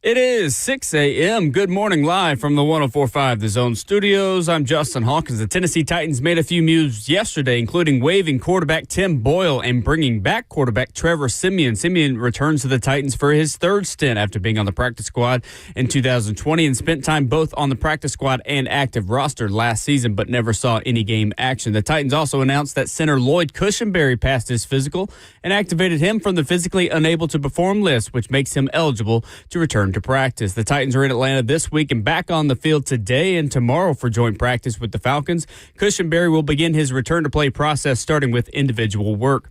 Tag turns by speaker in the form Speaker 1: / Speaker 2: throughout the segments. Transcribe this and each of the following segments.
Speaker 1: It is 6 a.m. Good morning, live from the 104.5 The Zone Studios. I'm Justin Hawkins. The Tennessee Titans made a few moves yesterday, including waiving quarterback Tim Boyle and bringing back quarterback Trevor Siemian. Siemian returns to the Titans for his third stint after being on the practice squad in 2020 and spent time both on the practice squad and active roster last season, but never saw any game action. The Titans also announced that center Lloyd Cushenberry passed his physical and activated him from the physically unable to perform list, which makes him eligible to return to practice. The Titans are in Atlanta this week and back on the field today and tomorrow for joint practice with the Falcons. Cushenberry will begin his return to play process starting with individual work.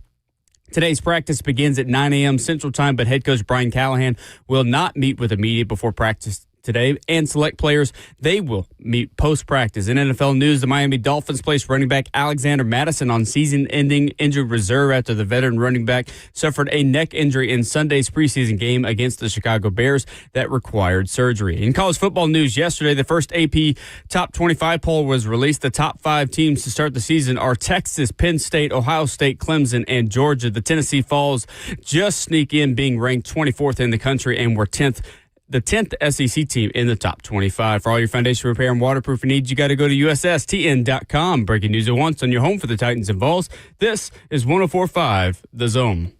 Speaker 1: Today's practice begins at 9 a.m. Central Time, but head coach Brian Callahan will not meet with the media before practice today, and select players, they will meet post-practice. In NFL news, the Miami Dolphins placed running back Alexander Madison on season-ending injured reserve after the veteran running back suffered a neck injury in Sunday's preseason game against the Chicago Bears that required surgery. In college football news, yesterday, the first AP Top 25 poll was released. The top 5 teams to start the season are Texas, Penn State, Ohio State, Clemson, and Georgia. The Tennessee Vols just sneak in, being ranked 24th in the country, and were the 10th SEC team in the top 25. For all your foundation repair and waterproofing needs, you got to go to USSTN.com. Breaking news at once on your home for the Titans and Vols. This is 104.5 The Zone.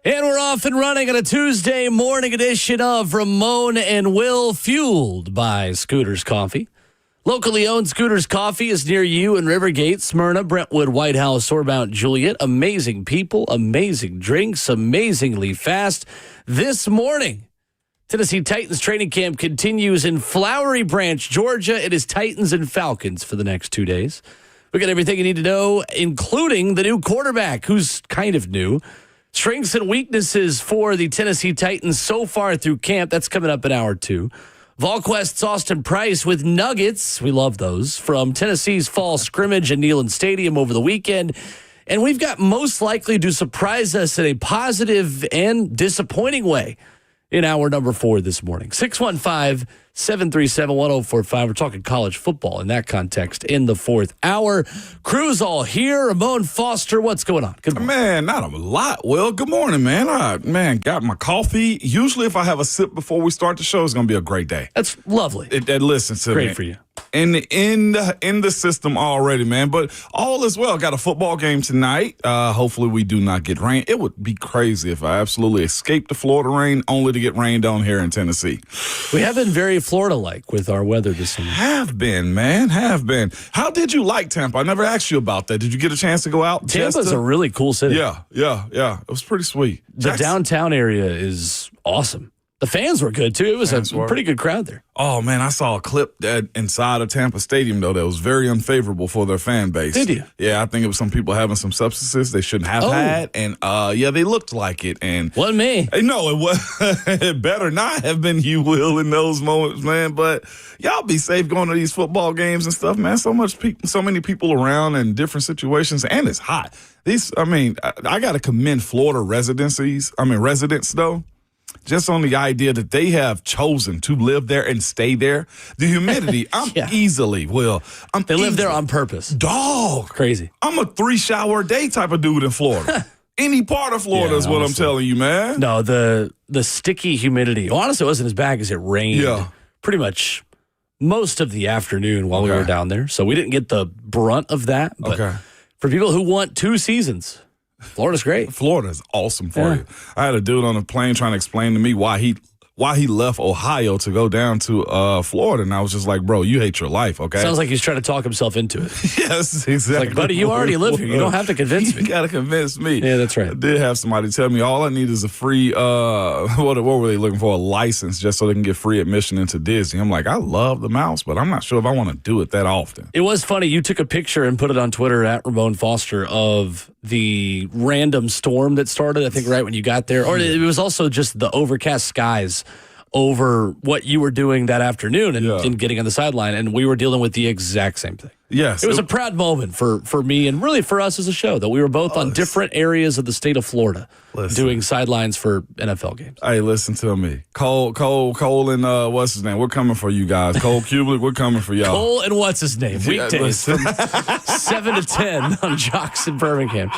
Speaker 2: And we're off and running on a Tuesday morning edition of Ramon and Will, fueled by Scooters Coffee. Locally owned Scooters Coffee is near you in Rivergate, Smyrna, Brentwood, White House, or Mount Juliet. Amazing people, amazing drinks, amazingly fast. This morning, Tennessee Titans training camp continues in Flowery Branch, Georgia. It is Titans and Falcons for the next 2 days. We got everything you need to know, including the new quarterback, who's kind of new. Strengths and weaknesses for the Tennessee Titans so far through camp. That's coming up in hour 2. VolQuest's Austin Price with nuggets. We love those. From Tennessee's fall scrimmage at Neyland Stadium over the weekend. And we've got most likely to surprise us in a positive and disappointing way in hour number 4 this morning. 615-737-1045. We're talking college football in that context in the 4th hour. Crew's all here. Ramon Foster, what's going on? Good morning.
Speaker 3: Man, not a lot, Will. Good morning, man. Got my coffee. Usually if I have a sip before we start the show, it's going to be a great day.
Speaker 2: That's lovely.
Speaker 3: Listen to me.
Speaker 2: Great for you.
Speaker 3: In the system already, man. But all is well. Got a football game tonight. Hopefully we do not get rain. It would be crazy if I absolutely escaped the Florida rain only to get rain down here in Tennessee.
Speaker 2: We have been very Florida-like with our weather this summer.
Speaker 3: Have been, man. Have been. How did you like Tampa? I never asked you about that. Did you get a chance to go out?
Speaker 2: Tampa's a really cool city.
Speaker 3: Yeah. It was pretty sweet.
Speaker 2: The downtown area is awesome. The fans were good, too. It was a pretty good crowd there.
Speaker 3: Oh, man, I saw a clip inside of Tampa Stadium, though, that was very unfavorable for their fan base.
Speaker 2: Did you?
Speaker 3: Yeah, I think it was some people having some substances they shouldn't have had. And, they looked like it. And
Speaker 2: wasn't me.
Speaker 3: No, it was. It better not have been you, Will, in those moments, man. But y'all be safe going to these football games and stuff, man. So many people around in different situations, and it's hot. I got to commend Florida residents, though. Just on the idea that they have chosen to live there and stay there. The humidity,
Speaker 2: They live there on purpose.
Speaker 3: Dog.
Speaker 2: Crazy.
Speaker 3: I'm a 3-shower a day type of dude in Florida. Any part of Florida is what I'm telling you, man.
Speaker 2: No, the sticky humidity. Honestly, it wasn't as bad as it rained pretty much most of the afternoon while we were down there. So we didn't get the brunt of that. But for people who want 2 seasons, Florida's great.
Speaker 3: Florida's awesome for you. I had a dude on a plane trying to explain to me why he left Ohio to go down to Florida, and I was just like, bro, you hate your life, okay?
Speaker 2: Sounds like he's trying to talk himself into it.
Speaker 3: Yes, exactly.
Speaker 2: Like, buddy, you already live here. You don't have to convince me.
Speaker 3: You got to convince me.
Speaker 2: Yeah, that's right.
Speaker 3: I did have somebody tell me all I need is a free, what were they looking for? A license just so they can get free admission into Disney. I'm like, I love the mouse, but I'm not sure if I want to do it that often.
Speaker 2: It was funny. You took a picture and put it on Twitter at Ramon Foster of the random storm that started, I think, right when you got there. Or it was also just the overcast skies over what you were doing that afternoon and,
Speaker 3: Yeah.
Speaker 2: and getting on the sideline, and we were dealing with the exact same thing.
Speaker 3: Yes.
Speaker 2: It was a proud moment for me and really for us as a show that we were both on different areas of the state of Florida doing sidelines for NFL games.
Speaker 3: Hey, listen to me. Cole, and what's his name? We're coming for you guys. Cole Kubelik, we're coming for y'all.
Speaker 2: Cole and what's his name? Weekdays from 7 to 10 on Jocks in Birmingham.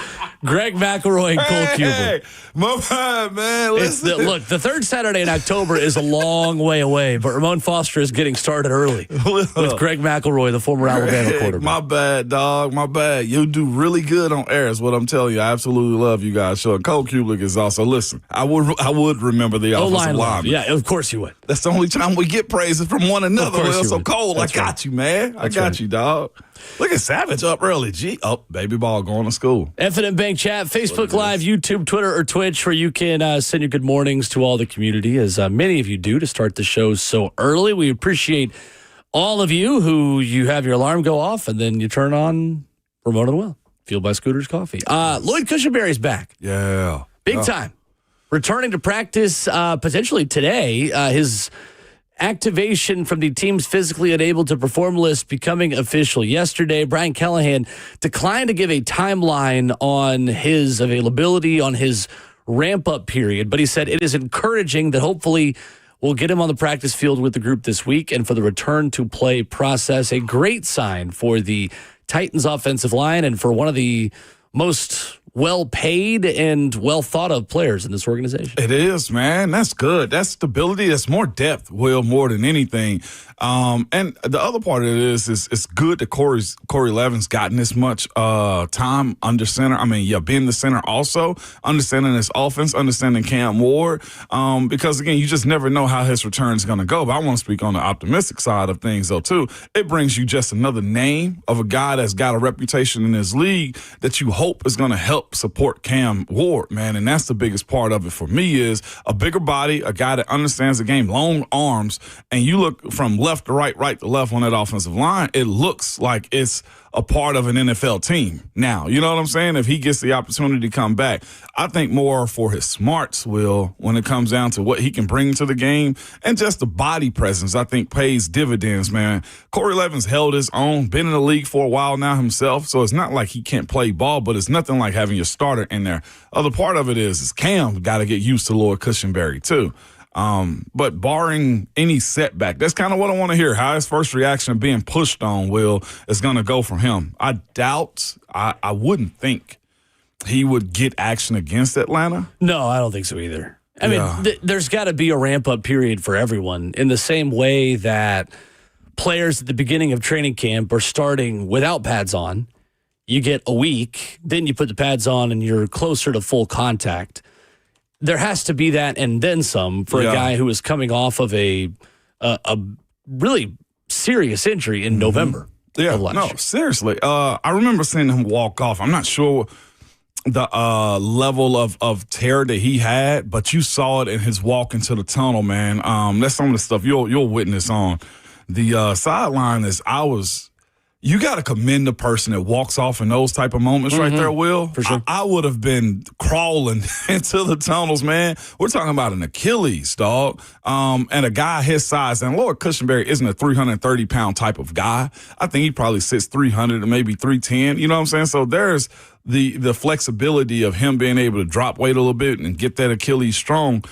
Speaker 2: Greg McElroy and Cole Kubelik.
Speaker 3: Hey, my bad, man. Listen.
Speaker 2: Look, the third Saturday in October is a long way away, but Ramon Foster is getting started early with Greg McElroy, the former Alabama quarterback.
Speaker 3: My bad, dog. My bad. You do really good on air is what I'm telling you. I absolutely love you guys. Sure. Cole Kubelik is also, listen, I would remember the offensive line.
Speaker 2: Yeah, of course you would.
Speaker 3: That's the only time we get praises from one another. Well, so
Speaker 2: would.
Speaker 3: Cole,
Speaker 2: That's
Speaker 3: I got you, man. I got you, dog. Look at Savage up early. Gee, baby ball going to school.
Speaker 2: F&M Bank Chat, Facebook Live, YouTube, Twitter, or Twitch, where you can send your good mornings to all the community, as many of you do to start the show so early. We appreciate all of you who you have your alarm go off and then you turn on Ramon and Will, fueled by Scooters Coffee. Lloyd Cushenberry's back.
Speaker 3: Yeah.
Speaker 2: Big time. Returning to practice potentially today. His activation from the team's physically unable to perform list becoming official yesterday. Brian Callahan declined to give a timeline on his availability, on his ramp-up period, but he said it is encouraging that hopefully we'll get him on the practice field with the group this week and for the return to play process. A great sign for the Titans offensive line and for one of the most well-paid and well-thought-of players in this organization.
Speaker 3: It is, man. That's good. That's stability. That's more depth, Will, more than anything. And the other part of it is it's good that Corey Levin's gotten this much time under center. I mean, being the center also, understanding his offense, understanding Cam Ward, because, again, you just never know how his return is going to go. But I want to speak on the optimistic side of things, though, too. It brings you just another name of a guy that's got a reputation in his league that you hope is going to help support Cam Ward, man. And that's the biggest part of it for me is a bigger body, a guy that understands the game, long arms, and you look from left to right to left on that offensive line, it looks like it's a part of an NFL team now. You know what I'm saying? If he gets the opportunity to come back, I think more for his smarts, Will, when it comes down to what he can bring to the game and just the body presence, I think pays dividends, man. Corey Levin's held his own, been in the league for a while now himself, so it's not like he can't play ball, but it's nothing like having your starter in there. Other part of it is Cam got to get used to Lloyd Cushenberry too. But barring any setback, that's kind of what I want to hear. How his first reaction being pushed on, Will, is going to go from him. I doubt, I wouldn't think he would get action against Atlanta.
Speaker 2: No, I don't think so either. I mean, there's got to be a ramp-up period for everyone in the same way that players at the beginning of training camp are starting without pads on. You get a week, then you put the pads on, and you're closer to full contact. There has to be that and then some for a guy who is coming off of a really serious injury in November.
Speaker 3: Yeah, no, seriously. I remember seeing him walk off. I'm not sure the level of terror that he had, but you saw it in his walk into the tunnel, man. That's some of the stuff you'll witness on the sideline. You got to commend the person that walks off in those type of moments right there, Will.
Speaker 2: For sure.
Speaker 3: I would have been crawling into the tunnels, man. We're talking about an Achilles, dog, and a guy his size. And Lloyd Cushenberry isn't a 330-pound type of guy. I think he probably sits 300 or maybe 310. You know what I'm saying? So there's the flexibility of him being able to drop weight a little bit and get that Achilles strong.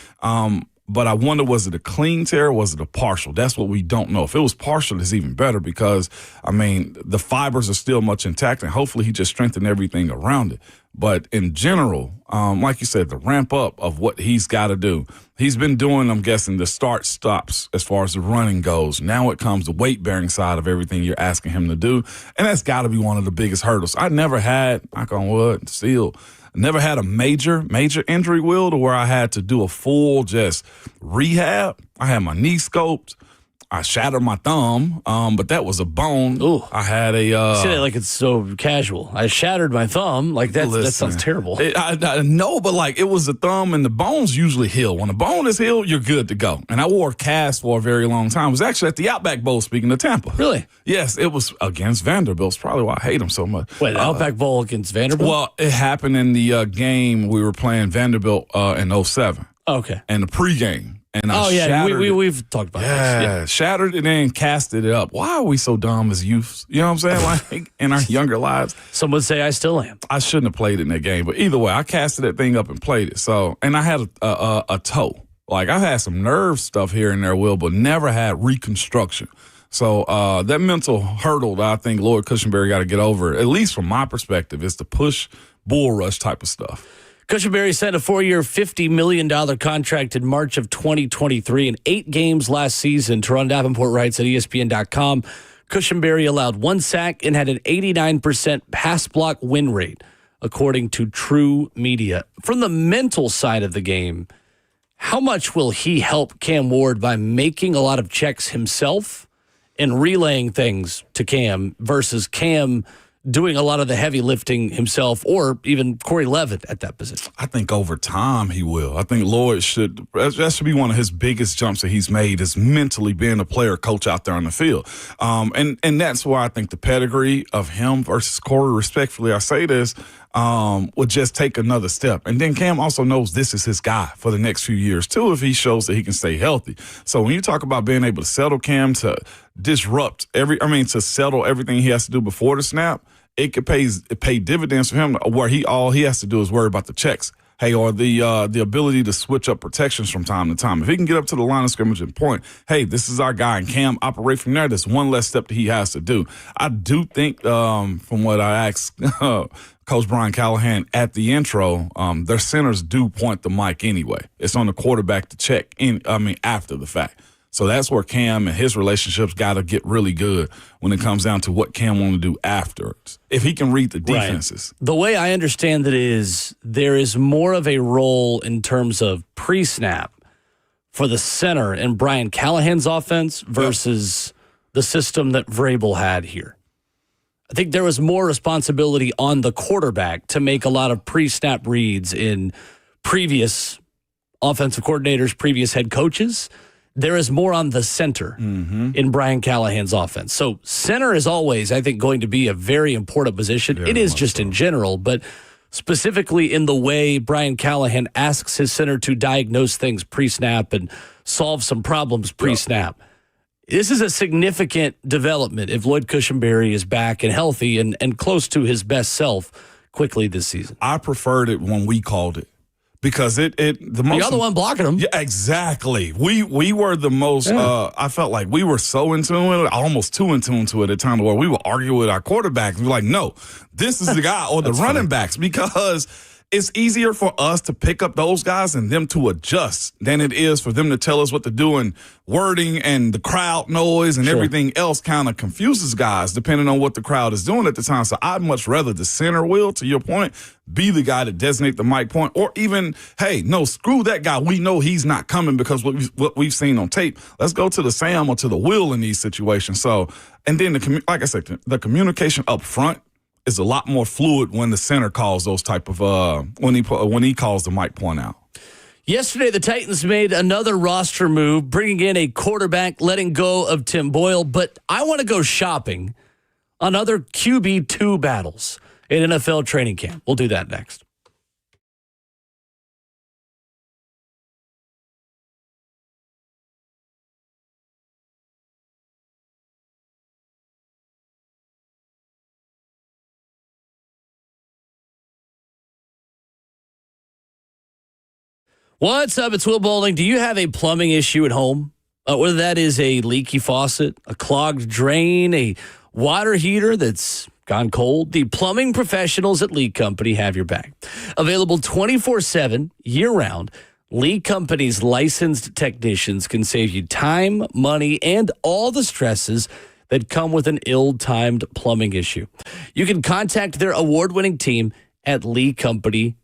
Speaker 3: But I wonder, was it a clean tear or was it a partial? That's what we don't know. If it was partial, it's even better because, I mean, the fibers are still much intact, and hopefully he just strengthened everything around it. But in general, like you said, the ramp up of what he's got to do. He's been doing, I'm guessing, the start stops as far as the running goes. Now it comes the weight-bearing side of everything you're asking him to do, and that's got to be one of the biggest hurdles. I never had, knock on wood, still, never had a major injury, Will, to where I had to do a full just rehab. I had my knee scoped. I shattered my thumb, but that was a bone.
Speaker 2: Ooh.
Speaker 3: I had a...
Speaker 2: say that like it's so casual. I shattered my thumb. Like, that sounds terrible.
Speaker 3: I know, but like it was the thumb and the bones usually heal. When the bone is healed, you're good to go. And I wore a cast for a very long time. It was actually at the Outback Bowl, speaking of Tampa.
Speaker 2: Really?
Speaker 3: Yes, it was against Vanderbilt. It's probably why I hate them so much.
Speaker 2: Wait, the Outback Bowl against Vanderbilt?
Speaker 3: Well, it happened in the game we were playing Vanderbilt in 07.
Speaker 2: Okay.
Speaker 3: And the pregame. And I shattered it.
Speaker 2: We've talked about this.
Speaker 3: Yeah, shattered it and casted it up. Why are we so dumb as youths? You know what I'm saying? Like in our younger lives.
Speaker 2: Some would say I still am.
Speaker 3: I shouldn't have played in that game, but either way, I casted that thing up and played it. So, and I had a toe. Like I had some nerve stuff here and there, Will, but never had reconstruction. So that mental hurdle that I think Lloyd Cushenberry got to get over, at least from my perspective, is the push bull rush type of stuff.
Speaker 2: Cushenberry signed a 4-year, $50 million contract in March of 2023. In 8 games last season, Teron Davenport writes at ESPN.com, Cushenberry allowed 1 sack and had an 89% pass block win rate, according to True Media. From the mental side of the game, how much will he help Cam Ward by making a lot of checks himself and relaying things to Cam versus Cam doing a lot of the heavy lifting himself, or even Corey Levitt at that position?
Speaker 3: I think over time he will. I think Lloyd that should be one of his biggest jumps that he's made, is mentally being a player coach out there on the field. And that's why I think the pedigree of him versus Corey, respectfully I say this, would just take another step. And then Cam also knows this is his guy for the next few years too, if he shows that he can stay healthy. So when you talk about being able to settle Cam, to disrupt to settle everything he has to do before the snap, it could pay dividends for him, where all he has to do is worry about the checks. Hey, or the ability to switch up protections from time to time. If he can get up to the line of scrimmage and point, hey, this is our guy, and Cam operate from there, there's one less step that he has to do. I do think, from what I asked Coach Brian Callahan at the intro, their centers do point the mic anyway. It's on the quarterback to check after the fact. So that's where Cam and his relationships got to get really good when it comes down to what Cam want to do afterwards, if he can read the defenses.
Speaker 2: Right. The way I understand it is there is more of a role in terms of pre-snap for the center in Brian Callahan's offense versus the system that Vrabel had here. I think there was more responsibility on the quarterback to make a lot of pre-snap reads in previous offensive coordinators, previous head coaches. There is more on the center in Brian Callahan's offense. So center is always, I think, going to be a very important position. It is just so in general, but specifically in the way Brian Callahan asks his center to diagnose things pre-snap and solve some problems pre-snap. Yep. This is a significant development if Lloyd Cushenberry is back and healthy and close to his best self quickly this season.
Speaker 3: I preferred it when we called it. Because the most,
Speaker 2: you're the one blocking them.
Speaker 3: Yeah, exactly. We were the most. Yeah. I felt like we were so in tune with it, almost too in tune to it at times, where we would argue with our quarterbacks. We're like, no, this is the guy, or the running backs, because it's easier for us to pick up those guys and them to adjust than it is for them to tell us what to do, and wording and the crowd noise and everything else kind of confuses guys depending on what the crowd is doing at the time. So I'd much rather the center, Will, to your point, be the guy to designate the mic point, or even, hey, no, screw that guy. We know he's not coming because what we've seen on tape. Let's go to the Sam or to the Will in these situations. So, and then like I said, the communication up front is a lot more fluid when the center calls those type of when he calls the mic point out.
Speaker 2: Yesterday, the Titans made another roster move, bringing in a quarterback, letting go of Tim Boyle. But I want to go shopping on other QB2 battles in NFL training camp. We'll do that next. What's up? It's Will Bowling. Do you have a plumbing issue at home? Whether that is a leaky faucet, a clogged drain, a water heater that's gone cold, the plumbing professionals at Lee Company have your back. Available 24/7, year-round, Lee Company's licensed technicians can save you time, money, and all the stresses that come with an ill-timed plumbing issue. You can contact their award-winning team at leecompany.com.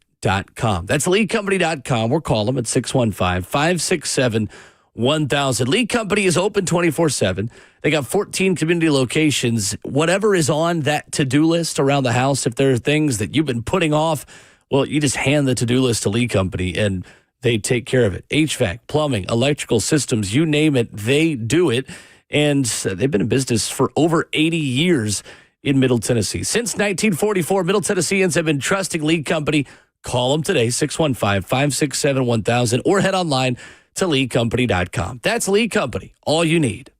Speaker 2: That's leecompany.com, or call them at 615-567-1000. Lee Company is open 24/7. They got 14 community locations. Whatever is on that to-do list around the house, if there are things that you've been putting off, well, you just hand the to-do list to Lee Company, and they take care of it. HVAC, plumbing, electrical systems, you name it, they do it. And they've been in business for over 80 years in Middle Tennessee. Since 1944, Middle Tennesseans have been trusting Lee Company. Call them today, 615-567-1000, or head online to leecompany.com. That's Lee Company, all you need.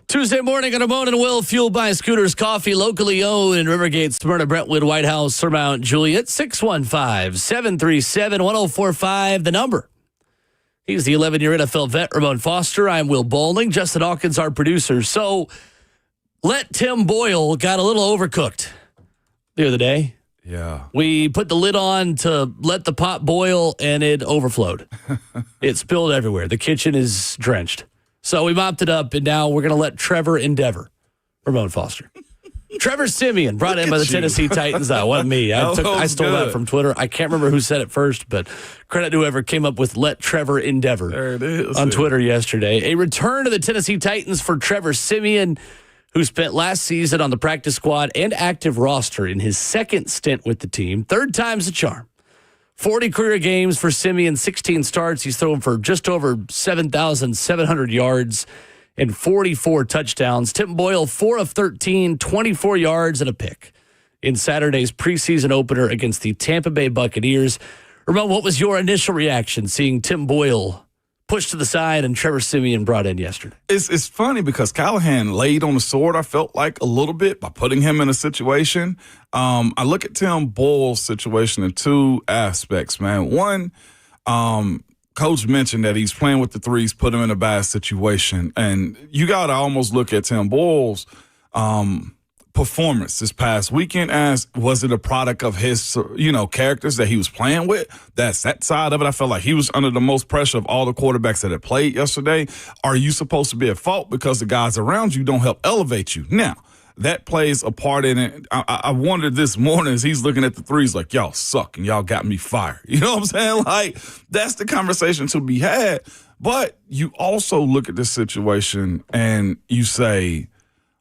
Speaker 2: Tuesday morning on Ramon and Will, fueled by Scooters Coffee, locally owned in Rivergate, Smyrna, Brentwood, White House, Surmount, Juliet, 615-737-1045, the number. He's the 11-year NFL vet, Ramon Foster. I'm Will Bowling. Justin Hawkins, our producer. So, let Tim Boyle got a little overcooked the other day.
Speaker 3: Yeah.
Speaker 2: We put the lid on to let the pot boil, and it overflowed. It spilled everywhere. The kitchen is drenched. So we mopped it up, and now we're going to let Trevor endeavor. Ramon Foster. Trevor Siemian, brought in by the Tennessee Titans. That wasn't me. I stole that from Twitter. I can't remember who said it first, but credit to whoever came up with let Trevor endeavor
Speaker 3: there it is.
Speaker 2: on Twitter yesterday. A return to the Tennessee Titans for Trevor Siemian, who spent last season on the practice squad and active roster in his second stint with the team. Third time's the charm. 40 career games for Siemian, 16 starts. He's thrown for just over 7,700 yards and 44 touchdowns. Tim Boyle, 4 of 13, 24 yards and a pick in Saturday's preseason opener against the Tampa Bay Buccaneers. Ramon, what was your initial reaction seeing Tim Boyle pushed to the side and Trevor Siemian brought in yesterday?
Speaker 3: It's funny because Callahan laid on the sword, I felt like, a little bit by putting him in a situation. I look at Tim Boyle's situation in two aspects, man. One, Coach mentioned that he's playing with the threes, put him in a bad situation. And you got to almost look at Tim Boyle's performance this past weekend as, was it a product of his, characters that he was playing with? That's that side of it. I felt like he was under the most pressure of all the quarterbacks that had played yesterday. Are you supposed to be at fault because the guys around you don't help elevate you? Now, that plays a part in it. I wondered this morning as he's looking at the threes like, y'all suck and y'all got me fired. You know what I'm saying? Like, that's the conversation to be had. But you also look at this situation and you say,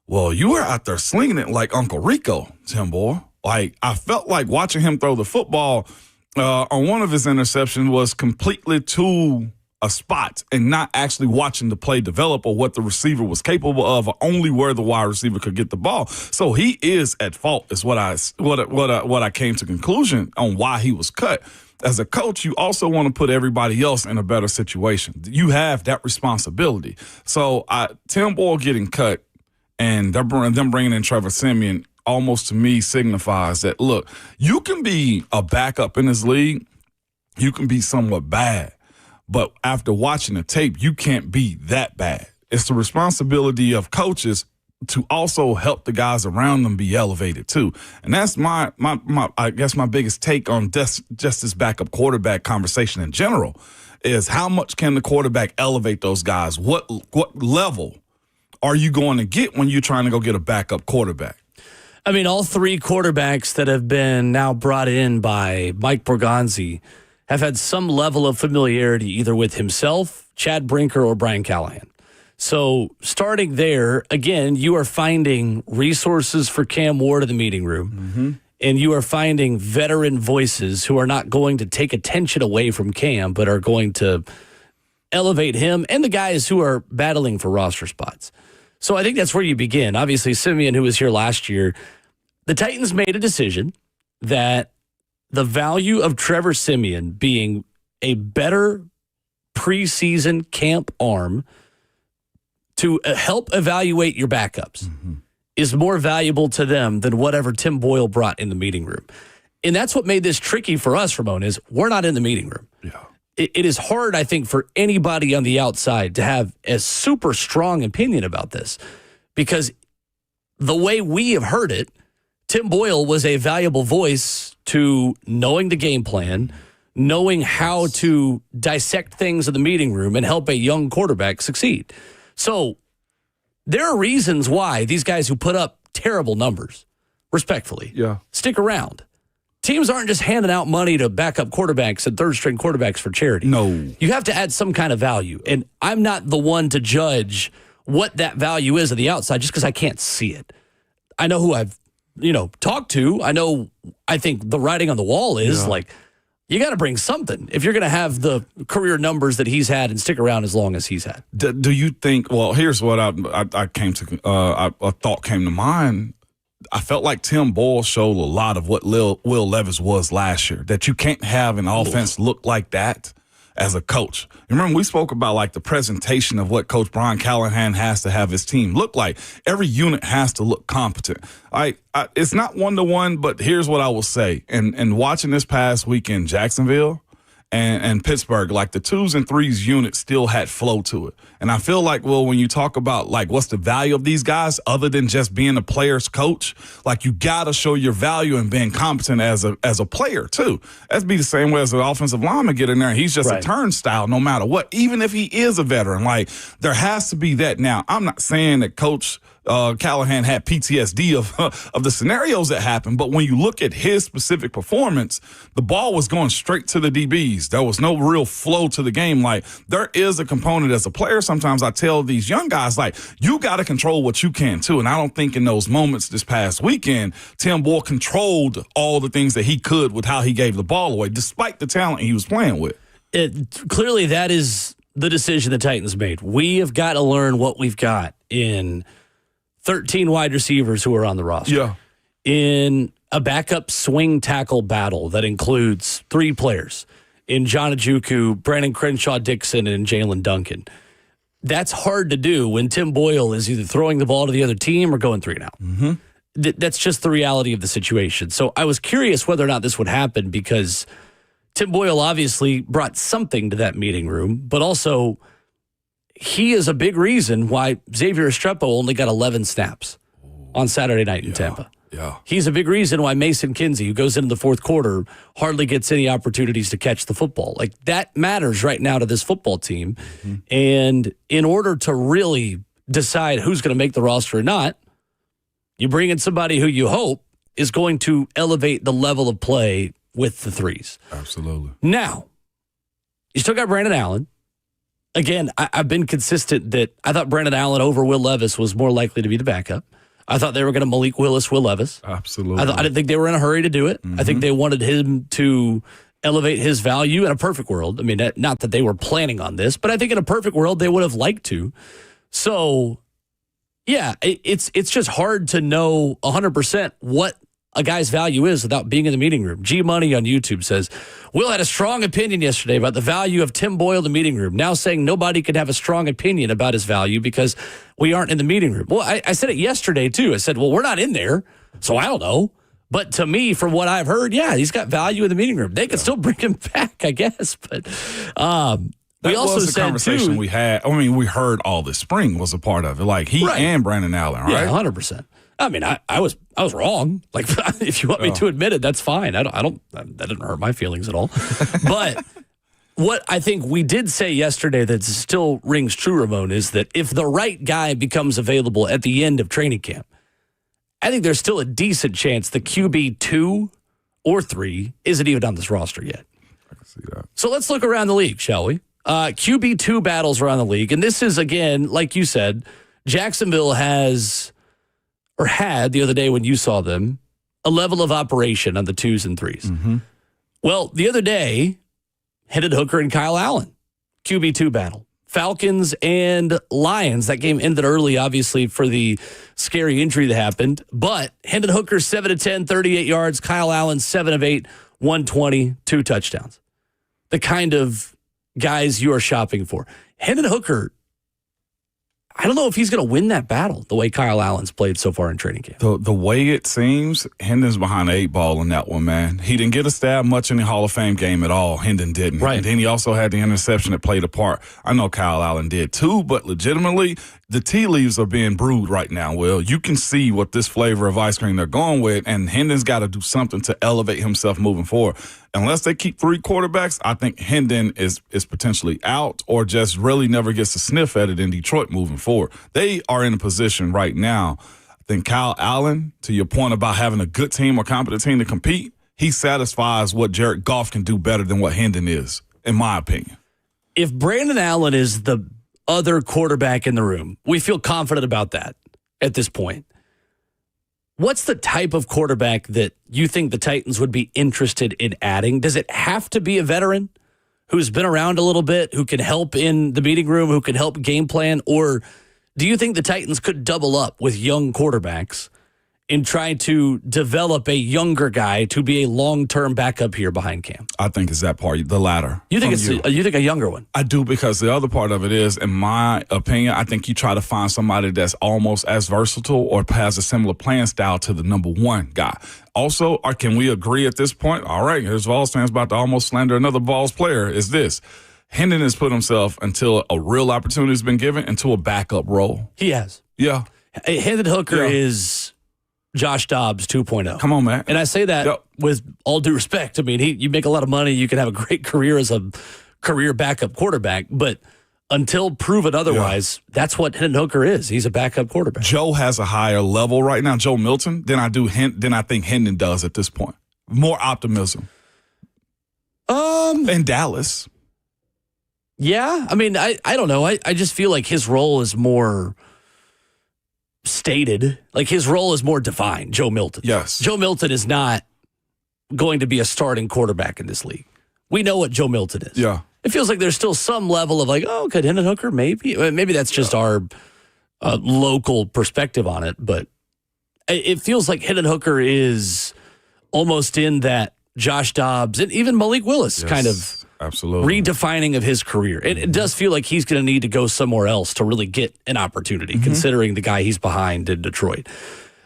Speaker 3: well, you were out there slinging it like Uncle Rico, Tim Boyle. Like, I felt like watching him throw the football on one of his interceptions was completely to a spot and not actually watching the play develop or what the receiver was capable of, or only where the wide receiver could get the ball. So he is at fault, is what I came to conclusion on why he was cut. As a coach, you also want to put everybody else in a better situation. You have that responsibility. So Tim Boyle getting cut, and them bringing in Trevor Siemian almost to me signifies that, look, you can be a backup in this league. You can be somewhat bad. But after watching the tape, you can't be that bad. It's the responsibility of coaches to also help the guys around them be elevated too. And that's my I guess my biggest take on just this backup quarterback conversation in general is how much can the quarterback elevate those guys? What level are you going to get when you're trying to go get a backup quarterback?
Speaker 2: I mean, all three quarterbacks that have been now brought in by Mike Borgonzi have had some level of familiarity either with himself, Chad Brinker, or Brian Callahan. So starting there, again, you are finding resources for Cam Ward in the meeting room, and you are finding veteran voices who are not going to take attention away from Cam, but are going to elevate him and the guys who are battling for roster spots. So I think that's where you begin. Obviously, Siemian, who was here last year, the Titans made a decision that the value of Trevor Siemian being a better preseason camp arm to help evaluate your backups is more valuable to them than whatever Tim Boyle brought in the meeting room. And that's what made this tricky for us, Ramon, is we're not in the meeting room.
Speaker 3: Yeah.
Speaker 2: It is hard, I think, for anybody on the outside to have a super strong opinion about this because the way we have heard it, Tim Boyle was a valuable voice to knowing the game plan, knowing how to dissect things in the meeting room and help a young quarterback succeed. So there are reasons why these guys who put up terrible numbers, respectfully, stick around. Teams aren't just handing out money to backup quarterbacks and third-string quarterbacks for charity.
Speaker 3: No.
Speaker 2: You have to add some kind of value. And I'm not the one to judge what that value is on the outside just because I can't see it. I know who I've, talked to. I think the writing on the wall is like, you got to bring something if you're going to have the career numbers that he's had and stick around as long as he's had.
Speaker 3: Do you think, well, here's what I came to, a thought came to mind. I felt like Tim Boyle showed a lot of what Will Levis was last year, that you can't have an offense look like that as a coach. Remember, we spoke about like the presentation of what Coach Brian Callahan has to have his team look like. Every unit has to look competent. It's not one-to-one, but here's what I will say. And watching this past week in Jacksonville and Pittsburgh, like the 2s and 3s unit still had flow to it. And I feel like, well, when you talk about like what's the value of these guys other than just being a player's coach, like you got to show your value in being competent as a player too. That'd be the same way as an offensive lineman get in there. He's just a turnstile no matter what, even if he is a veteran. Like there has to be that. Now, I'm not saying that Coach Callahan had PTSD of the scenarios that happened, but when you look at his specific performance, the ball was going straight to the DBs. There was no real flow to the game. Like there is a component as a player. Sometimes I tell these young guys, like, you got to control what you can too. And I don't think in those moments this past weekend, Tim Boyle controlled all the things that he could with how he gave the ball away, despite the talent he was playing with.
Speaker 2: Clearly, that is the decision the Titans made. We have got to learn what we've got in 13 wide receivers who are on the roster.
Speaker 3: Yeah.
Speaker 2: In a backup swing tackle battle that includes 3 players in John Ojukwu, Brandon Crenshaw-Dixon, and Jalen Duncan. That's hard to do when Tim Boyle is either throwing the ball to the other team or going 3 and out.
Speaker 3: Mm-hmm.
Speaker 2: That's just the reality of the situation. So I was curious whether or not this would happen because Tim Boyle obviously brought something to that meeting room, but also he is a big reason why Xavier Estrepo only got 11 snaps on Saturday night in Tampa.
Speaker 3: Yeah.
Speaker 2: He's a big reason why Mason Kinsey, who goes into the fourth quarter, hardly gets any opportunities to catch the football. Like, that matters right now to this football team. Mm-hmm. And in order to really decide who's going to make the roster or not, you bring in somebody who you hope is going to elevate the level of play with the 3s.
Speaker 3: Absolutely.
Speaker 2: Now, you still got Brandon Allen. Again, I've been consistent that I thought Brandon Allen over Will Levis was more likely to be the backup. I thought they were going to Malik Willis, Will Levis.
Speaker 3: Absolutely.
Speaker 2: I didn't think they were in a hurry to do it. Mm-hmm. I think they wanted him to elevate his value in a perfect world. I mean, not that they were planning on this, but I think in a perfect world they would have liked to. So, yeah, it's just hard to know 100% what a guy's value is without being in the meeting room. G Money on YouTube says, Will had a strong opinion yesterday about the value of Tim Boyle in the meeting room, now saying nobody can have a strong opinion about his value because we aren't in the meeting room. Well, I said it yesterday, too. I said, well, we're not in there, so I don't know. But to me, from what I've heard, yeah, he's got value in the meeting room. They could still bring him back, I guess. But we also
Speaker 3: was the
Speaker 2: said,
Speaker 3: conversation
Speaker 2: too,
Speaker 3: we had. I mean, we heard all this spring was a part of it. Like, he and Brandon Allen, right?
Speaker 2: Yeah, 100%. I mean, I was wrong. Like, if you want me to admit it, that's fine. That didn't hurt my feelings at all. But what I think we did say yesterday that still rings true, Ramon, is that if the right guy becomes available at the end of training camp, I think there's still a decent chance the QB 2 or 3 isn't even on this roster yet.
Speaker 3: I can see that.
Speaker 2: So let's look around the league, shall we? QB 2 battles around the league. And this is, again, like you said, Jacksonville has, or had the other day when you saw them, a level of operation on the 2s and 3s.
Speaker 3: Mm-hmm.
Speaker 2: Well, the other day, Hendon Hooker and Kyle Allen, QB2 battle. Falcons and Lions. That game ended early, obviously, for the scary injury that happened. But Hendon Hooker, 7 of 10, 38 yards. Kyle Allen, 7 of 8, 120, 2 touchdowns. The kind of guys you are shopping for. Hendon Hooker, I don't know if he's going to win that battle the way Kyle Allen's played so far in training camp.
Speaker 3: The way it seems, Hendon's behind the 8 ball in that one, man. He didn't get a stab much in the Hall of Fame game at all. Hendon didn't.
Speaker 2: Right.
Speaker 3: And then he also had the interception that played a part. I know Kyle Allen did too, but legitimately, the tea leaves are being brewed right now, Will. You can see what this flavor of ice cream they're going with, and Hendon's got to do something to elevate himself moving forward. Unless they keep 3 quarterbacks, I think Hendon is potentially out or just really never gets a sniff at it in Detroit moving forward. They are in a position right now. I think Kyle Allen, to your point about having a good team or competent team to compete, he satisfies what Jared Goff can do better than what Hendon is, in my opinion.
Speaker 2: If Brandon Allen is the other quarterback in the room, we feel confident about that at this point. What's the type of quarterback that you think the Titans would be interested in adding? Does it have to be a veteran who's been around a little bit, who can help in the meeting room, who can help game plan? Or do you think the Titans could double up with young quarterbacks in trying to develop a younger guy to be a long-term backup here behind Cam?
Speaker 3: I think it's that part, the latter.
Speaker 2: You think you think a younger one?
Speaker 3: I do, because the other part of it is, in my opinion, I think you try to find somebody that's almost as versatile or has a similar playing style to the number one guy. Also, can we agree at this point? All right, here's Vols fans about to almost slander another Vols player. Is this? Hendon has put himself, until a real opportunity has been given, into a backup role.
Speaker 2: He has.
Speaker 3: Yeah.
Speaker 2: Hendon Hooker is Josh Dobbs 2.0.
Speaker 3: Come on, man.
Speaker 2: And I say that with all due respect. I mean, you make a lot of money. You can have a great career as a career backup quarterback. But until proven otherwise, that's what Hendon Hooker is. He's a backup quarterback.
Speaker 3: Joe has a higher level right now, Joe Milton, than I think Hendon does at this point. More optimism. In Dallas.
Speaker 2: Yeah. I mean, I don't know. I just feel like his role is more stated. Like his role is more defined, Joe Milton.
Speaker 3: Yes.
Speaker 2: Joe Milton is not going to be a starting quarterback in this league. We know what Joe Milton is.
Speaker 3: Yeah.
Speaker 2: It feels like there's still some level of like, oh, could Hendon Hooker? Maybe. Maybe that's just our local perspective on it. But it feels like Hendon Hooker is almost in that Josh Dobbs and even Malik Willis kind of
Speaker 3: absolutely
Speaker 2: redefining of his career. It does feel like he's going to need to go somewhere else to really get an opportunity, considering the guy he's behind in Detroit.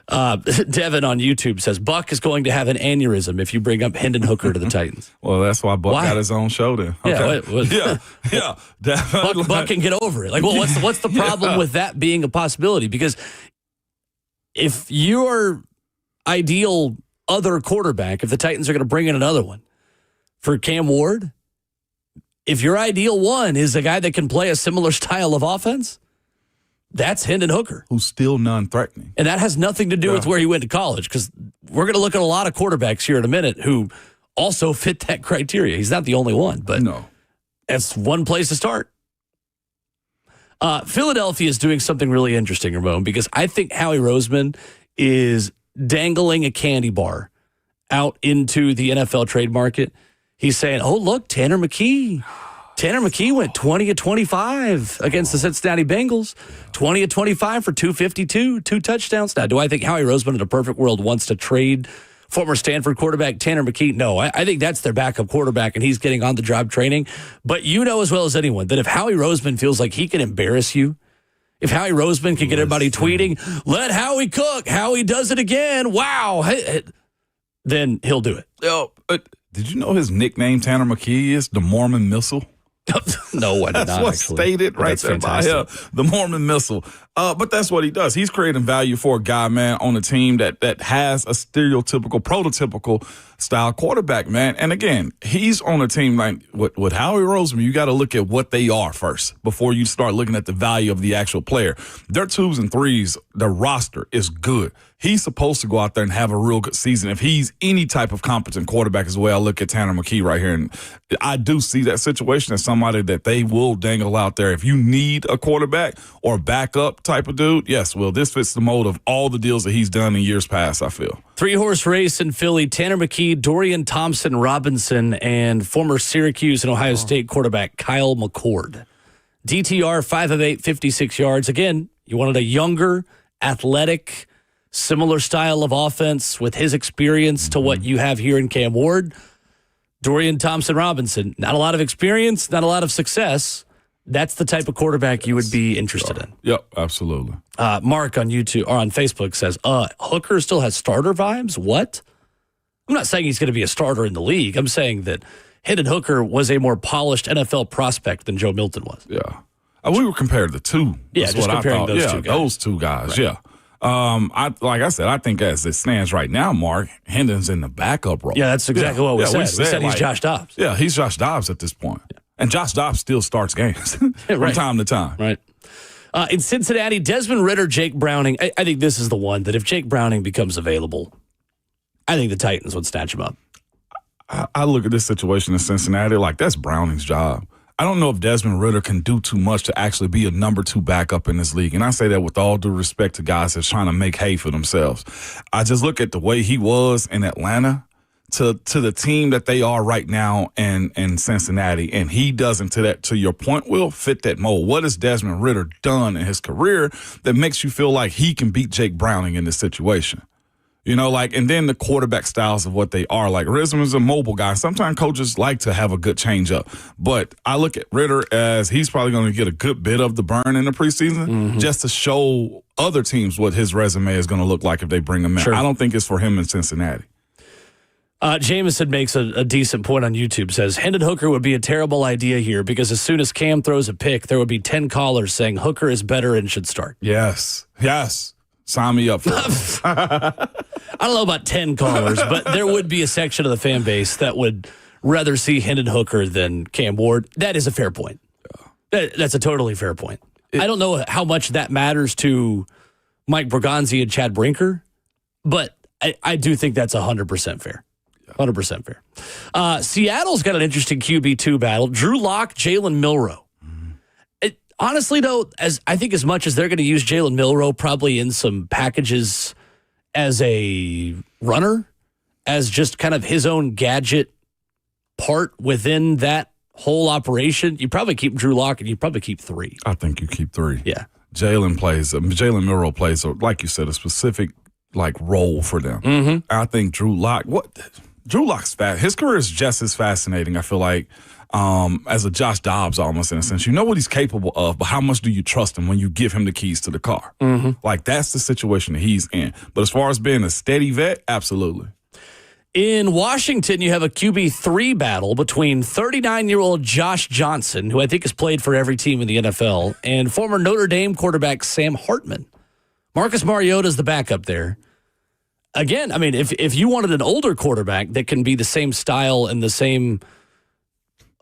Speaker 2: Devin on YouTube says, Buck is going to have an aneurysm if you bring up Hendon Hooker to the Titans.
Speaker 3: Well, that's why Buck got his own show then. Okay. Yeah.
Speaker 2: Buck can get over it. Like, well, what's the problem with that being a possibility? Because if your ideal other quarterback, if the Titans are going to bring in another one for Cam Ward, if your ideal one is a guy that can play a similar style of offense, that's Hendon Hooker.
Speaker 3: Who's still non-threatening.
Speaker 2: And that has nothing to do with where he went to college, because we're going to look at a lot of quarterbacks here in a minute who also fit that criteria. He's not the only one, but that's one place to start. Philadelphia is doing something really interesting, Ramon, because I think Howie Roseman is dangling a candy bar out into the NFL trade market. He's saying, oh, look, Tanner McKee. Tanner McKee went 20 of 25 against the Cincinnati Bengals. 20 of 25 for 252, 2 touchdowns. Now, do I think Howie Roseman in a perfect world wants to trade former Stanford quarterback Tanner McKee? No, I think that's their backup quarterback, and he's getting on-the-job training. But you know as well as anyone that if Howie Roseman feels like he can embarrass you, if Howie Roseman can get everybody tweeting, let Howie cook, Howie does it again, wow, then he'll do it.
Speaker 3: Did you know his nickname, Tanner McKee, is the Mormon Missile?
Speaker 2: No, I did not.
Speaker 3: That's what's stated right there by him, the Mormon Missile. But that's what he does. He's creating value for a guy, man, on a team that has a stereotypical, prototypical style quarterback, man. And again, he's on a team like with Howie Roseman. You got to look at what they are first before you start looking at the value of the actual player. Their 2s and 3s, the roster is good. He's supposed to go out there and have a real good season if he's any type of competent quarterback is the way I look at Tanner McKee right here. And I do see that situation as somebody that they will dangle out there. If you need a quarterback or backup type of dude, yes, well, this fits the mold of all the deals that he's done in years past, I feel.
Speaker 2: 3-horse race in Philly, Tanner McKee, Dorian Thompson-Robinson, and former Syracuse and Ohio State quarterback Kyle McCord. DTR, 5 of 8, 56 yards. Again, you wanted a younger, athletic, similar style of offense with his experience to what you have here in Cam Ward. Dorian Thompson-Robinson, not a lot of experience, not a lot of success. That's the type of quarterback you would be interested in.
Speaker 3: Yep, absolutely.
Speaker 2: Mark on YouTube or on Facebook says, Hooker still has starter vibes? What? I'm not saying he's going to be a starter in the league. I'm saying that Hendon Hooker was a more polished NFL prospect than Joe Milton was.
Speaker 3: Yeah. We were compared to two.
Speaker 2: Yeah,
Speaker 3: That's
Speaker 2: just
Speaker 3: what
Speaker 2: comparing
Speaker 3: I thought.
Speaker 2: those two guys.
Speaker 3: Those two guys,
Speaker 2: right.
Speaker 3: Yeah. Like I said, I think as it stands right now, Mark, Hendon's in the backup role.
Speaker 2: Yeah, that's exactly what we said. We said he's Josh Dobbs.
Speaker 3: Yeah, he's Josh Dobbs at this point. Yeah. And Josh Dobbs still starts games from time to time.
Speaker 2: Right. In Cincinnati, Desmond Ridder, Jake Browning. I think this is the one that if Jake Browning becomes available, I think the Titans would snatch him up.
Speaker 3: I look at this situation in Cincinnati like that's Browning's job. I don't know if Desmond Ridder can do too much to actually be a number 2 backup in this league. And I say that with all due respect to guys that's trying to make hay for themselves. I just look at the way he was in Atlanta to the team that they are right now in Cincinnati. And he doesn't, to your point, Will, fit that mold. What has Desmond Ridder done in his career that makes you feel like he can beat Jake Browning in this situation? And then the quarterback styles of what they are. Like, Risman is a mobile guy. Sometimes coaches like to have a good change up. But I look at Ritter as he's probably going to get a good bit of the burn in the preseason just to show other teams what his resume is going to look like if they bring him in.
Speaker 2: Sure.
Speaker 3: I don't think it's for him in Cincinnati.
Speaker 2: Jameson makes a decent point on YouTube, says, Hendon Hooker would be a terrible idea here because as soon as Cam throws a pick, there would be 10 callers saying Hooker is better and should start.
Speaker 3: Yes. Sign me up for it.
Speaker 2: I don't know about 10 callers, but there would be a section of the fan base that would rather see Hendon Hooker than Cam Ward. That is a fair point. That's a totally fair point. I don't know how much that matters to Mike Bergonzi and Chad Brinker, but I do think that's 100% fair. 100% fair. Seattle's got an interesting QB2 battle. Drew Lock, Jalen Milroe. Honestly, though, as much as they're going to use Jalen Milroe probably in some packages as a runner, as just kind of his own gadget part within that whole operation, you probably keep Drew Lock and you probably keep 3.
Speaker 3: I think you keep 3.
Speaker 2: Yeah.
Speaker 3: Jalen Milroe plays, like you said, a specific role for them.
Speaker 2: Mm-hmm.
Speaker 3: I think Drew Lock's fast. His career is just as fascinating, I feel like, as a Josh Dobbs almost in a sense. You know what he's capable of, but how much do you trust him when you give him the keys to the car? Mm-hmm. That's the situation that he's in. But as far as being a steady vet, absolutely.
Speaker 2: In Washington, you have a QB3 battle between 39-year-old Josh Johnson, who I think has played for every team in the NFL, and former Notre Dame quarterback Sam Hartman. Marcus Mariota's the backup there. Again, I mean, if you wanted an older quarterback that can be the same style and the same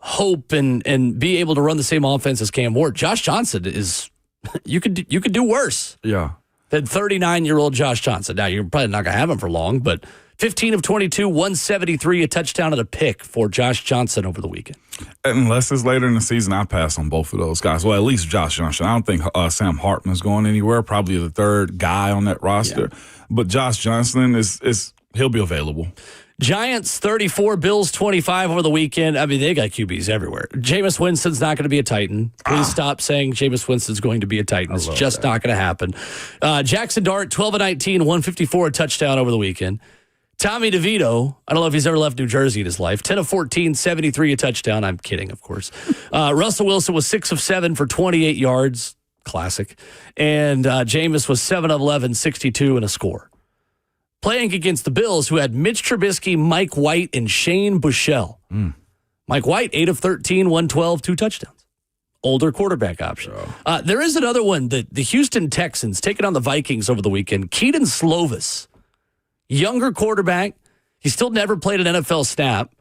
Speaker 2: hope and be able to run the same offense as Cam Ward, Josh Johnson is you could do worse.
Speaker 3: Yeah.
Speaker 2: Than 39-year-old Josh Johnson. Now, you're probably not going to have him for long, but 15 of 22, 173, a touchdown and a pick for Josh Johnson over the weekend.
Speaker 3: Unless it's later in the season, I pass on both of those guys. Well, at least Josh Johnson. I don't think Sam Hartman's going anywhere. Probably the third guy on that roster. Yeah. But Josh Johnson he'll be available.
Speaker 2: Giants 34, Bills 25 over the weekend. I mean, they got QBs everywhere. Jameis Winston's not going to be a Titan. Please stop saying Jameis Winston's going to be a Titan. It's just not going to happen. Jackson Dart, 12 of 19, 154, a touchdown over the weekend. Tommy DeVito, I don't know if he's ever left New Jersey in his life, 10 of 14, 73, a touchdown. I'm kidding, of course. Russell Wilson was 6 of 7 for 28 yards. Classic. And Jameis was 7 of 11, 62, and a score. Playing against the Bills, who had Mitch Trubisky, Mike White, and Shane Buechele. Mike White, 8 of 13, 112, 2 touchdowns. Older quarterback option. There is another one, the Houston Texans taking on the Vikings over the weekend. Keaton Slovis, younger quarterback. He still never played an NFL snap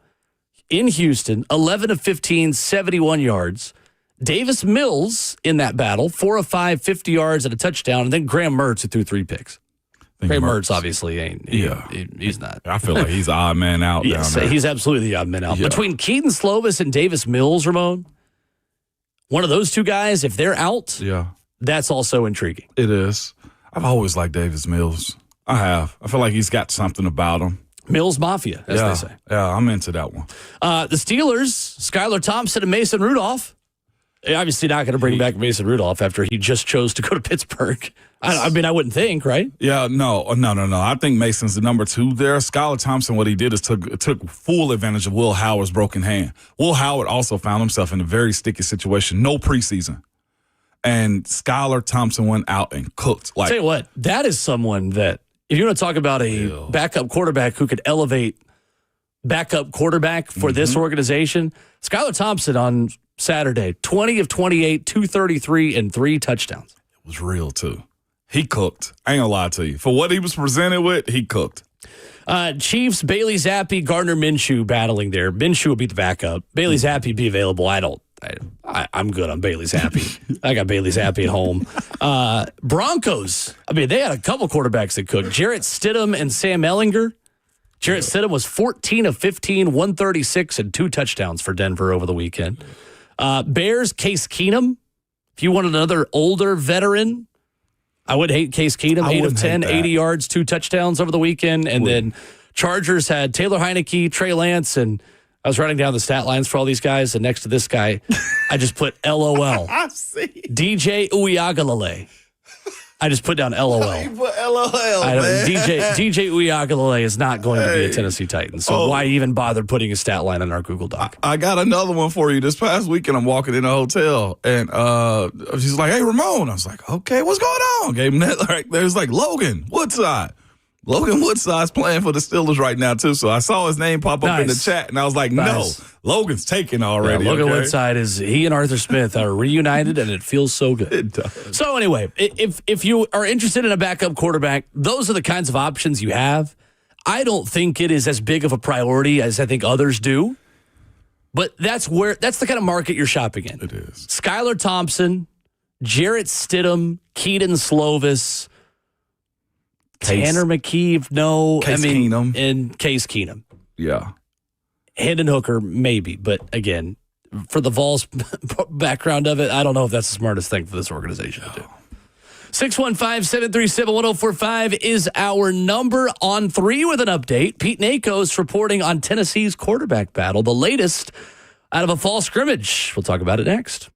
Speaker 2: in Houston, 11 of 15, 71 yards. Davis Mills in that battle, 4 of 5, 50 yards and a touchdown. And then Graham Mertz, who threw 3 picks. Graham Mertz obviously ain't. He's not.
Speaker 3: I feel like he's the odd man out.
Speaker 2: Yes,
Speaker 3: down there.
Speaker 2: He's absolutely the odd man out.
Speaker 3: Yeah.
Speaker 2: Between Keaton Slovis and Davis Mills, Ramon, one of those two guys, if they're out, that's also intriguing.
Speaker 3: It is. I've always liked Davis Mills. I have. I feel like he's got something about him.
Speaker 2: Mills Mafia, as they say.
Speaker 3: Yeah, I'm into that one.
Speaker 2: The Steelers, Skylar Thompson and Mason Rudolph. Obviously not going to bring back Mason Rudolph after he just chose to go to Pittsburgh. I mean, I wouldn't think, right?
Speaker 3: Yeah, no. I think Mason's the number 2 there. Skylar Thompson, what he did is took full advantage of Will Howard's broken hand. Will Howard also found himself in a very sticky situation. No preseason. And Skylar Thompson went out and cooked.
Speaker 2: Tell you what, that is someone that, if you want to talk about a backup quarterback who could elevate backup quarterback for this organization, Skylar Thompson on Saturday, 20 of 28, 233, and 3 touchdowns.
Speaker 3: It was real, too. He cooked. I ain't gonna lie to you. For what he was presented with, he cooked.
Speaker 2: Chiefs, Bailey Zappi, Gardner Minshew battling there. Minshew will be the backup. Bailey Zappi be available. I'm good on Bailey Zappi. I got Bailey Zappi at home. Broncos. I mean, they had a couple quarterbacks that cooked. Jarrett Stidham and Sam Ehlinger. Jarrett Stidham was 14 of 15, 136, and 2 touchdowns for Denver over the weekend. Bears, Case Keenum. If you wanted another older veteran, I would hate Case Keenum. 8 of 10, 80 yards, 2 touchdowns over the weekend. And then Chargers had Taylor Heineke, Trey Lance, and I was writing down the stat lines for all these guys, and next to this guy, I just put LOL.
Speaker 3: I see.
Speaker 2: DJ Uiagalelei. I just put down LOL.
Speaker 3: You put LOL, man.
Speaker 2: DJ Uiagalelei is not going to be a Tennessee Titan, so why even bother putting a stat line on our Google Doc?
Speaker 3: I got another one for you. This past weekend, I'm walking in a hotel, and she's like, "Hey, Ramon." I was like, "Okay, what's going on?" Gave him that. Like, there's like Logan Woodside. Logan Woodside's playing for the Steelers right now, too. So I saw his name pop up in the chat, and I was like, no, Logan's taken already.
Speaker 2: Yeah, Logan Woodside he and Arthur Smith are reunited, and it feels so good.
Speaker 3: It does.
Speaker 2: So anyway, if you are interested in a backup quarterback, those are the kinds of options you have. I don't think it is as big of a priority as I think others do, but that's the kind of market you're shopping in.
Speaker 3: It is.
Speaker 2: Skylar Thompson, Jarrett Stidham, Keaton Slovis, Tanner McKeeve,
Speaker 3: Keenum.
Speaker 2: and Case Keenum.
Speaker 3: Yeah.
Speaker 2: Hendon Hooker, maybe. But again, for the Vols background of it, I don't know if that's the smartest thing for this organization to do. 615-737-1045 is our number. On 3 with an update. Pete Nakos reporting on Tennessee's quarterback battle, the latest out of a fall scrimmage. We'll talk about it next.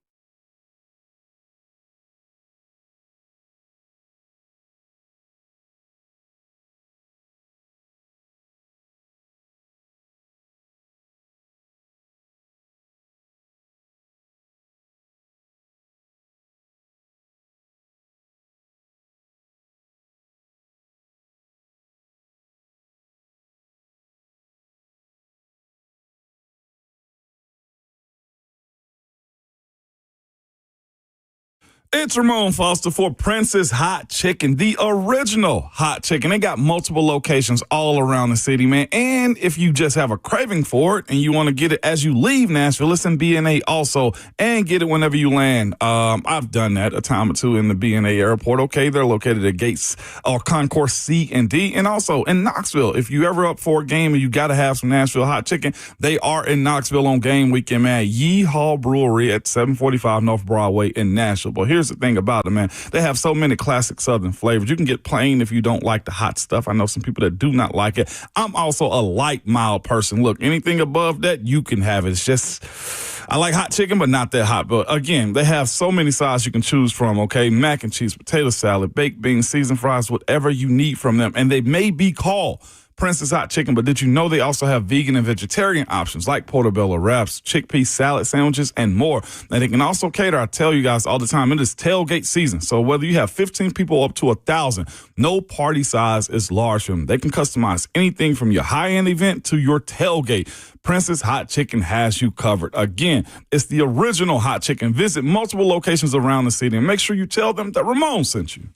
Speaker 3: It's Ramon Foster for Prince's Hot Chicken, the original hot chicken. They got multiple locations all around the city, man. And if you just have a craving for it and you want to get it as you leave Nashville, it's in BNA also, and get it whenever you land. I've done that a time or two in the BNA airport. Okay, they're located at gates or concourse C and D, and also in Knoxville. If you ever up for a game and you got to have some Nashville hot chicken, they are in Knoxville on game weekend, man. Yeehaw Brewery at 745 North Broadway in Nashville. But here's the thing about it, man. They have so many classic Southern flavors. You can get plain if you don't like the hot stuff. I know some people that do not like it. I'm also a light, mild person. Look, anything above that, you can have it. It's just, I like hot chicken, but not that hot. But again, they have so many sides you can choose from, okay? Mac and cheese, potato salad, baked beans, seasoned fries, whatever you need from them. And they may be called Prince's Hot Chicken, but did you know they also have vegan and vegetarian options like portobello wraps, chickpea salad sandwiches, and more? And they can also cater, I tell you guys all the time, it is tailgate season. So whether you have 15 people up to 1,000, no party size is large for them. They can customize anything from your high-end event to your tailgate. Prince's Hot Chicken has you covered. Again, it's the original hot chicken. Visit multiple locations around the city and make sure you tell them that Ramon sent you.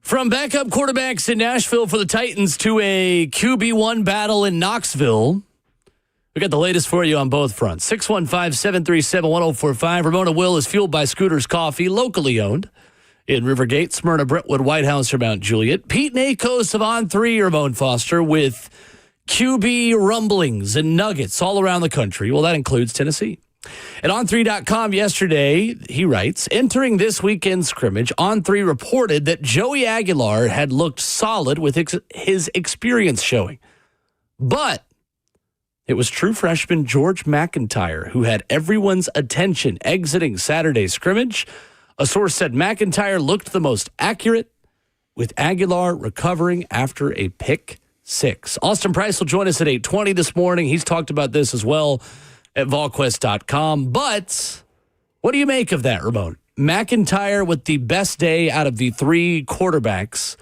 Speaker 2: From backup quarterbacks in Nashville for the Titans to a QB1 battle in Knoxville, we got the latest for you on both fronts. 615-737-1045. Ramona Will is fueled by Scooters Coffee, locally owned in Rivergate, Smyrna, Brentwood, White House, or Mount Juliet. Pete Nakos of On3, Ramon Foster, with QB rumblings and nuggets all around the country. Well, that includes Tennessee. At On3.com yesterday, he writes, entering this weekend's scrimmage, On3 reported that Joey Aguilar had looked solid with his experience showing. But it was true freshman George McIntyre who had everyone's attention exiting Saturday's scrimmage. A source said McIntyre looked the most accurate, with Aguilar recovering after a pick six. Austin Price will join us at 8:20 this morning. He's talked about this as well at VolQuest.com. But what do you make of that, Ramon? McIntyre with the best day out of the three quarterbacks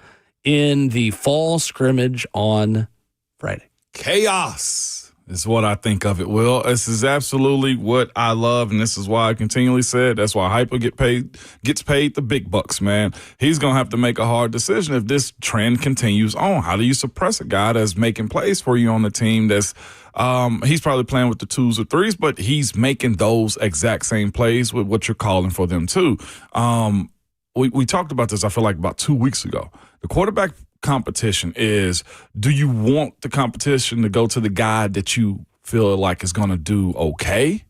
Speaker 2: in the fall scrimmage on Friday.
Speaker 3: Chaos is what I think of it, Will. This is absolutely what I love, and this is why I continually said that's why Hyper gets paid the big bucks, man. He's going to have to make a hard decision if this trend continues on. How do you suppress a guy that's making plays for you on the team that's he's probably playing with the twos or threes, but he's making those exact same plays with what you're calling for them too. We talked about this, I feel like, about 2 weeks ago. The quarterback competition is, do you want the competition to go to the guy that you feel like is going to do okay,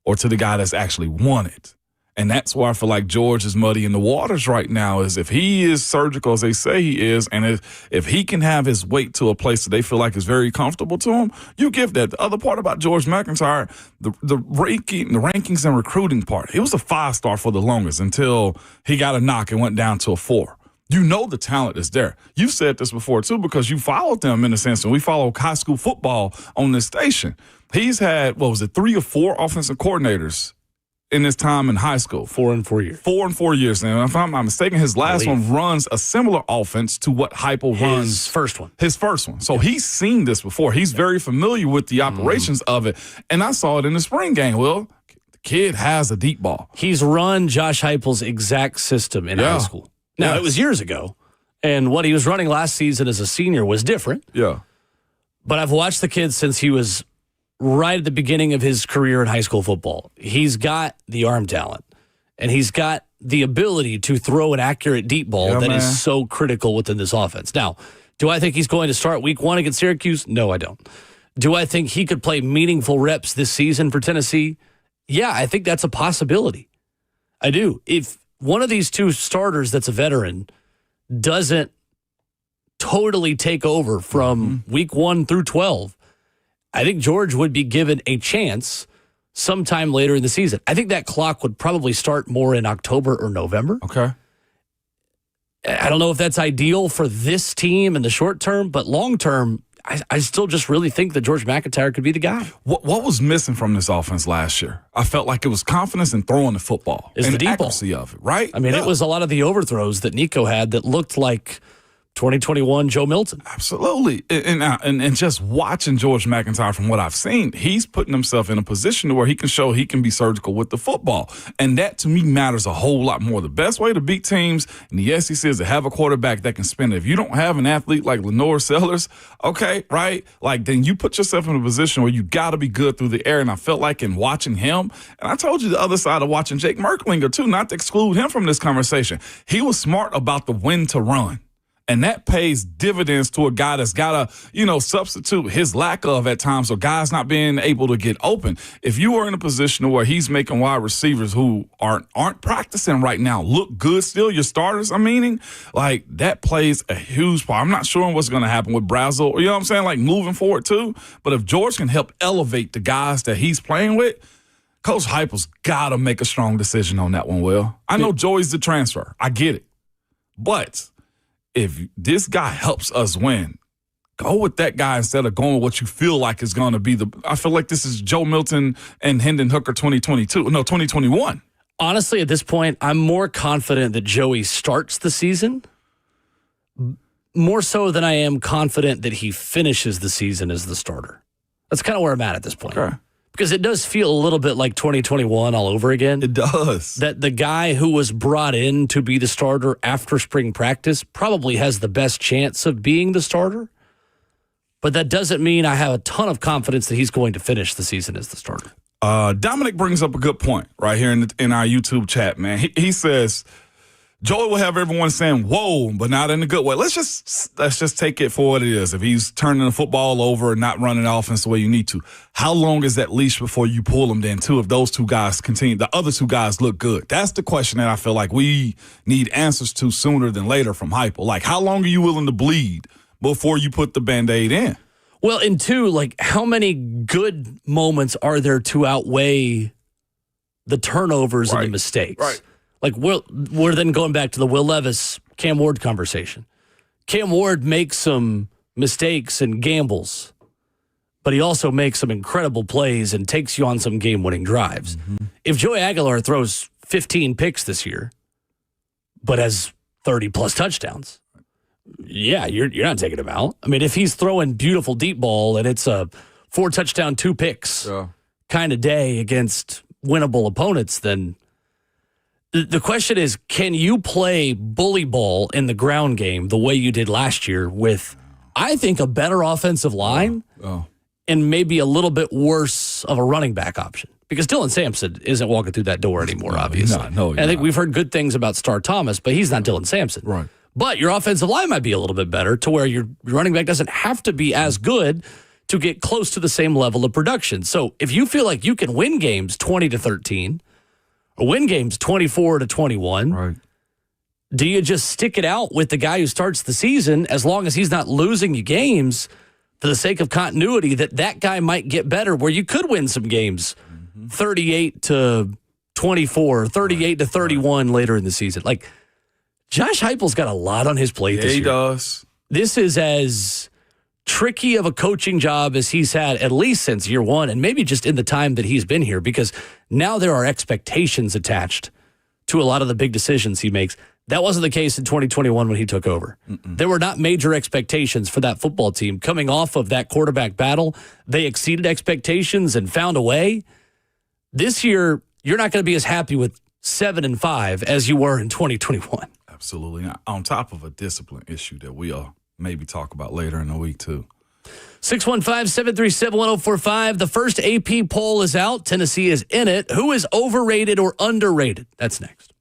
Speaker 3: or to the guy that's actually won it? And that's why I feel like George is muddy in the waters right now, is if he is surgical as they say he is, and if he can have his weight to a place that they feel like is very comfortable to him, you give that. The other part about George McIntyre, the rankings and recruiting part, he was a 5-star for the longest until he got a knock and went down to a 4. You know the talent is there. You've said this before, too, because you followed them in a sense, and we follow high school football on this station. He's had, 3 or 4 offensive coordinators in his time in high school.
Speaker 2: 4 and 4 years.
Speaker 3: 4 and 4 years. And if I'm not mistaken, his last one runs a similar offense to what Heupel runs.
Speaker 2: His first one.
Speaker 3: His first one. So he's seen this before. He's very familiar with the operations of it. And I saw it in the spring game, Will. The kid has a deep ball.
Speaker 2: He's run Josh Heupel's exact system in high school. Now, it was years ago, and what he was running last season as a senior was different.
Speaker 3: Yeah.
Speaker 2: But I've watched the kid since he was right at the beginning of his career in high school football. He's got the arm talent, and he's got the ability to throw an accurate deep ball that is so critical within this offense. Now, do I think he's going to start week 1 against Syracuse? No, I don't. Do I think he could play meaningful reps this season for Tennessee? Yeah, I think that's a possibility. I do. If one of these two starters that's a veteran doesn't totally take over from week 1 through 12, I think George would be given a chance sometime later in the season. I think that clock would probably start more in October or November.
Speaker 3: Okay.
Speaker 2: I don't know if that's ideal for this team in the short term, but long term, I still just really think that George McIntyre could be the guy.
Speaker 3: What was missing from this offense last year? I felt like it was confidence in throwing the football and the accuracy of it, right?
Speaker 2: I mean, it was a lot of the overthrows that Nico had that looked like 2021 Joe Milton.
Speaker 3: Absolutely. And just watching George McIntyre from what I've seen, he's putting himself in a position to where he can show he can be surgical with the football. And that, to me, matters a whole lot more. The best way to beat teams in the SEC is to have a quarterback that can spin it. If you don't have an athlete like Lenore Sellers, okay, right, like then you put yourself in a position where you got to be good through the air. And I felt like in watching him, and I told you the other side of watching Jake Merklinger, too, not to exclude him from this conversation. He was smart about the when to run. And that pays dividends to a guy that's got to, substitute his lack of at times, or guys not being able to get open. If you are in a position where he's making wide receivers who aren't practicing right now look good still, your starters, like that plays a huge part. I'm not sure what's going to happen with Brazel, you know what I'm saying, like moving forward too. But if George can help elevate the guys that he's playing with, Coach Heupel's got to make a strong decision on that one, Will. I know Joey's the transfer. I get it. But if this guy helps us win, go with that guy instead of going with what you feel like is going to be I feel like this is Joe Milton and Hendon Hooker 2021.
Speaker 2: Honestly, at this point, I'm more confident that Joey starts the season, more so than I am confident that he finishes the season as the starter. That's kind of where I'm at this point.
Speaker 3: Okay.
Speaker 2: Because it does feel a little bit like 2021 all over again.
Speaker 3: It does.
Speaker 2: That the guy who was brought in to be the starter after spring practice probably has the best chance of being the starter. But that doesn't mean I have a ton of confidence that he's going to finish the season as the starter.
Speaker 3: Dominic brings up a good point right here in our YouTube chat, man. He says, Joey will have everyone saying, whoa, but not in a good way. Let's just take it for what it is. If he's turning the football over and not running the offense the way you need to, how long is that leash before you pull him then, too, if those two guys continue, the other two guys look good? That's the question that I feel like we need answers to sooner than later from Heupel. Like, how long are you willing to bleed before you put the Band-Aid in?
Speaker 2: Well, and two, like, how many good moments are there to outweigh the turnovers and the mistakes?
Speaker 3: Right.
Speaker 2: Like, we're then going back to the Will Levis, Cam Ward conversation. Cam Ward makes some mistakes and gambles, but he also makes some incredible plays and takes you on some game-winning drives. Mm-hmm. If Joey Aguilar throws 15 picks this year, but has 30-plus touchdowns, yeah, you're not taking him out. I mean, if he's throwing beautiful deep ball and it's a 4-touchdown, 2 picks kind of day against winnable opponents, then the question is, can you play bully ball in the ground game the way you did last year with, I think, a better offensive line and maybe a little bit worse of a running back option? Because Dylan Sampson isn't walking through that door anymore, obviously. I think we've heard good things about Star Thomas, but he's not Dylan Sampson.
Speaker 3: Right.
Speaker 2: But your offensive line might be a little bit better to where your running back doesn't have to be as good to get close to the same level of production. So if you feel like you can win games 20-13, or win games 24-21,
Speaker 3: right,
Speaker 2: do you just stick it out with the guy who starts the season as long as he's not losing you games for the sake of continuity, that guy might get better where you could win some games 38-24, 38-31 later in the season? Like, Josh Heupel's got a lot on his plate this year.
Speaker 3: He does.
Speaker 2: This is as tricky of a coaching job as he's had at least since year one, and maybe just in the time that he's been here, because now there are expectations attached to a lot of the big decisions he makes. That wasn't the case in 2021 when he took over. There were not major expectations for that football team. Coming off of that quarterback battle, they exceeded expectations and found a way. This year, you're not going to be as happy with 7-5 as you were in 2021.
Speaker 3: Absolutely not. On top of a discipline issue that we'll maybe talk about later in the week, too.
Speaker 2: 615-737-1045. The first AP poll is out. Tennessee is in it. Who is overrated or underrated? That's next.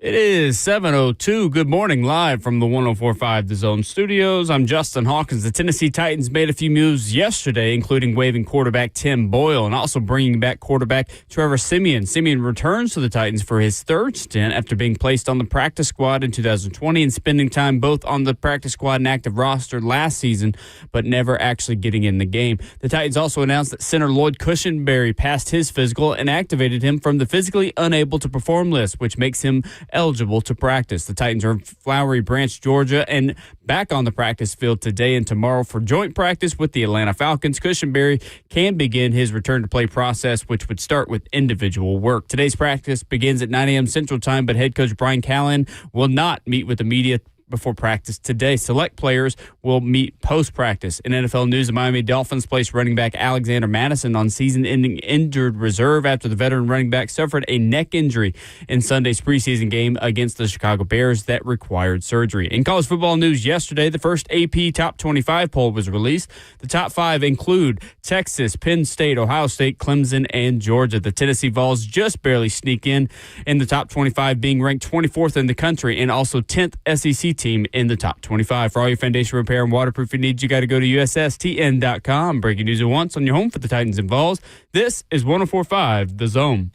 Speaker 1: It is 7:02. Good morning, live from the 104.5 The Zone studios. I'm Justin Hawkins. The Tennessee Titans made a few moves yesterday, including waiving quarterback Tim Boyle and also bringing back quarterback Trevor Siemian. Siemian returns to the Titans for his third stint after being placed on the practice squad in 2020 and spending time both on the practice squad and active roster last season, but never actually getting in the game. The Titans also announced that center Lloyd Cushenberry passed his physical and activated him from the physically unable to perform list, which makes him eligible to practice. The Titans are in Flowery Branch, Georgia, and back on the practice field today and tomorrow for joint practice with the Atlanta Falcons. Cushenberry can begin his return to play process, which would start with individual work. Today's practice begins at 9 a.m. Central Time, but head coach Brian Callahan will not meet with the media before practice today. Select players will meet post-practice. In NFL news, the Miami Dolphins placed running back Alexander Madison on season-ending injured reserve after the veteran running back suffered a neck injury in Sunday's preseason game against the Chicago Bears that required surgery. In college football news yesterday, the first AP Top 25 poll was released. The top five include Texas, Penn State, Ohio State, Clemson, and Georgia. The Tennessee Vols just barely sneak in the top 25, being ranked 24th in the country and also 10th SEC team in the top 25. For all your foundation repair and waterproofing needs, you got to go to USSTN.com. Breaking news at once on your home for the Titans and Vols. This is 104.5 The Zone.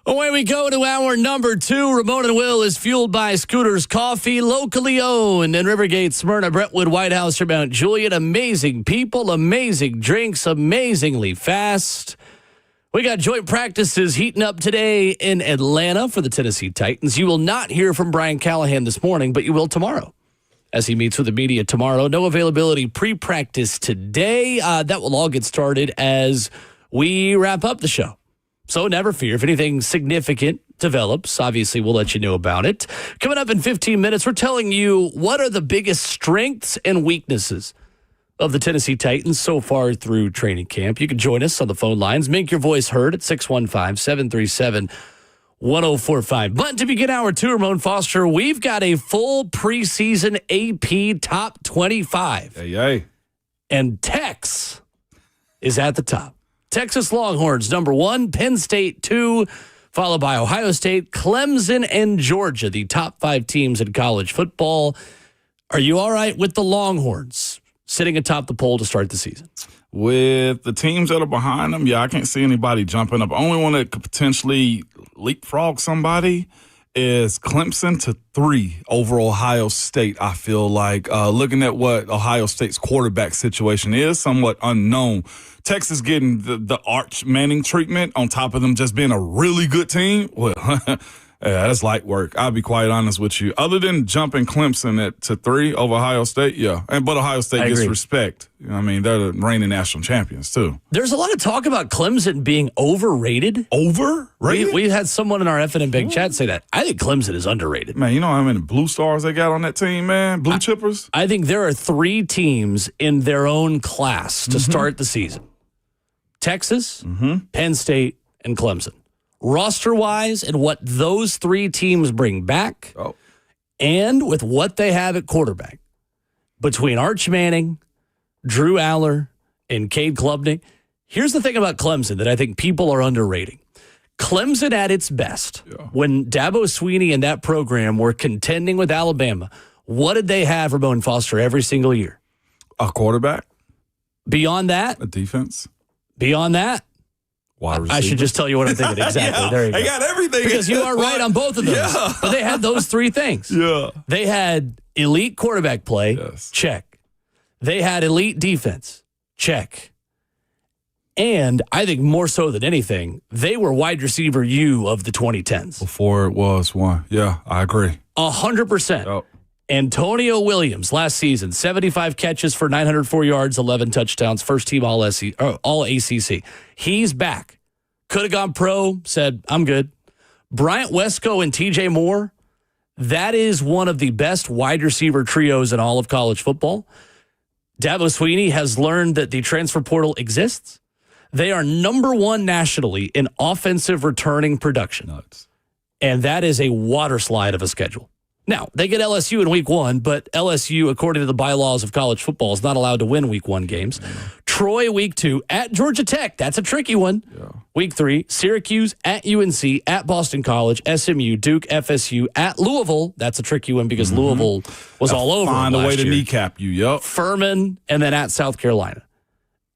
Speaker 2: Away we go to hour number 2. Ramon and Will is fueled by Scooters Coffee, locally owned in Rivergate, Smyrna, Brentwood, White House, or Mount Juliet. Amazing people, amazing drinks, amazingly fast. We got joint practices heating up today in Atlanta for the Tennessee Titans. You will not hear from Brian Callahan this morning, but you will tomorrow as he meets with the media tomorrow. No availability pre-practice today. That will all get started as we wrap up the show. So never fear. If anything significant develops, obviously we'll let you know about it. Coming up in 15 minutes, we're telling you what are the biggest strengths and weaknesses of the Tennessee Titans so far through training camp. You can join us on the phone lines. Make your voice heard at 615-737-1045. But to begin hour 2, Ramon Foster, we've got a full preseason AP Top 25.
Speaker 3: Hey.
Speaker 2: And Tex is at the top. Texas Longhorns, number 1, Penn State, 2, followed by Ohio State, Clemson, and Georgia, the top 5 teams in college football. Are you all right with the Longhorns sitting atop the poll to start the season?
Speaker 3: With the teams that are behind them, yeah, I can't see anybody jumping up. Only one that could potentially leapfrog somebody is Clemson to 3 over Ohio State. I feel like looking at what Ohio State's quarterback situation is, somewhat unknown. Texas getting the Arch Manning treatment on top of them just being a really good team. Well, yeah, that's light work. I'll be quite honest with you. Other than jumping Clemson to 3 over Ohio State, yeah. But Ohio State gets respect. You know what I mean, they're the reigning national champions, too.
Speaker 2: There's a lot of talk about Clemson being overrated.
Speaker 3: Overrated?
Speaker 2: We had someone in our FNN Big Chat say that. I think Clemson is underrated.
Speaker 3: Man, you know how many blue stars they got on that team, man? Blue chippers?
Speaker 2: I think there are 3 teams in their own class to start the season. Texas, Penn State, and Clemson. Roster-wise and what those 3 teams bring back and with what they have at quarterback. Between Arch Manning, Drew Aller, and Cade Klubnik, here's the thing about Clemson that I think people are underrating. Clemson at its best, when Dabo Swinney and that program were contending with Alabama, what did they have, Ramon Foster, every single year?
Speaker 3: A quarterback.
Speaker 2: Beyond that?
Speaker 3: A defense.
Speaker 2: Beyond that? I should just tell you what I'm thinking. Exactly. There you go.
Speaker 3: I got everything.
Speaker 2: Because you are right on both of those.
Speaker 3: Yeah.
Speaker 2: But they had those 3 things.
Speaker 3: Yeah.
Speaker 2: They had elite quarterback play.
Speaker 3: Yes.
Speaker 2: Check. They had elite defense. Check. And I think more so than anything, they were wide receiver U of the 2010s.
Speaker 3: Before it was one. Yeah, I agree.
Speaker 2: 100%.
Speaker 3: Yep.
Speaker 2: Antonio Williams last season, 75 catches for 904 yards, 11 touchdowns, first team all ACC. He's back. Could have gone pro, said, I'm good. Bryant Wesco and TJ Moore, that is one of the best wide receiver trios in all of college football. Dabo Swinney has learned that the transfer portal exists. They are number one nationally in offensive returning production.
Speaker 3: Nuts.
Speaker 2: And that is a water slide of a schedule. Now, they get LSU in week 1, but LSU, according to the bylaws of college football, is not allowed to win week 1 games. Troy, week 2, at Georgia Tech. That's a tricky one.
Speaker 3: Yeah.
Speaker 2: Week 3, Syracuse, at UNC, at Boston College, SMU, Duke, FSU, at Louisville. That's a tricky one because Louisville was all over
Speaker 3: Find a way to
Speaker 2: year.
Speaker 3: kneecap you, yep.
Speaker 2: Furman, and then at South Carolina.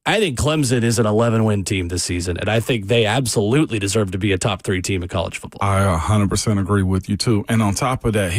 Speaker 2: I think Clemson is an 11-win team this season, and I think they absolutely deserve to be a top 3 team in college football.
Speaker 3: I 100% agree with you, too. And on top of that,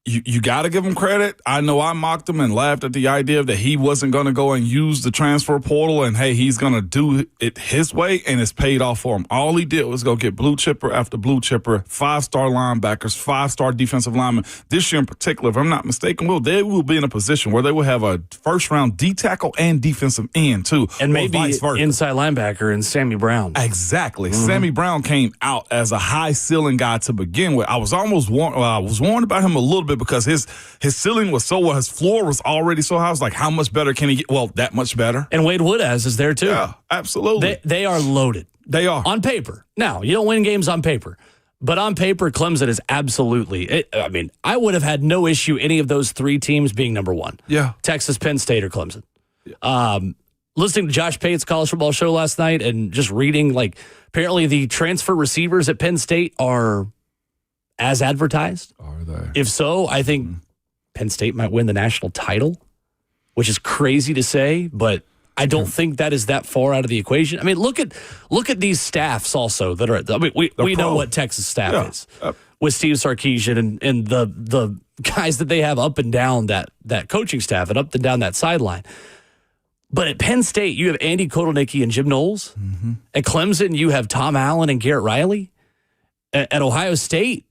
Speaker 3: you got to give him credit. I know I mocked him and laughed at the idea that he wasn't going to go and use the transfer portal and, hey, he's going to do it his way, and it's paid off for him. All he did was go get blue chipper after blue chipper, 5-star linebackers, 5-star defensive linemen. This year in particular, if I'm not mistaken, they will be in a position where they will have a first-round D-tackle and defensive end, too.
Speaker 2: And maybe
Speaker 3: vice versa.
Speaker 2: inside linebacker and Sammy Brown.
Speaker 3: Exactly. Sammy Brown came out as a high ceiling guy to begin with. I was almost warned about him a little bit because his ceiling was his floor was already so high. I was like, how much better can he get? Well, that much better.
Speaker 2: And Wade Woodaz is there too.
Speaker 3: Yeah, absolutely.
Speaker 2: They are loaded.
Speaker 3: They are.
Speaker 2: On paper. Now, you don't win games on paper. But on paper, Clemson is absolutely, I would have had no issue any of those 3 teams being number 1.
Speaker 3: Yeah.
Speaker 2: Texas, Penn State, or Clemson. Yeah. Listening to Josh Pate's college football show last night and just reading, apparently the transfer receivers at Penn State are as advertised.
Speaker 3: Are they?
Speaker 2: If so, I think Penn State might win the national title, which is crazy to say, but I don't think that is that far out of the equation. I mean, look at these staffs also that are. We know what Texas staff is with Steve Sarkisian and the guys that they have up and down that coaching staff and up and down that sideline. But at Penn State, you have Andy Kotelnicki and Jim Knowles. Mm-hmm. At Clemson, you have Tom Allen and Garrett Riley. At Ohio State,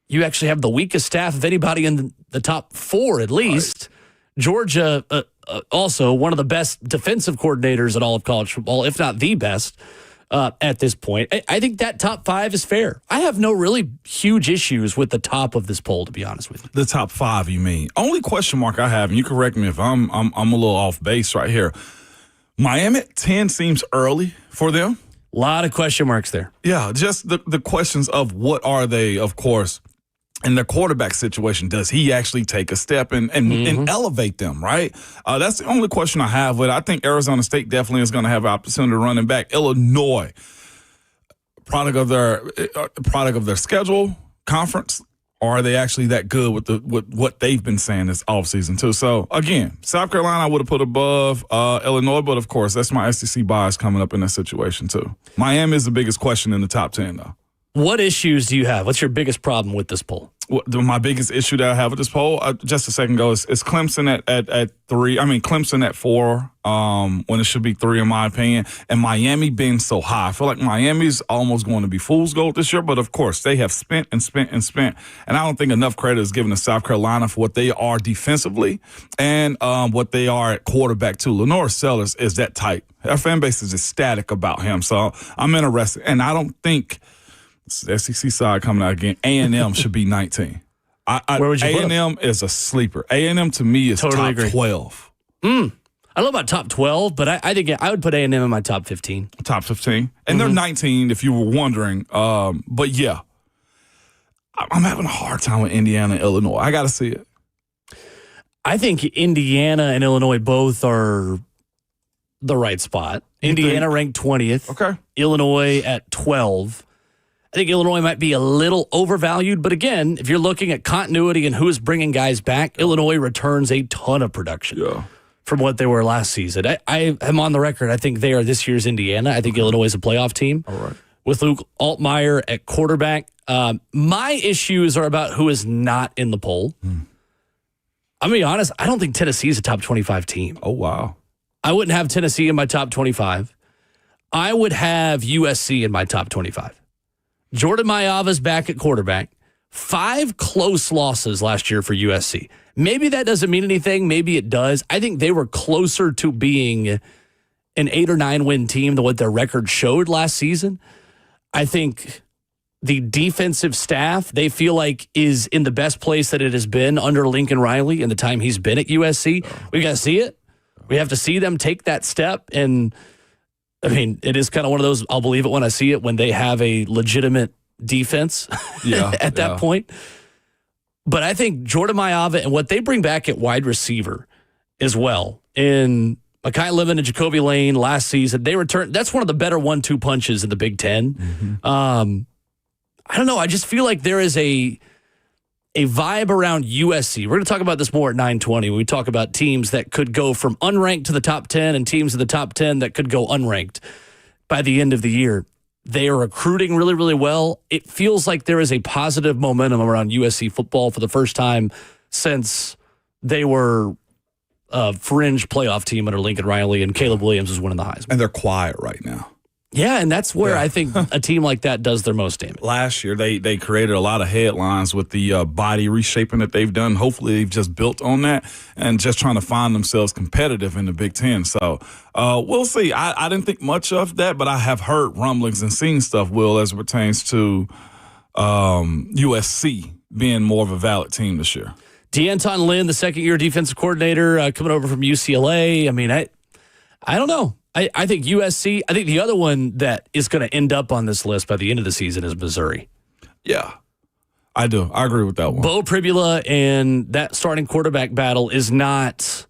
Speaker 2: you actually have the weakest staff of anybody in the top 4 at least. Right. Georgia, also one of the best defensive coordinators in all of college football, if not the best at this point. I think that top 5 is fair. I have no really huge issues with the top of this poll, to be honest with you.
Speaker 3: The top 5, you mean? Only question mark I have, and you correct me if I'm a little off base right here. Miami at 10 seems early for them.
Speaker 2: A lot of question marks there.
Speaker 3: Yeah, just the questions of what are they, of course. In the quarterback situation, does he actually take a step and elevate them, right? That's the only question I have with it. I think Arizona State definitely is going to have an opportunity to run him back. Illinois, product of their schedule, conference, or are they actually that good with what they've been saying this offseason too? So, again, South Carolina I would have put above Illinois, but, of course, that's my SEC bias coming up in that situation too. Miami is the biggest question in the top 10, though.
Speaker 2: What issues do you have? What's your biggest problem with this poll?
Speaker 3: My biggest issue that I have with this poll, just a second ago, is Clemson at 3. I mean, Clemson at 4 when it should be 3, in my opinion. And Miami being so high. I feel like Miami's almost going to be fool's gold this year. But, of course, they have spent and spent and spent. And I don't think enough credit is given to South Carolina for what they are defensively and what they are at quarterback, too. Lenore Sellers is that type. Our fan base is ecstatic about him. So I'm interested. And I don't think – SEC side coming out again. A&M should be 19.
Speaker 2: Where would you put
Speaker 3: A&M is a sleeper. A&M to me is
Speaker 2: totally
Speaker 3: top
Speaker 2: agree.
Speaker 3: 12.
Speaker 2: I don't know about top 12, but I think I would put A&M in my top 15.
Speaker 3: Top 15. And they're 19 if you were wondering. But, yeah, I'm having a hard time with Indiana and Illinois. I got to see it.
Speaker 2: I think Indiana and Illinois both are the right spot. Indiana ranked 20th.
Speaker 3: Okay.
Speaker 2: Illinois at 12. I think Illinois might be a little overvalued, but again, if you're looking at continuity and who is bringing guys back, Illinois returns a ton of production from what they were last season. I am on the record. I think they are this year's Indiana. I think Illinois is a playoff team.
Speaker 3: All right.
Speaker 2: With Luke Altmaier at quarterback. My issues are about who is not in the poll. I'm going to be honest, I don't think Tennessee is a top 25 team.
Speaker 3: Oh, wow.
Speaker 2: I wouldn't have Tennessee in my top 25. I would have USC in my top 25. Jordan Mailata's back at quarterback. 5 close losses last year for USC. Maybe that doesn't mean anything. Maybe it does. I think they were closer to being an 8 or 9 win team than what their record showed last season. I think the defensive staff, they feel like is in the best place that it has been under Lincoln Riley in the time he's been at USC. We got to see it. We have to see them take that step and I mean, it is kind of one of those, I'll believe it when I see it, when they have a legitimate defense at that point. But I think Jordan Mailata and what they bring back at wide receiver as well, in Mekhi Lemon and Jacoby Lane last season, they returned. That's one of the better 1-2 punches in the Big Ten. Mm-hmm. I don't know. I just feel like there is a vibe around USC. We're going to talk about this more at 9:20 when we talk about teams that could go from unranked to the top 10 and teams in the top 10 that could go unranked by the end of the year. They are recruiting really, really well. It feels like there is a positive momentum around USC football for the first time since they were a fringe playoff team under Lincoln Riley and Caleb Williams was winning the Heisman.
Speaker 3: And they're quiet right now.
Speaker 2: Yeah, and that's where I think a team like that does their most damage.
Speaker 3: Last year, they created a lot of headlines with the body reshaping that they've done. Hopefully, they've just built on that and just trying to find themselves competitive in the Big Ten. So we'll see. I didn't think much of that, but I have heard rumblings and seen stuff, Will, as it pertains to USC being more of a valid team this year.
Speaker 2: D'Anton Lynn, the second-year defensive coordinator, coming over from UCLA. I mean, I don't know. I think USC, I think the other one that is going to end up on this list by the end of the season is Missouri.
Speaker 3: Yeah, I do. I agree with that one.
Speaker 2: Bo Pribula and that starting quarterback battle is not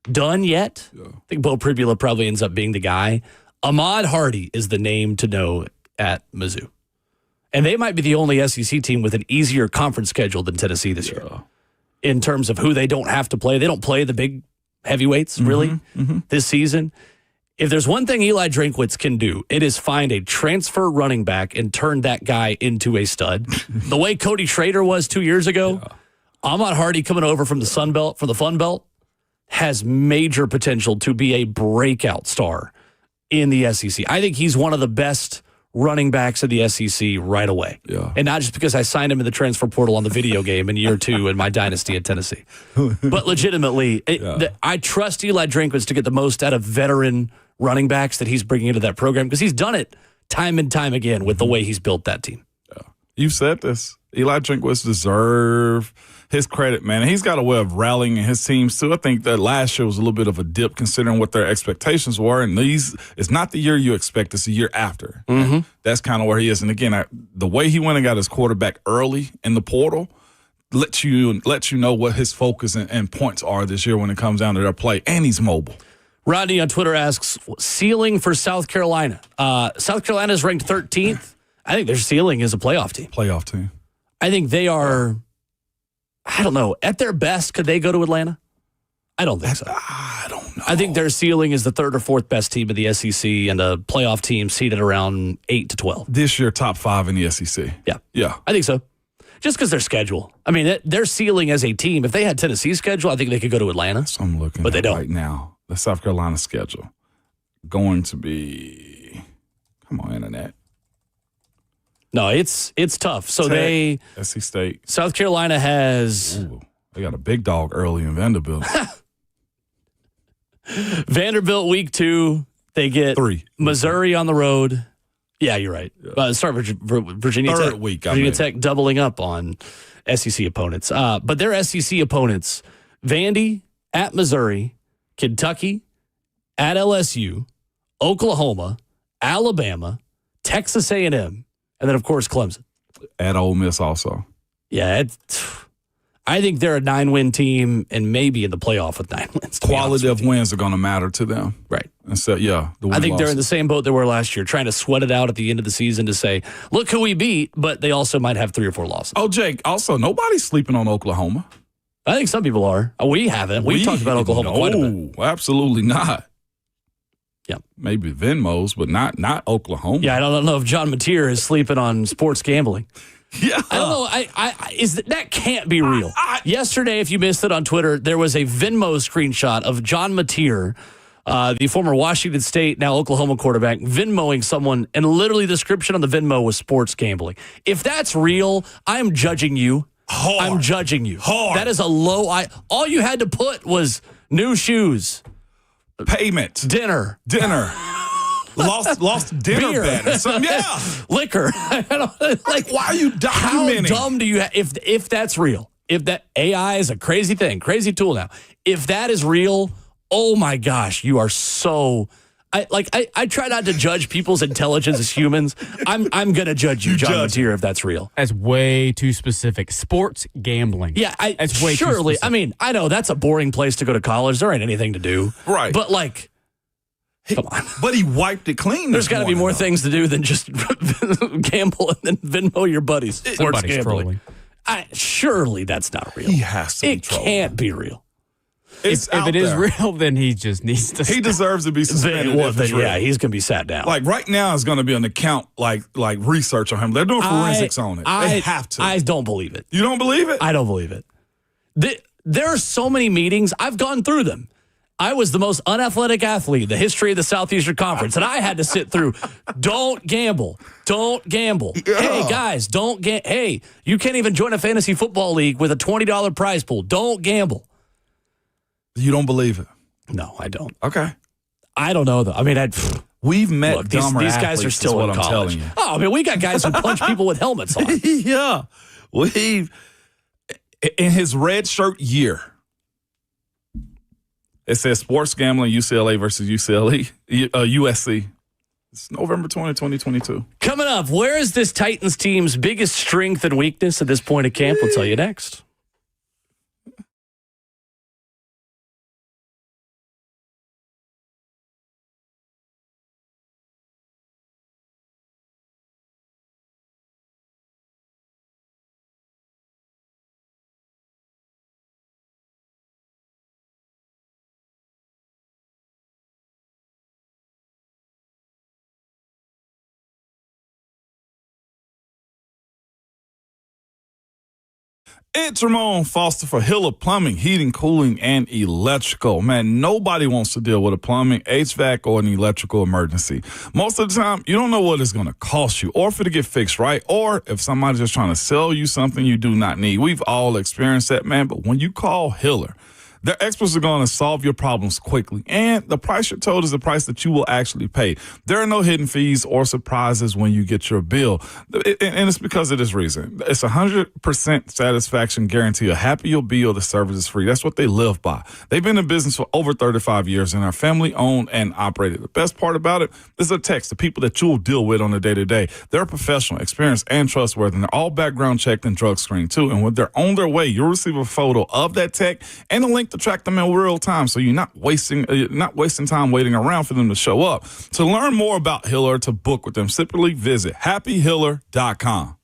Speaker 2: done yet. Yeah. I think Bo Pribula probably ends up being the guy. Ahmad Hardy is the name to know at Mizzou. And they might be the only SEC team with an easier conference schedule than Tennessee this year in terms of who they don't have to play. They don't play the big heavyweights, really, this season. If there's one thing Eli Drinkwitz can do, it is find a transfer running back and turn that guy into a stud. The way Cody Schrader was 2 years ago, Ahmad Hardy coming over from the Sun Belt, from the Fun Belt, has major potential to be a breakout star in the SEC. I think he's one of the best running backs of the SEC right away. Yeah. And not just because I signed him in the transfer portal on the video game in year 2 in my dynasty at Tennessee. But legitimately, I trust Eli Drinkwitz to get the most out of veteran running backs that he's bringing into that program because he's done it time and time again with the way he's built that team.
Speaker 3: Yeah. You've said this. Eli Drinkwitz deserves his credit, man. And he's got a way of rallying his teams, too. I think that last year was a little bit of a dip considering what their expectations were. And it's not the year you expect, it's the year after. Mm-hmm. That's kind of where he is. And again, the way he went and got his quarterback early in the portal lets you know what his focus and points are this year when it comes down to their play. And he's mobile.
Speaker 2: Rodney on Twitter asks, ceiling for South Carolina. South Carolina is ranked 13th. I think their ceiling is a playoff team. I think they are, I don't know, at their best, could they go to Atlanta? I don't think so.
Speaker 3: I don't know.
Speaker 2: I think their ceiling is the third or fourth best team in the SEC and a playoff team seated around 8 to 12.
Speaker 3: This year, top 5 in the SEC.
Speaker 2: Yeah. I think so. Just because their schedule. I mean, their ceiling as a team, if they had Tennessee's schedule, I think they could go to Atlanta.
Speaker 3: So I'm looking
Speaker 2: but
Speaker 3: at
Speaker 2: they don't.
Speaker 3: Right now. The South Carolina schedule going to be, come on, internet.
Speaker 2: No, it's tough. So
Speaker 3: SC State.
Speaker 2: South Carolina has.
Speaker 3: Ooh, they got a big dog early in Vanderbilt.
Speaker 2: Vanderbilt week 2. They get
Speaker 3: 3.
Speaker 2: Missouri on the road. Yeah, you're right. Start Virginia
Speaker 3: Third
Speaker 2: Tech.
Speaker 3: Week.
Speaker 2: Virginia Tech doubling up on SEC opponents. But their SEC opponents: Vandy at Missouri, Kentucky at LSU, Oklahoma, Alabama, Texas A&M, and then, of course, Clemson.
Speaker 3: At Ole Miss also.
Speaker 2: Yeah, I think they're a 9-win team and maybe in the playoff with 9 wins.
Speaker 3: Quality of wins are going to matter to them.
Speaker 2: Right.
Speaker 3: And so,
Speaker 2: I think they're in the same boat they were last year, trying to sweat it out at the end of the season to say, look who we beat, but they also might have 3 or 4 losses.
Speaker 3: Oh, Jake, also, nobody's sleeping on Oklahoma.
Speaker 2: I think some people are. We haven't. We've talked about Oklahoma quite a bit.
Speaker 3: Absolutely not.
Speaker 2: Yeah.
Speaker 3: Maybe Venmos, but not Oklahoma.
Speaker 2: Yeah, I don't know if John Mateer is sleeping on sports gambling.
Speaker 3: Yeah.
Speaker 2: I don't know. That can't be real. Yesterday, if you missed it on Twitter, there was a Venmo screenshot of John Mateer, the former Washington State, now Oklahoma quarterback, Venmoing someone, and literally the description on the Venmo was sports gambling. If that's real, I'm judging you.
Speaker 3: Hard.
Speaker 2: I'm judging you.
Speaker 3: Hard.
Speaker 2: That is a low. All you had to put was new shoes,
Speaker 3: payment,
Speaker 2: dinner.
Speaker 3: Lost dinner
Speaker 2: beer.
Speaker 3: bet or something. Yeah.
Speaker 2: Liquor.
Speaker 3: Like, why are you documenting?
Speaker 2: How dumb do you if that's real? If that AI is a crazy thing, crazy tool now. If that is real, oh my gosh, you are so I try not to judge people's intelligence as humans. I'm gonna judge you, John Mateer, if that's real.
Speaker 1: That's way too specific. Sports gambling.
Speaker 2: Yeah,
Speaker 1: that's way too
Speaker 2: surely.
Speaker 1: specific.
Speaker 2: I mean, I know that's a boring place to go to college. There ain't anything to do,
Speaker 3: Right.
Speaker 2: But like, come on.
Speaker 3: But he wiped it clean.
Speaker 2: There's got to be more things to do than just gamble and then Venmo your buddies. Sports
Speaker 1: Somebody's
Speaker 2: gambling.
Speaker 1: trolling.
Speaker 2: Surely that's not real.
Speaker 3: He has to be
Speaker 2: It
Speaker 3: trolling.
Speaker 2: can't be real.
Speaker 3: It's
Speaker 1: If it is real, then he just needs to.
Speaker 3: he deserves to be suspended.
Speaker 2: Well,
Speaker 3: if it's real.
Speaker 2: yeah, he's gonna be sat down.
Speaker 3: Like right now is going to be an account like research on him. They're doing forensics on it. They have to.
Speaker 2: I don't believe it.
Speaker 3: You don't believe it?
Speaker 2: I don't believe it. There are so many meetings. I've gone through them. I was the most unathletic athlete in the history of the Southeastern Conference, and I had to sit through, don't gamble. Don't gamble.
Speaker 3: Yeah.
Speaker 2: Hey, guys, don't gamble. Hey, you can't even join a fantasy football league with a $20 prize pool. Don't gamble.
Speaker 3: You don't believe it?
Speaker 2: No, I don't.
Speaker 3: Okay.
Speaker 2: I don't know, though. I mean,
Speaker 3: We've met
Speaker 2: look, these
Speaker 3: dumber
Speaker 2: guys are
Speaker 3: athletes,
Speaker 2: still
Speaker 3: is what
Speaker 2: in
Speaker 3: I'm
Speaker 2: college.
Speaker 3: telling you.
Speaker 2: Oh, I mean, we got guys who punch people with helmets on.
Speaker 3: Yeah. We've, in his red shirt year, it says sports gambling UCLA versus USC. It's November 20, 2022.
Speaker 2: Coming up, where is this Titans team's biggest strength and weakness at this point of camp? We'll tell you next.
Speaker 3: It's Ramon Foster for Hiller Plumbing, Heating, Cooling, and Electrical. Man, nobody wants to deal with a plumbing, HVAC, or an electrical emergency. Most of the time, you don't know what it's going to cost you or if it'll get fixed right or if somebody's just trying to sell you something you do not need. We've all experienced that, man. But when you call Hiller, their experts are going to solve your problems quickly, and the price you're told is the price that you will actually pay. There are no hidden fees or surprises when you get your bill, and it's because of this reason. It's 100% satisfaction guarantee. A happy you'll be or the service is free. That's what they live by. They've been in business for over 35 years and are family owned and operated. The best part about it is the text, the people that you'll deal with on a day-to-day. They're professional, experienced, and trustworthy, and they're all background checked and drug screened too. And when they're on their way, you'll receive a photo of that tech and a link to track them in real time, so you're not wasting time waiting around for them to show up. To learn more about Hiller, to book with them, simply visit happyhiller.com.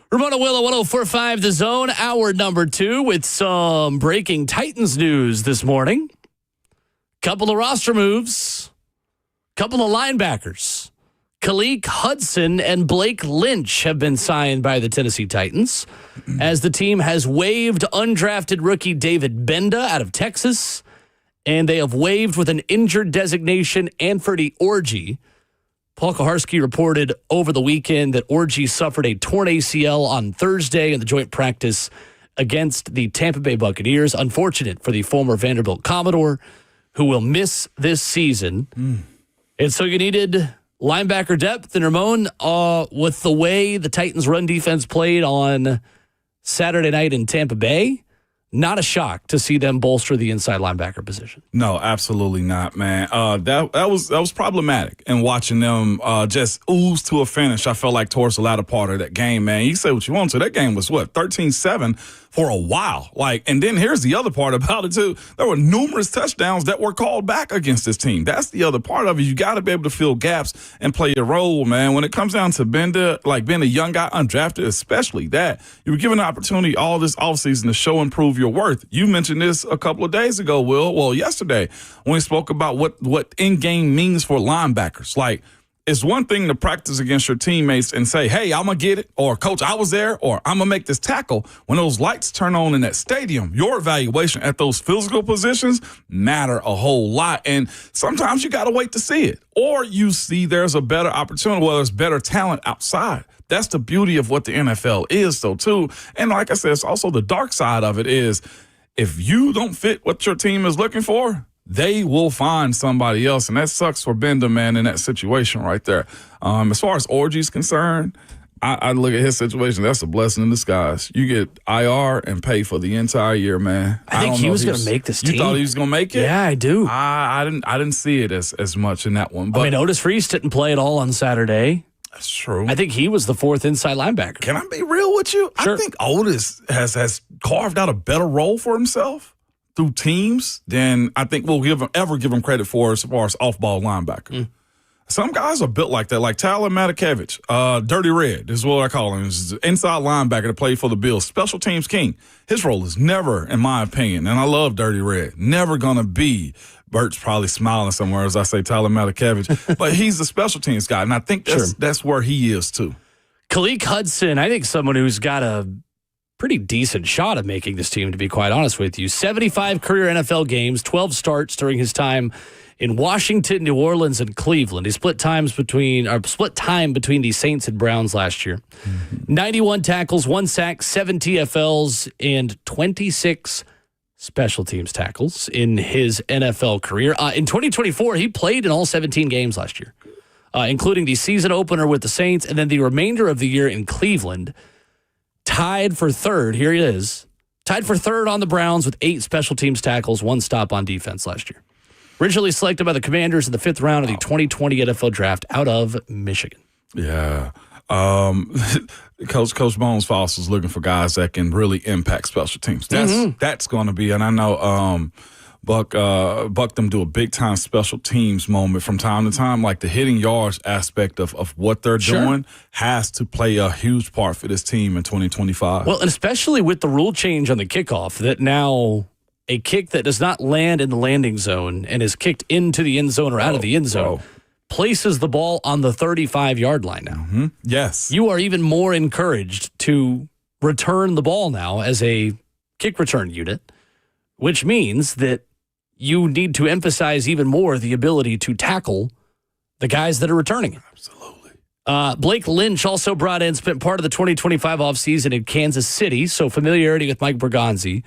Speaker 2: Ramona Willow, 104.5 The Zone, hour number 2 with some breaking Titans news this morning. Couple of roster moves, couple of linebackers. Khaleke Hudson and Blake Lynch have been signed by the Tennessee Titans as the team has waived undrafted rookie David Benda out of Texas, and they have waived with an injured designation Anfernee Orji. Paul Kuharsky reported over the weekend that Orji suffered a torn ACL on Thursday in the joint practice against the Tampa Bay Buccaneers. Unfortunate for the former Vanderbilt Commodore, who will miss this season. And so you needed linebacker depth. And Ramon, with the way the Titans' run defense played on Saturday night in Tampa Bay, not a shock to see them bolster the inside linebacker position.
Speaker 3: No, absolutely not, man. That was problematic. And watching them just ooze to a finish, I felt like towards the latter part of that game, man. You say what you want to. That game was, 13-7 for a while. And then here's the other part about it, too. There were numerous touchdowns that were called back against this team. That's the other part of it. You got to be able to fill gaps and play your role, man. When it comes down to Benda, being a young guy, undrafted, especially that, you were given an opportunity all this offseason to show and prove your worth. You mentioned this a couple of days ago, Will. Well, yesterday, when we spoke about what in-game means for linebackers. It's one thing to practice against your teammates and say, hey, I'm going to get it, or coach, I was there, or I'm going to make this tackle. When those lights turn on in that stadium, your evaluation at those physical positions matter a whole lot. And sometimes you got to wait to see it, or you see there's a better opportunity, there's better talent outside. That's the beauty of what the NFL is, though, too. And like I said, it's also the dark side of it is if you don't fit what your team is looking for, they will find somebody else, and that sucks for Benda, man, in that situation right there. As far as Orji's concerned, I look at his situation. That's a blessing in disguise. You get IR and pay for the entire year, man.
Speaker 2: I think he was going to make this team.
Speaker 3: You thought he was going to make it?
Speaker 2: Yeah, I do.
Speaker 3: I didn't see it as much in that one. But
Speaker 2: Otis Reese didn't play at all on Saturday.
Speaker 3: That's true.
Speaker 2: I think he was the fourth inside linebacker.
Speaker 3: Can I be real with you?
Speaker 2: Sure.
Speaker 3: I think Otis has carved out a better role for himself through teams than I think we'll ever give him credit for as far as off-ball linebacker. Some guys are built like that, like Tyler Matakevich, Dirty Red is what I call him. He's an inside linebacker that played for the Bills, special teams king. His role is never, in my opinion, and I love Dirty Red, never going to be, Bert's probably smiling somewhere as I say Tyler Matakevich, but he's a special teams guy, and I think that's where he is too.
Speaker 2: Khaleke Hudson, I think someone who's got a pretty decent shot of making this team, to be quite honest with you. 75 career NFL games, 12 starts during his time in Washington, New Orleans, and Cleveland. He split time between the Saints and Browns last year. 91 tackles, 1 sack, 7 TFLs, and 26 special teams tackles in his NFL career. In 2024, he played in all 17 games last year, including the season opener with the Saints and then the remainder of the year in Cleveland. Tied for third, here he is, tied for third on the Browns with 8 special teams tackles, 1 stop on defense last year. Originally selected by the Commanders in the 5th round of the 2020 NFL Draft out of Michigan.
Speaker 3: Yeah. Coach Bones Foss is looking for guys that can really impact special teams. That's going to be, and I know Buck them do a big-time special teams moment from time to time. Like the hitting yards aspect of what they're doing has to play a huge part for this team in 2025.
Speaker 2: Well, and especially with the rule change on the kickoff, that now a kick that does not land in the landing zone and is kicked into the end zone or out of the end zone places the ball on the 35-yard line now.
Speaker 3: Yes.
Speaker 2: You are even more encouraged to return the ball now as a kick return unit, which means that you need to emphasize even more the ability to tackle the guys that are returning it.
Speaker 3: Absolutely.
Speaker 2: Blake Lynch also spent part of the 2025 offseason in Kansas City, so familiarity with Mike Bergonzi.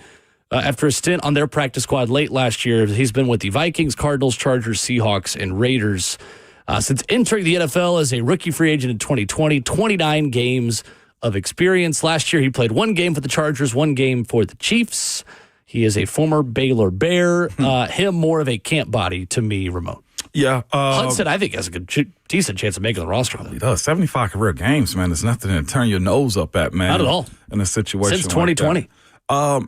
Speaker 2: After a stint on their practice squad late last year, he's been with the Vikings, Cardinals, Chargers, Seahawks, and Raiders. Since entering the NFL as a rookie free agent in 2020, 29 games of experience. Last year, he played 1 game for the Chargers, 1 game for the Chiefs. He is a former Baylor Bear. Him more of a camp body to me, Ramon.
Speaker 3: Yeah.
Speaker 2: Hudson, I think, has a decent chance of making the roster.
Speaker 3: He does. 75 career games, man. There's nothing to turn your nose up at, man.
Speaker 2: Not at all.
Speaker 3: In a situation
Speaker 2: since 2020.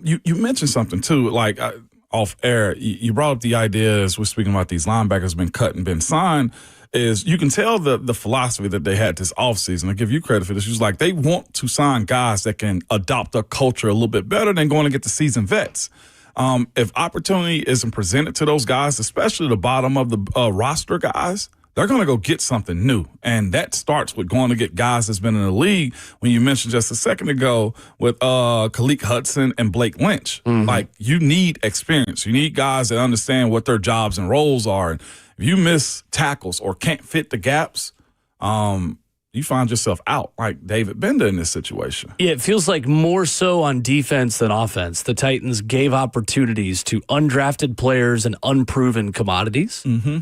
Speaker 3: You mentioned something, too, like off air. You brought up the idea as we're speaking about these linebackers been cut and been signed. is you can tell the philosophy that they had this offseason. I give you credit for this. It was like they want to sign guys that can adopt a culture a little bit better than going to get the seasoned vets. If opportunity isn't presented to those guys, especially the bottom of the roster guys, they're going to go get something new. And that starts with going to get guys that's been in the league. When you mentioned just a second ago with Khaleke Hudson and Blake Lynch, like you need experience. You need guys that understand what their jobs and roles are. And if you miss tackles or can't fit the gaps, you find yourself out like David Bender in this situation.
Speaker 2: Yeah, it feels like more so on defense than offense. The Titans gave opportunities to undrafted players and unproven commodities.
Speaker 3: Mm-hmm.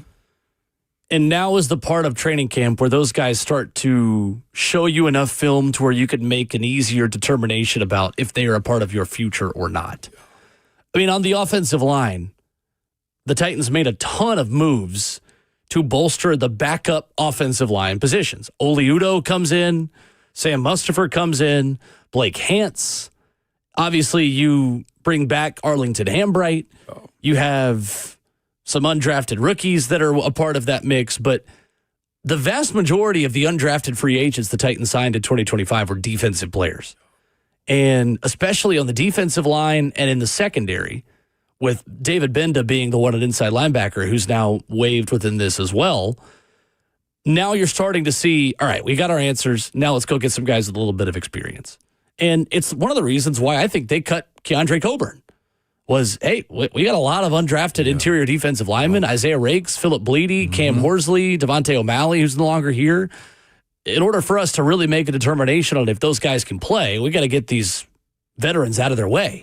Speaker 2: And now is the part of training camp where those guys start to show you enough film to where you could make an easier determination about if they are a part of your future or not. I mean, on the offensive line, the Titans made a ton of moves to bolster the backup offensive line positions. Oli Udoh comes in, Sam Mustipher comes in, Blake Hance. Obviously, you bring back Arlington Hambright. You have some undrafted rookies that are a part of that mix, but the vast majority of the undrafted free agents the Titans signed in 2025 were defensive players. And especially on the defensive line and in the secondary, with David Benda being the one at inside linebacker who's now waived within this as well, now you're starting to see, all right, we got our answers. Now let's go get some guys with a little bit of experience. And it's one of the reasons why I think they cut Keandre Coburn. Was, hey, we got a lot of undrafted interior defensive linemen, Isaiah Rakes, Philip Bleedy, Cam Horsley, Devontae O'Malley, who's no longer here. In order for us to really make a determination on if those guys can play, we got to get these veterans out of their way.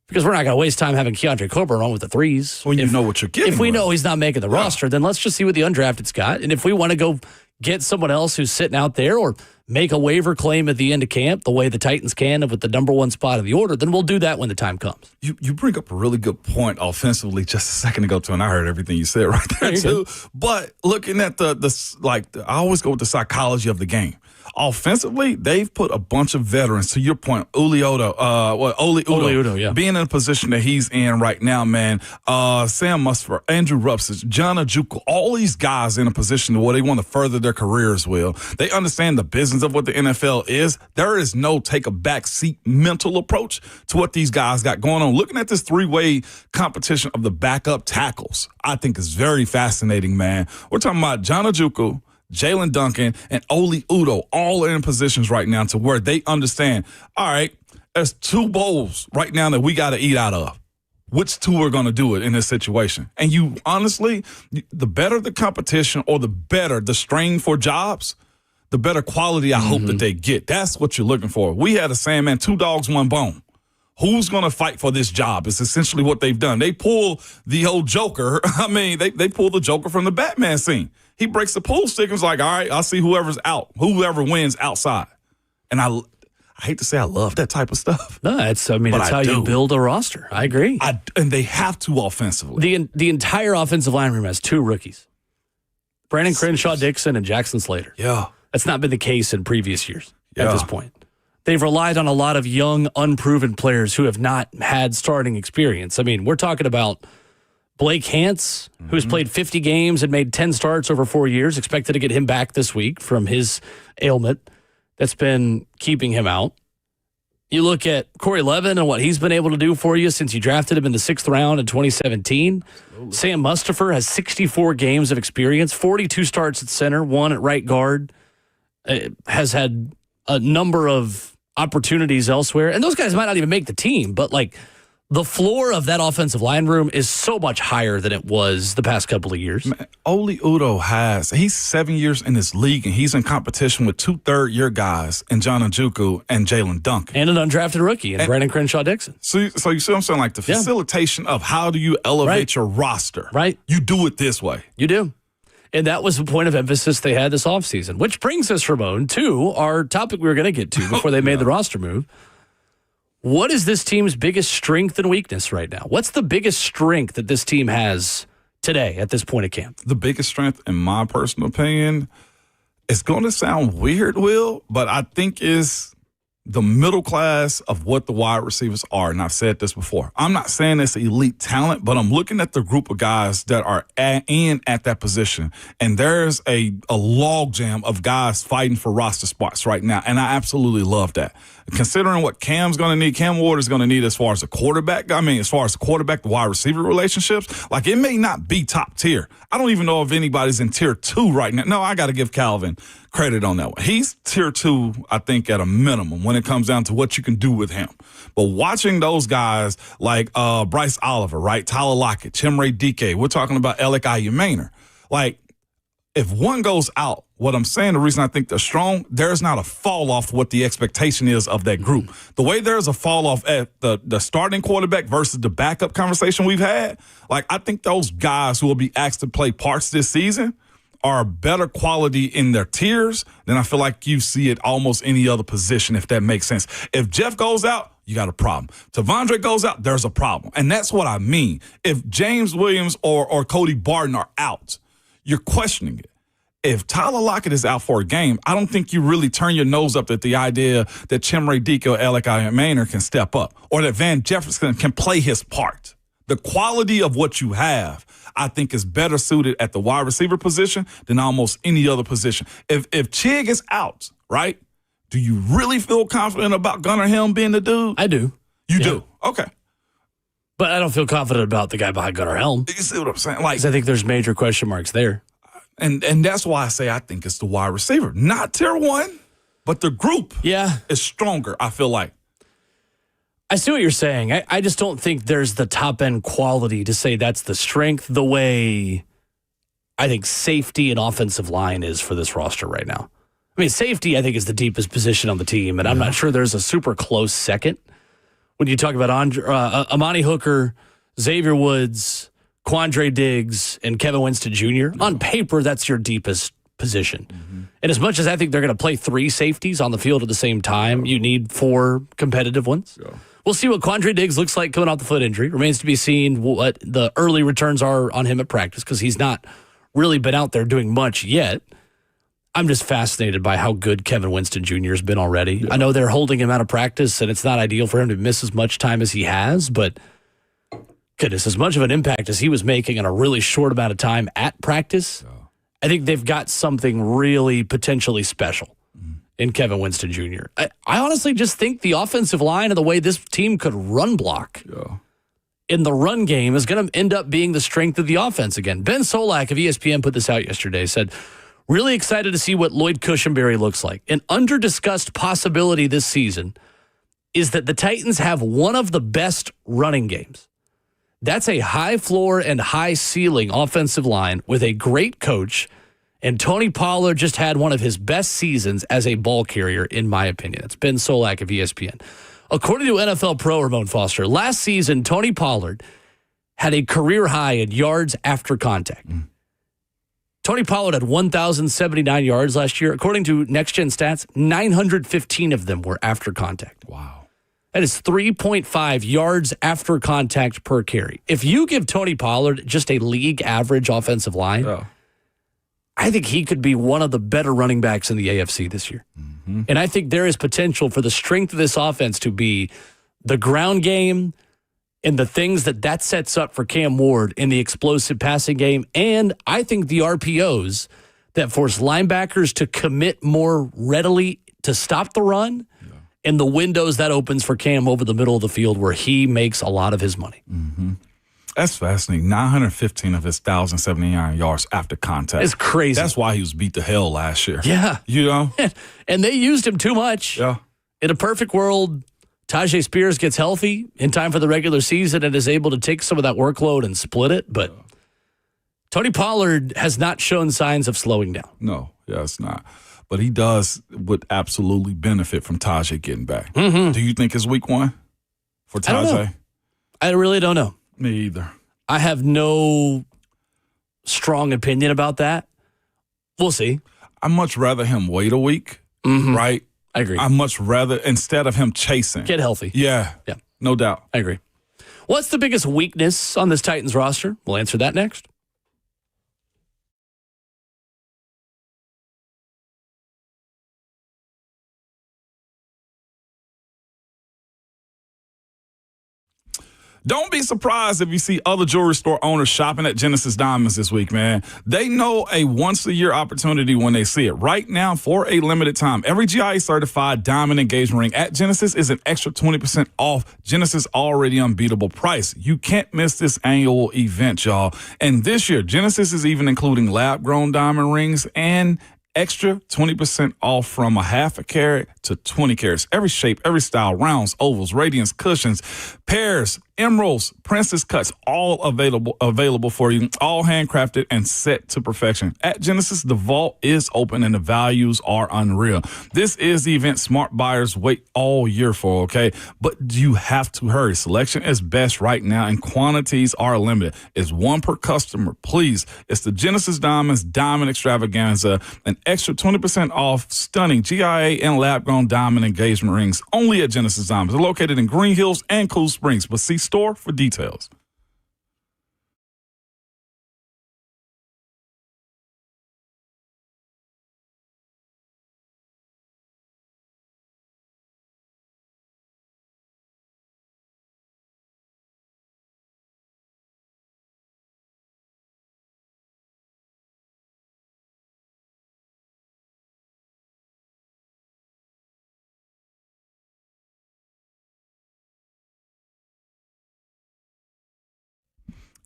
Speaker 2: Because we're not going to waste time having Keandre Coburn on with the threes.
Speaker 3: When you know what you're getting.
Speaker 2: If we know he's not making the roster, then let's just see what the undrafted's got. And if we want to go get someone else who's sitting out there or make a waiver claim at the end of camp the way the Titans can with the number one spot of the order, then we'll do that when the time comes.
Speaker 3: You bring up a really good point offensively just a second ago, too, and I heard everything you said right there, too. But looking at I always go with the psychology of the game. Offensively, they've put a bunch of veterans, to your point, Oli Udoh, being in a position that he's in right now, man. Sam Mustipher, Andrew Rupsich, John Ojukwu, all these guys in a position where they want to further their careers well. They understand the business of what the NFL is. There is no take a back seat mental approach to what these guys got going on. Looking at this three-way competition of the backup tackles, I think is very fascinating, man. We're talking about John Ojukwu, Jalen Duncan, and Oli Udoh all in positions right now to where they understand, all right, there's two bowls right now that we got to eat out of. Which two are going to do it in this situation? And you honestly, the better the competition or the better the strain for jobs, the better quality I hope that they get. That's what you're looking for. We had a saying, man, 2 dogs, 1 bone. Who's going to fight for this job is essentially what they've done. They pull the old Joker. I mean, they pull the Joker from the Batman scene. He breaks the pool stick and is like, all right, I'll see whoever's out, whoever wins outside. And I hate to say I love that type of stuff.
Speaker 2: No, it's how you build a roster. I agree.
Speaker 3: And they have to offensively.
Speaker 2: The entire offensive line room has 2 rookies. Brandon Crenshaw-Dixon and Jackson Slater.
Speaker 3: Yeah.
Speaker 2: That's not been the case in previous years at this point. They've relied on a lot of young, unproven players who have not had starting experience. I mean, we're talking about Blake Hance, who's played 50 games and made 10 starts over 4 years, expected to get him back this week from his ailment that's been keeping him out. You look at Corey Levin and what he's been able to do for you since you drafted him in the 6th round in 2017. Absolutely. Sam Mustipher has 64 games of experience, 42 starts at center, 1 at right guard, has had a number of opportunities elsewhere. And those guys might not even make the team, but like the floor of that offensive line room is so much higher than it was the past couple of years.
Speaker 3: Man, Oli Udoh he's 7 years in this league, and he's in competition with 2 third-year guys in John Ojukwu and Jalen Duncan.
Speaker 2: And an undrafted rookie in Brandon Crenshaw-Dixon.
Speaker 3: So you see what I'm saying? Like the facilitation of how do you elevate your roster.
Speaker 2: Right.
Speaker 3: You do it this way.
Speaker 2: You do. And that was the point of emphasis they had this offseason, which brings us, Ramon, to our topic we were going to get to before they made the roster move. What is this team's biggest strength and weakness right now? What's the biggest strength that this team has today at this point of camp?
Speaker 3: The biggest strength, in my personal opinion, it's going to sound weird, Will, but I think is the middle class of what the wide receivers are, and I've said this before, I'm not saying it's elite talent, but I'm looking at the group of guys that are at that position, and there's a logjam of guys fighting for roster spots right now, and I absolutely love that. Considering what Cam's going to need, Cam Ward is going to need as far as the quarterback, the wide receiver relationships, like it may not be top tier. I don't even know if anybody's in tier 2 right now. No, I got to give Calvin credit on that one. He's tier 2, I think, at a minimum when it comes down to what you can do with him. But watching those guys like Bryce Oliver, right, Tyler Lockett, Chimere Dike, we're talking about Alec Ayumaner. Like, if one goes out, what I'm saying, the reason I think they're strong, there's not a fall off what the expectation is of that group. The way there's a fall off at the starting quarterback versus the backup conversation we've had, like I think those guys who will be asked to play parts this season are better quality in their tiers than I feel like you see at almost any other position, if that makes sense. If Jeff goes out, you got a problem. Tavondre goes out, there's a problem. And that's what I mean. If James Williams or Cody Barton are out, you're questioning it. If Tyler Lockett is out for a game, I don't think you really turn your nose up at the idea that Chimere Dike or Alec Ayumaner can step up or that Van Jefferson can play his part. The quality of what you have, I think, is better suited at the wide receiver position than almost any other position. If Chig is out, right, do you really feel confident about Gunnar Helm being the dude?
Speaker 2: I do.
Speaker 3: You do? Okay.
Speaker 2: But I don't feel confident about the guy behind Gunnar Helm.
Speaker 3: You see what I'm saying? Like,
Speaker 2: 'Cause I think there's major question marks there.
Speaker 3: And that's why I say I think it's the wide receiver. Not tier 1, but the group is stronger, I feel like.
Speaker 2: I see what you're saying. I just don't think there's the top-end quality to say that's the strength the way I think safety and offensive line is for this roster right now. I mean, safety, I think, is the deepest position on the team, and I'm not sure there's a super close second. When you talk about Amani Hooker, Xavier Woods, Quandre Diggs, and Kevin Winston Jr., on paper, that's your deepest position. And as much as I think they're going to play 3 safeties on the field at the same time, you need 4 competitive ones. We'll see what Quandre Diggs looks like coming off the foot injury. Remains to be seen what the early returns are on him at practice because he's not really been out there doing much yet. I'm just fascinated by how good Kevin Winston Jr. has been already. I know they're holding him out of practice, and it's not ideal for him to miss as much time as he has, but goodness, as much of an impact as he was making in a really short amount of time at practice, I think they've got something really potentially special in Kevin Winston Jr. I honestly just think the offensive line and the way this team could run block in the run game is going to end up being the strength of the offense again. Ben Solak of ESPN put this out yesterday, said, really excited to see what Lloyd Cushenberry looks like. An under-discussed possibility this season is that the Titans have one of the best running games. That's a high floor and high ceiling offensive line with a great coach, and Tony Pollard just had one of his best seasons as a ball carrier, in my opinion. It's Ben Solak of ESPN. According to NFL Pro Ramon Foster, last season, Tony Pollard had a career high in yards after contact. Tony Pollard had 1,079 yards last year. According to Next Gen Stats, 915 of them were after contact.
Speaker 3: Wow.
Speaker 2: That is 3.5 yards after contact per carry. If you give Tony Pollard just a league average offensive line, I think he could be one of the better running backs in the AFC this year. And I think there is potential for the strength of this offense to be the ground game and the things that sets up for Cam Ward in the explosive passing game. And I think the RPOs that force linebackers to commit more readily to stop the run and the windows that opens for Cam over the middle of the field where he makes a lot of his money.
Speaker 3: That's fascinating. 915 of his 1,079 yards after contact.
Speaker 2: It's crazy.
Speaker 3: That's why he was beat to hell last year.
Speaker 2: Yeah.
Speaker 3: You know?
Speaker 2: And they used him too much.
Speaker 3: Yeah.
Speaker 2: In a perfect world, Tajay Spears gets healthy in time for the regular season and is able to take some of that workload and split it. But Tony Pollard has not shown signs of slowing down.
Speaker 3: No, it's not. But he would absolutely benefit from Tajay getting back. Do you think it's week 1 for Tajay?
Speaker 2: I don't know. I really don't know.
Speaker 3: Me either.
Speaker 2: I have no strong opinion about that. We'll see.
Speaker 3: I'd much rather him wait a week, right?
Speaker 2: I agree.
Speaker 3: I'd much rather, instead of him chasing.
Speaker 2: Get healthy.
Speaker 3: Yeah. No doubt.
Speaker 2: I agree. What's the biggest weakness on this Titans roster? We'll answer that next.
Speaker 3: Don't be surprised if you see other jewelry store owners shopping at Genesis Diamonds this week, man. They know a once-a-year opportunity when they see it. Right now, for a limited time, every GIA-certified diamond engagement ring at Genesis is an extra 20% off Genesis' already unbeatable price. You can't miss this annual event, y'all. And this year, Genesis is even including lab-grown diamond rings and extra 20% off from a half a carat to 20 carats. Every shape, every style, rounds, ovals, radiance, cushions, pairs, emeralds, princess cuts, all available for you, all handcrafted and set to perfection. At Genesis, the vault is open and the values are unreal. This is the event smart buyers wait all year for, okay? But you have to hurry. Selection is best right now and quantities are limited. It's one per customer, please. It's the Genesis Diamonds Diamond Extravaganza, an extra 20% off stunning GIA and lab-grown diamond engagement rings only at Genesis Diamonds. They're located in Green Hills and Cool Springs, but see store for details.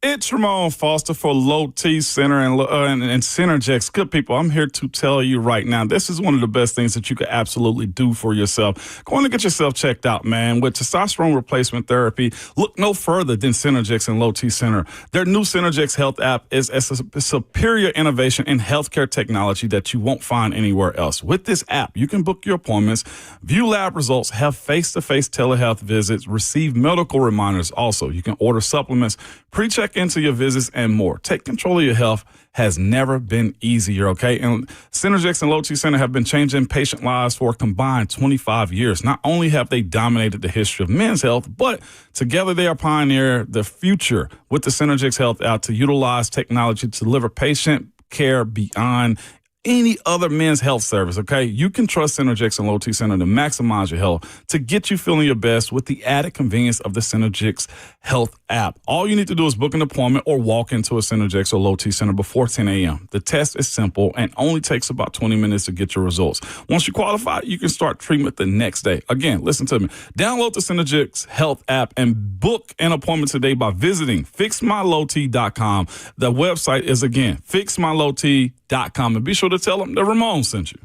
Speaker 3: It's Ramon Foster for Low T Center and Synergex. Good people, I'm here to tell you right now, this is one of the best things that you could absolutely do for yourself. Go on and get yourself checked out, man. With testosterone replacement therapy, look no further than Synergex and Low T Center. Their new Synergex Health app is a superior innovation in healthcare technology that you won't find anywhere else. With this app, you can book your appointments, view lab results, have face-to-face telehealth visits, receive medical reminders. Also, you can order supplements, pre-check into your visits, and more. Take control of your health has never been easier, okay? And Synergex and Low T Center have been changing patient lives for a combined 25 years. Not only have they dominated the history of men's health, but together they are pioneering the future with the Synergex Health app to utilize technology to deliver patient care beyond any other men's health service, okay? You can trust Synergex and Low T Center to maximize your health, to get you feeling your best with the added convenience of the Synergex Health app. All you need to do is book an appointment or walk into a Synergex or Low T Center before 10 a.m. The test is simple and only takes about 20 minutes to get your results. Once you qualify, you can start treatment the next day. Again, listen to me. Download the Synergex Health app and book an appointment today by visiting fixmylowt.com. The website is, again, fixmylowt.com. And be sure to tell them that Ramon sent you.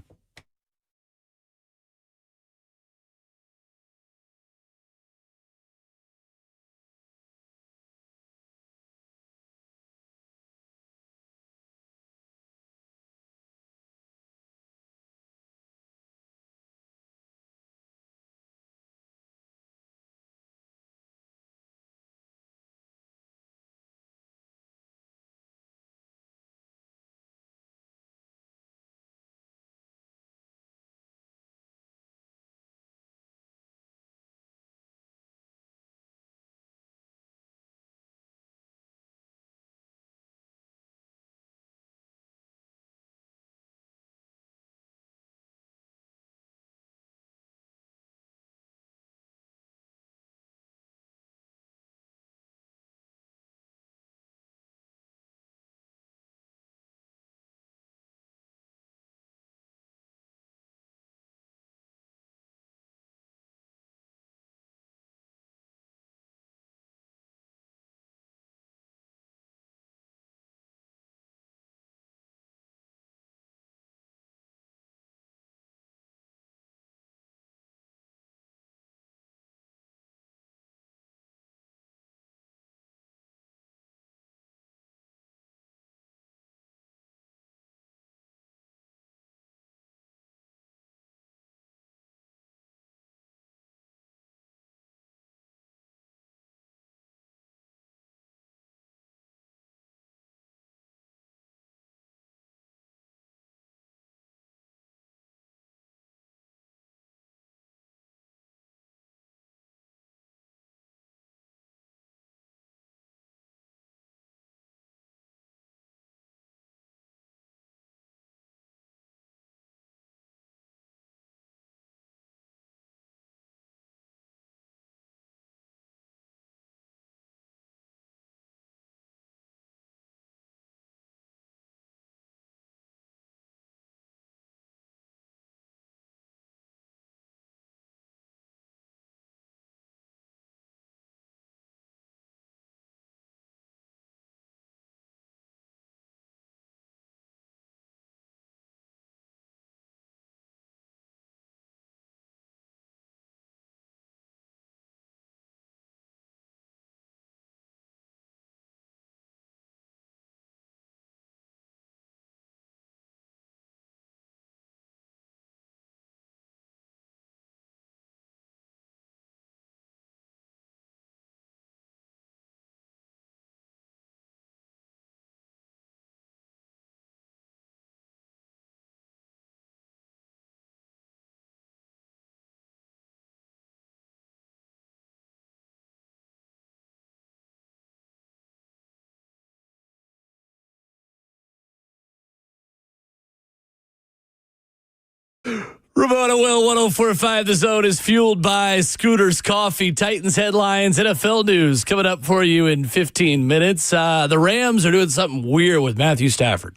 Speaker 2: Ramona Will, 104.5 The Zone is fueled by Scooters Coffee. Titans headlines, NFL news coming up for you in 15 minutes. The Rams are doing something weird with Matthew Stafford.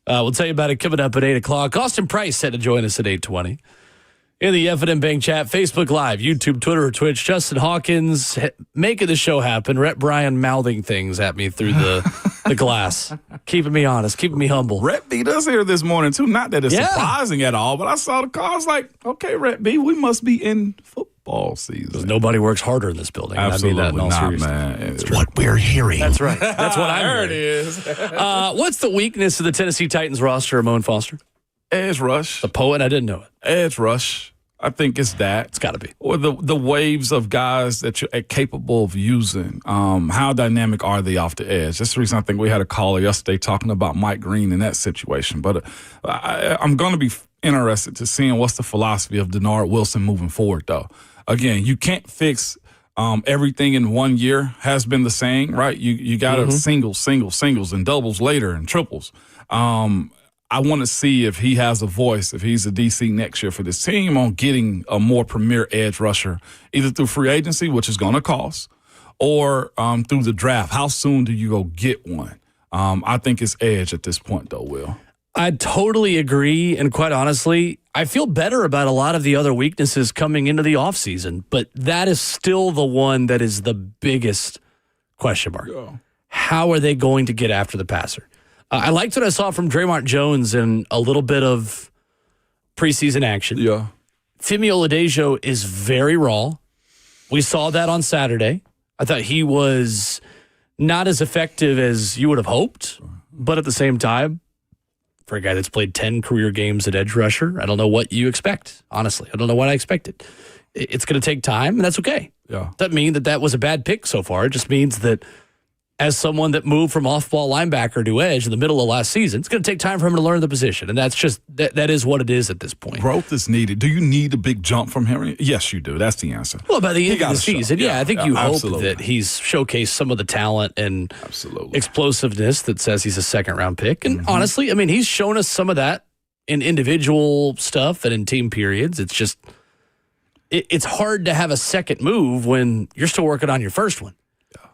Speaker 2: We'll tell you about it coming up at 8 o'clock. Austin Price set to join us at 8:20. In the F&M Bank chat, Facebook Live, YouTube, Twitter, or Twitch, Justin Hawkins making the show happen. Rhett Bryan mouthing things at me through the glass, keeping me honest, keeping me humble.
Speaker 3: Rhett B does here this morning, too. Not that it's
Speaker 2: Yeah.
Speaker 3: surprising at all, but I saw the call. I was like, okay, Rhett B, we must be in football season.
Speaker 2: Nobody works harder in this building.
Speaker 3: Absolutely
Speaker 2: I mean that in all
Speaker 3: not,
Speaker 2: seriousness.
Speaker 3: man. It's
Speaker 4: What we're hearing.
Speaker 2: That's right. That's what I'm
Speaker 3: There
Speaker 2: hearing.
Speaker 3: it is.
Speaker 2: What's the weakness of the Tennessee Titans roster, Ramon Foster?
Speaker 3: Edge rush.
Speaker 2: The poet, I didn't know it.
Speaker 3: Edge rush. I think it's that.
Speaker 2: It's got to be.
Speaker 3: Or the waves of guys that you're capable of using. How dynamic are they off the edge? That's the reason I think we had a caller yesterday talking about Mike Green in that situation. But I'm going to be interested to seeing what's the philosophy of Denard Wilson moving forward, though. Again, you can't fix everything in 1 year. Has been the saying, right? You got to singles, and doubles later, and triples. I want to see if he has a voice, if he's a DC next year for this team, on getting a more premier edge rusher, either through free agency, which is going to cost, or through the draft. How soon do you go get one? I think it's edge at this point, though, Will.
Speaker 2: I totally agree. And quite honestly, I feel better about a lot of the other weaknesses coming into the offseason, but that is still the one that is the biggest question mark.
Speaker 3: Yeah.
Speaker 2: How are they going to get after the passer? I liked what I saw from Draymond Jones in a little bit of preseason action.
Speaker 3: Yeah.
Speaker 2: Femi Oladejo is very raw. We saw that on Saturday. I thought he was not as effective as you would have hoped, but at the same time, for a guy that's played 10 career games at edge rusher, I don't know what you expect, honestly. I don't know what I expected. It's going to take time, and that's okay.
Speaker 3: Yeah.
Speaker 2: Doesn't mean that was a bad pick so far. It just means that as someone that moved from off-ball linebacker to edge in the middle of last season, it's going to take time for him to learn the position, and that's just that is what it is at this point.
Speaker 3: Growth is needed. Do you need a big jump from him? Yes, you do. That's the answer.
Speaker 2: Well, by the end of
Speaker 3: gotta
Speaker 2: the season,
Speaker 3: show.
Speaker 2: I think you hope
Speaker 3: absolutely.
Speaker 2: that he's showcased some of the talent and
Speaker 3: Absolutely.
Speaker 2: explosiveness that says he's a second-round pick. And honestly, I mean, he's shown us some of that in individual stuff and in team periods. It's just it's hard to have a second move when you're still working on your first one.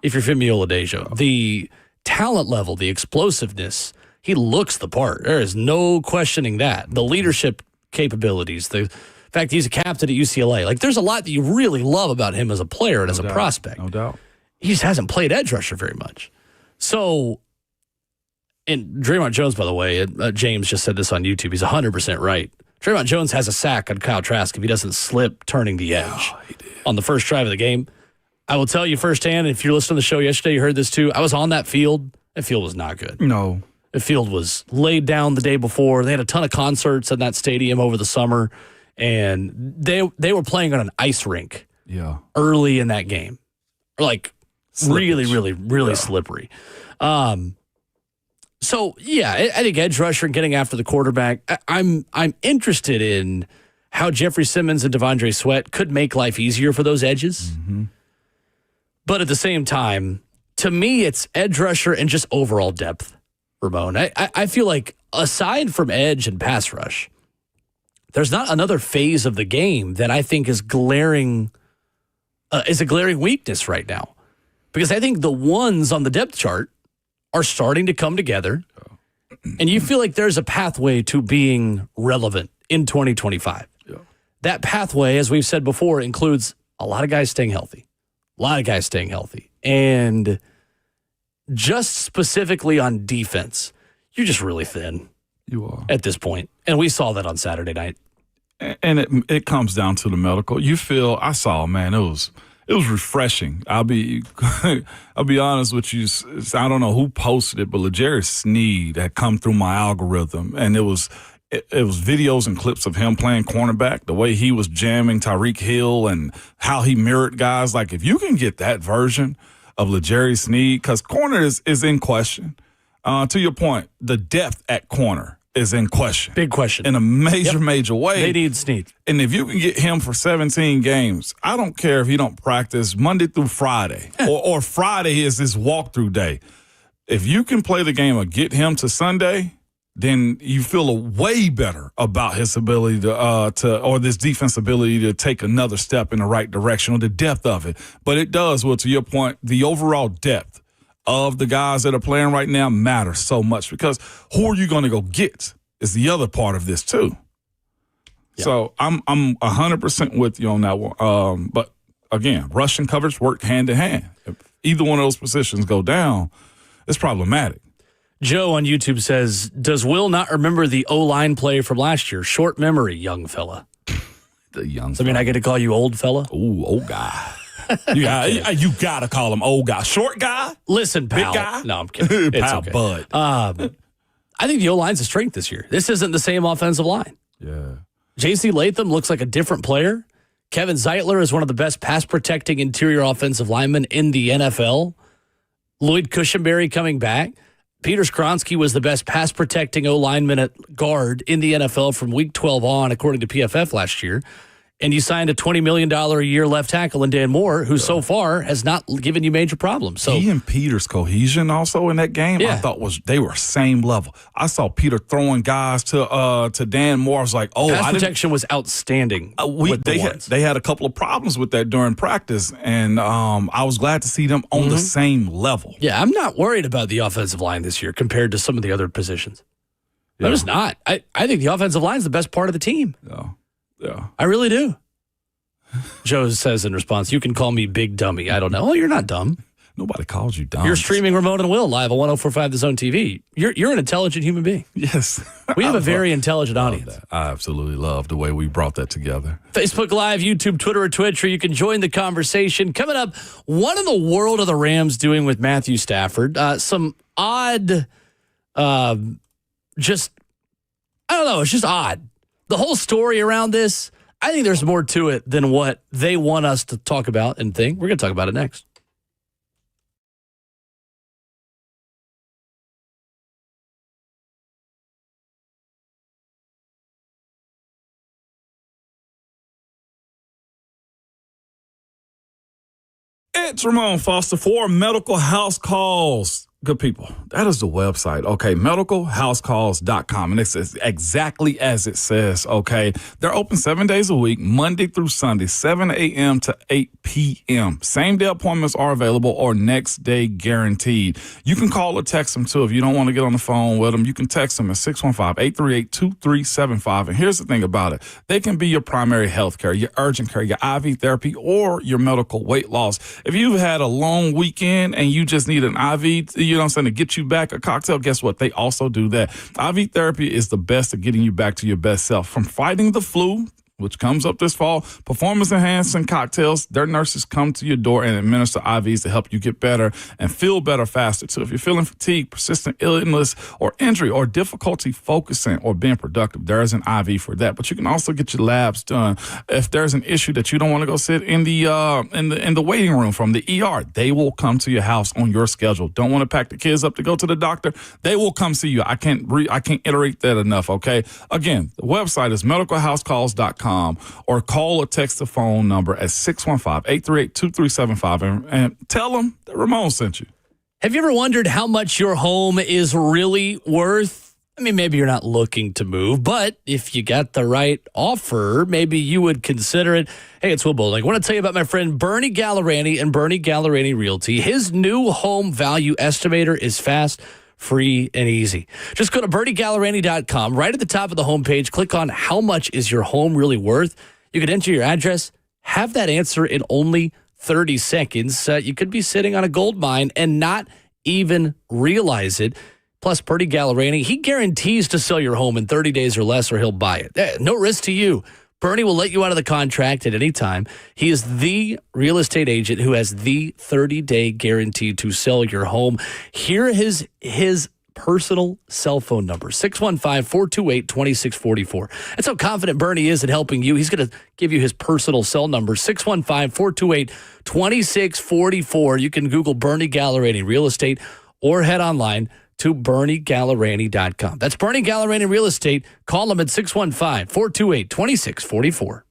Speaker 2: If you're Femi Oladejo, the talent level, the explosiveness, he looks the part. There is no questioning that. The leadership capabilities, the fact he's a captain at UCLA. Like, there's a lot that you really love about him as a player and as a prospect.
Speaker 3: No doubt.
Speaker 2: He just hasn't played edge rusher very much. So, and Draymond Jones, by the way, James just said this on YouTube. He's 100% right. Draymond Jones has a sack on Kyle Trask if he doesn't slip turning the edge on the first drive of the game. I will tell you firsthand, if you're listening to the show yesterday, you heard this too. I was on that field. That field was not good.
Speaker 3: No.
Speaker 2: The field was laid down the day before. They had a ton of concerts in that stadium over the summer, and they were playing on an ice rink early in that game. Like, really slippery. So, I think edge rusher and getting after the quarterback, I'm interested in how Jeffrey Simmons and Devondre Sweat could make life easier for those edges.
Speaker 3: Mm-hmm.
Speaker 2: But at the same time, to me, it's edge rusher and just overall depth, Ramon. I feel like aside from edge and pass rush, there's not another phase of the game that I think is glaring, is a glaring weakness right now. Because I think the ones on the depth chart are starting to come together, and you feel like there's a pathway to being relevant in 2025.
Speaker 3: Yeah.
Speaker 2: That pathway, as we've said before, includes a lot of guys staying healthy. And just specifically on defense, you're just really thin.
Speaker 3: You are.
Speaker 2: At this point. And we saw that on Saturday night.
Speaker 3: And it comes down to the medical. You feel, I saw, man, it was refreshing. I'll be honest with you. I don't know who posted it, but LeJarry Sneed had come through my algorithm, and it was videos and clips of him playing cornerback, the way he was jamming Tyreek Hill and how he mirrored guys. Like, if you can get that version of LeJarry Sneed, because corner is in question. To your point, the depth at corner is in question.
Speaker 2: Big question.
Speaker 3: In a major way.
Speaker 2: They need Sneed.
Speaker 3: And if you can get him for 17 games, I don't care if he don't practice Monday through Friday or Friday is his walkthrough day. If you can play the game or get him to Sunday, then you feel way better about his ability or this defense ability to take another step in the right direction, or the depth of it. But it does, well, to your point, the overall depth of the guys that are playing right now matters so much, because who are you going to go get is the other part of this too. Yeah. So I'm 100% with you on that one. But again, rush and coverage work hand in hand. If either one of those positions go down, it's problematic.
Speaker 2: Joe on YouTube says, does Will not remember the O-line play from last year? Short memory, young fella.
Speaker 3: The young
Speaker 2: so, I mean, I get to call you old fella?
Speaker 3: Ooh, old guy. you got to call him old guy. Short guy?
Speaker 2: Listen, pal.
Speaker 3: Big guy?
Speaker 2: No, I'm kidding. It's
Speaker 3: pal,
Speaker 2: okay.
Speaker 3: bud.
Speaker 2: I think the O-line's a strength this year. This isn't the same offensive line.
Speaker 3: Yeah.
Speaker 2: J.C. Latham looks like a different player. Kevin Zeitler is one of the best pass-protecting interior offensive linemen in the NFL. Lloyd Cushenberry coming back. Peter Skronsky was the best pass-protecting O-lineman at guard in the NFL from Week 12 on, according to PFF last year. And you signed a $20 million a year left tackle in Dan Moore, who so far has not given you major problems. So
Speaker 3: he and Peter's cohesion also in that game, I thought they were same level. I saw Peter throwing guys to Dan Moore. I was like,
Speaker 2: pass protection was outstanding.
Speaker 3: They had a couple of problems with that during practice, and I was glad to see them on the same level.
Speaker 2: Yeah, I'm not worried about the offensive line this year compared to some of the other positions. Yeah. I'm just not. I think the offensive line is the best part of the team.
Speaker 3: Yeah,
Speaker 2: I really do. Joe says in response, you can call me Big Dummy. I don't know. Oh, you're not dumb.
Speaker 3: Nobody calls you dumb.
Speaker 2: You're streaming Ramon and Will live on 104.5 The Zone TV. You're an intelligent human being.
Speaker 3: Yes.
Speaker 2: We have a very intelligent audience.
Speaker 3: That. I absolutely love the way we brought that together.
Speaker 2: Facebook Live, YouTube, Twitter, or Twitch, or you can join the conversation. Coming up, what in the world are the Rams doing with Matthew Stafford? Some odd, I don't know, it's just odd. The whole story around this, I think there's more to it than what they want us to talk about and think. We're going to talk about it next.
Speaker 3: It's Ramon Foster for Medical House Calls. Good people, that is the website, okay, medicalhousecalls.com, and it's exactly as it says, okay? They're open 7 days a week, Monday through Sunday, 7 a.m. to 8 p.m. Same-day appointments are available or next day guaranteed. You can call or text them, too. If you don't want to get on the phone with them, you can text them at 615-838-2375, and here's the thing about it. They can be your primary health care, your urgent care, your IV therapy, or your medical weight loss. If you've had a long weekend and you just need an IV, you know what I'm saying, to get you back a cocktail, guess what? They also do that. IV therapy is the best at getting you back to your best self. From fighting the flu, which comes up this fall, performance-enhancing cocktails, their nurses come to your door and administer IVs to help you get better and feel better faster, too. If you're feeling fatigue, persistent illness, or injury, or difficulty focusing or being productive, there is an IV for that. But you can also get your labs done. If there's an issue that you don't want to go sit in the waiting room from the ER, they will come to your house on your schedule. Don't want to pack the kids up to go to the doctor? They will come see you. I can't iterate that enough, okay? Again, the website is medicalhousecalls.com. Or call or text the phone number at 615-838-2375 and tell them that Ramon sent you.
Speaker 2: Have you ever wondered how much your home is really worth? I mean, maybe you're not looking to move, but if you got the right offer, maybe you would consider it. Hey, it's Will Bowling. I want to tell you about my friend Bernie Gallerani and Bernie Gallerani Realty. His new home value estimator is fast, free, and easy. Just go to BernieGallerani.com. Right at the top of the homepage, click on how much is your home really worth. You can enter your address, have that answer in only 30 seconds. You could be sitting on a gold mine and not even realize it. Plus, Bernie Gallerani, he guarantees to sell your home in 30 days or less, or he'll buy it. No risk to you. Bernie will let you out of the contract at any time. He is the real estate agent who has the 30-day guarantee to sell your home. Here is his personal cell phone number, 615-428-2644. That's how confident Bernie is in helping you. He's going to give you his personal cell number, 615-428-2644. You can Google Bernie Gallerani Real Estate or head online to BernieGallerani.com. That's Bernie Gallerani Real Estate. Call him at 615-428-2644.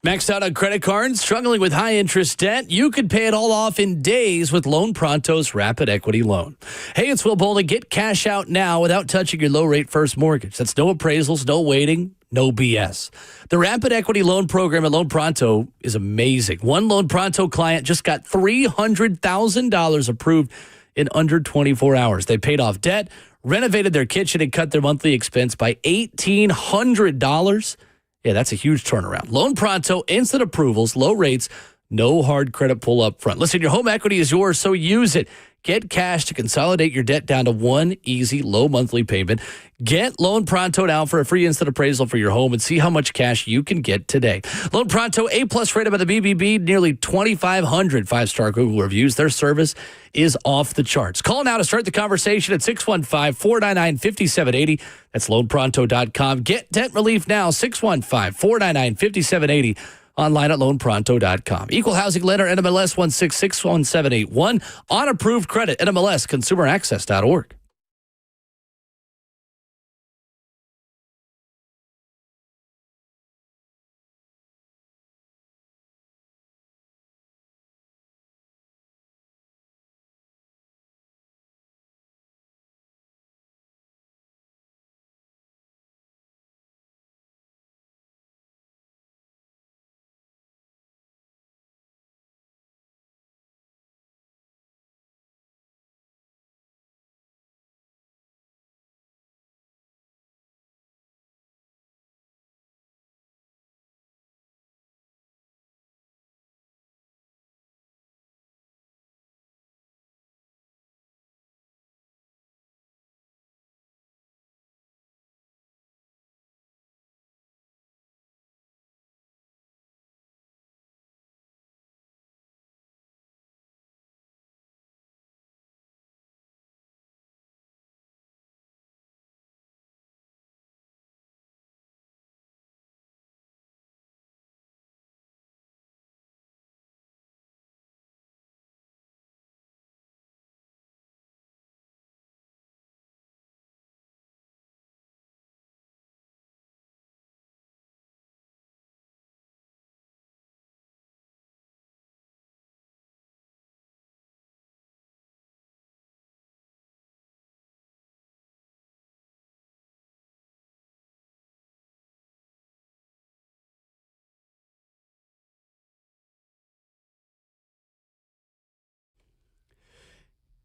Speaker 2: Maxed out on credit cards, struggling with high interest debt? You could pay it all off in days with Loan Pronto's Rapid Equity Loan. Hey, it's Will Bowling. Get cash out now without touching your low rate first mortgage. That's no appraisals, no waiting, no BS. The Rapid Equity Loan program at Loan Pronto is amazing. One Loan Pronto client just got $300,000 approved in under 24 hours. They paid off debt, renovated their kitchen, and cut their monthly expense by $1,800. Yeah, that's a huge turnaround. Loan Pronto, instant approvals, low rates, no hard credit pull up front. Listen, your home equity is yours, so use it. Get cash to consolidate your debt down to one easy, low monthly payment. Get Loan Pronto now for a free instant appraisal for your home and see how much cash you can get today. Loan Pronto, A-plus rated by the BBB, nearly 2,500 five-star Google reviews. Their service is off the charts. Call now to start the conversation at 615-499-5780. That's loanpronto.com. Get debt relief now, 615-499-5780. Online at loanpronto.com. Equal housing lender, NMLS 1661781. On approved credit, NMLS consumeraccess.org.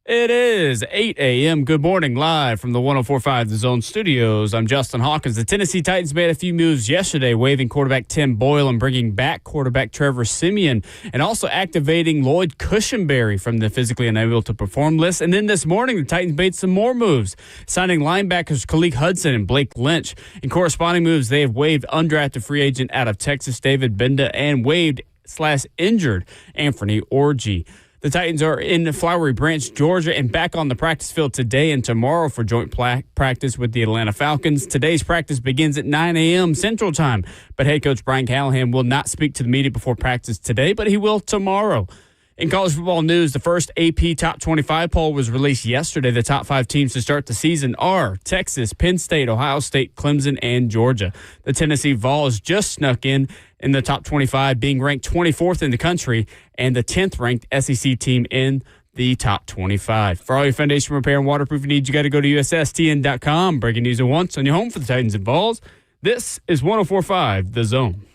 Speaker 1: It is 8 a.m. Good morning, live from the 104.5 The Zone Studios. I'm Justin Hawkins. The Tennessee Titans made a few moves yesterday, waiving quarterback Tim Boyle and bringing back quarterback Trevor Siemian, and also activating Lloyd Cushenberry from the physically unable to perform list. And then this morning, the Titans made some more moves, signing linebackers Khaleke Hudson and Blake Lynch. In corresponding moves, they have waived undrafted free agent out of Texas David Benda and waived/injured Anthony Orji. The Titans are in Flowery Branch, Georgia, and back on the practice field today and tomorrow for joint practice with the Atlanta Falcons. Today's practice begins at 9 a.m. Central Time, but head coach Brian Callahan will not speak to the media before practice today, but he will tomorrow. In college football news, the first AP Top 25 poll was released yesterday. The top 5 teams to start the season are Texas, Penn State, Ohio State, Clemson, and Georgia. The Tennessee Vols just snuck in the top 25, being ranked 24th in the country and the 10th ranked SEC team in the top 25. For all your foundation repair and waterproofing needs, you got to go to USSTN.com. Breaking news at once on your home for the Titans and Vols. This is 104.5 The Zone.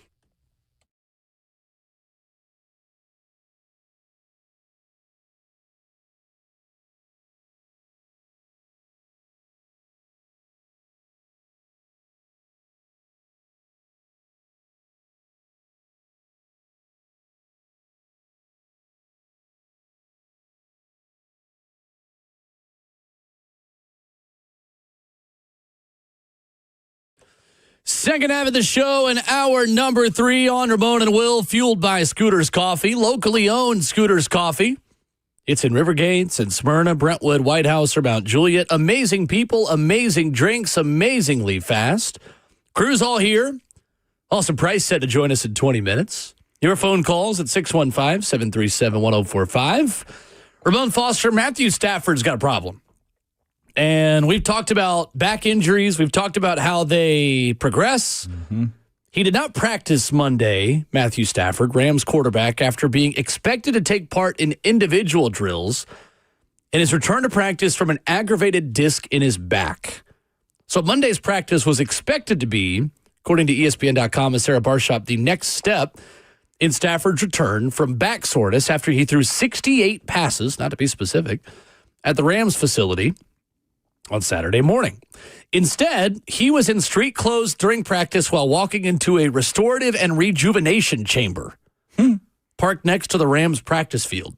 Speaker 2: Second half of the show and hour number 3 on Ramon and Will, fueled by Scooters Coffee, locally owned Scooters Coffee. It's in Rivergate, it's in Smyrna, Brentwood, White House, or Mount Juliet. Amazing people, amazing drinks, amazingly fast. Crew's all here. Also, Price said to join us in 20 minutes. Your phone calls at 615-737-1045. Ramon Foster, Matthew Stafford's got a problem. And we've talked about back injuries. We've talked about how they progress. Mm-hmm. He did not practice Monday, Matthew Stafford, Rams quarterback, after being expected to take part in individual drills and his return to practice from an aggravated disc in his back. So Monday's practice was expected to be, according to ESPN.com and Sarah Barshop, the next step in Stafford's return from back soreness after he threw 68 passes, not to be specific, at the Rams facility on Saturday morning. Instead, he was in street clothes during practice while walking into a restorative and rejuvenation chamber parked next to the Rams practice field.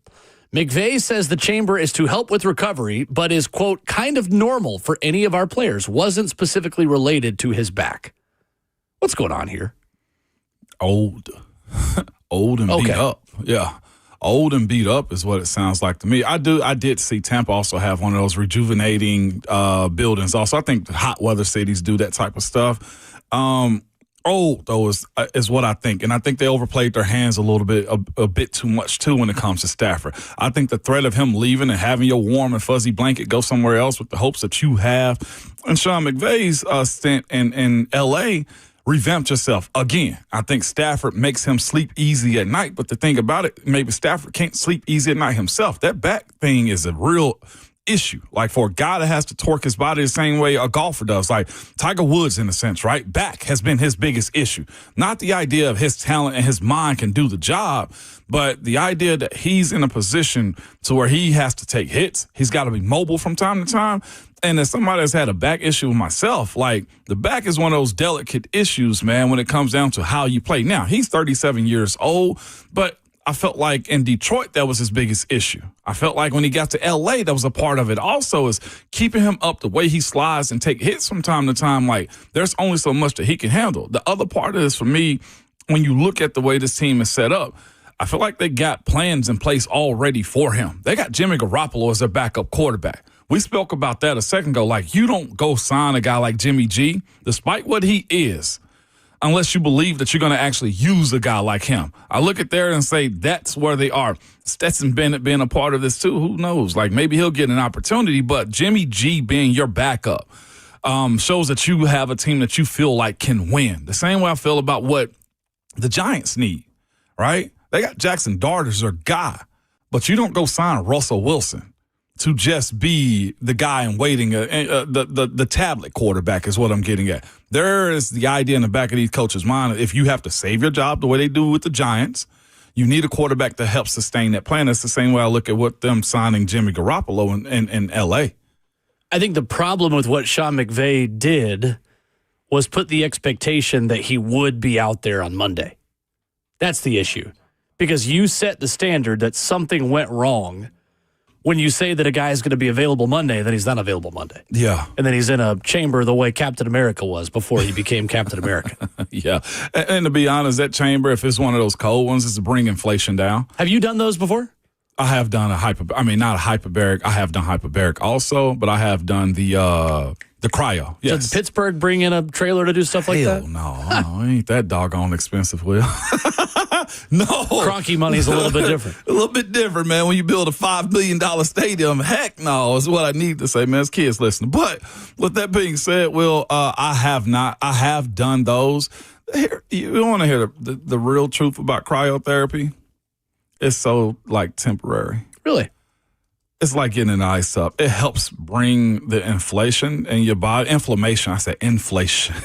Speaker 2: McVay says the chamber is to help with recovery, but is, quote, kind of normal for any of our players. Wasn't specifically related to his back. What's going on here?
Speaker 3: Old and beat up. Yeah. Old and beat up is what it sounds like to me. I did see Tampa also have one of those rejuvenating buildings also. I think hot weather cities do that type of stuff. Old, though, is what I think. And I think they overplayed their hands a bit too much, too, when it comes to Stafford. I think the threat of him leaving and having your warm and fuzzy blanket go somewhere else with the hopes that you have. And Sean McVay's stint in L.A., revamped yourself. Again, I think Stafford makes him sleep easy at night. But the thing about it, maybe Stafford can't sleep easy at night himself. That back thing is a real issue. Like for a guy that has to torque his body the same way a golfer does, like Tiger Woods in a sense, right? Back has been his biggest issue. Not the idea of his talent and his mind can do the job, but the idea that he's in a position to where he has to take hits. He's got to be mobile from time to time. And as somebody that's had a back issue with myself, like the back is one of those delicate issues, man, when it comes down to how you play. Now, he's 37 years old, but I felt like in Detroit, that was his biggest issue. I felt like when he got to L.A., that was a part of it also, is keeping him up the way he slides and take hits from time to time. Like, there's only so much that he can handle. The other part of this, for me, when you look at the way this team is set up, I feel like they got plans in place already for him. They got Jimmy Garoppolo as their backup quarterback. We spoke about that a second ago. Like, you don't go sign a guy like Jimmy G, despite what he is, unless you believe that you're going to actually use a guy like him. I look at there and say that's where they are. Stetson Bennett being a part of this too, who knows? Like, maybe he'll get an opportunity, but Jimmy G being your backup shows that you have a team that you feel like can win. The same way I feel about what the Giants need, right? They got Jackson Dart as their guy, but you don't go sign Russell Wilson to just be the guy in waiting, the tablet quarterback is what I'm getting at. There is the idea in the back of these coaches' mind, if you have to save your job the way they do with the Giants, you need a quarterback to help sustain that plan. That's the same way I look at what them signing Jimmy Garoppolo in L.A.
Speaker 2: I think the problem with what Sean McVay did was put the expectation that he would be out there on Monday. That's the issue. Because you set the standard that something went wrong when you say that a guy is going to be available Monday, then he's not available Monday.
Speaker 3: Yeah.
Speaker 2: And then he's in a chamber the way Captain America was before he became Captain America.
Speaker 3: Yeah. And to be honest, that chamber, if it's one of those cold ones, is to bring inflation down.
Speaker 2: Have you done those before?
Speaker 3: I have done not a hyperbaric. I have done hyperbaric also, but I have done the cryo. Yes.
Speaker 2: Did Pittsburgh bring in a trailer to do stuff like that?
Speaker 3: No, ain't that doggone expensive, Will. No.
Speaker 2: Cronky money's a little bit different.
Speaker 3: A little bit different, man. When you build a $5 million stadium, heck no, is what I need to say, man. It's kids listening. But with that being said, Will, I have done those. Here, you want to hear the real truth about cryotherapy? It's so, like, temporary.
Speaker 2: Really?
Speaker 3: It's like getting an ice up. It helps bring the inflation in your body. Inflammation. I said inflation.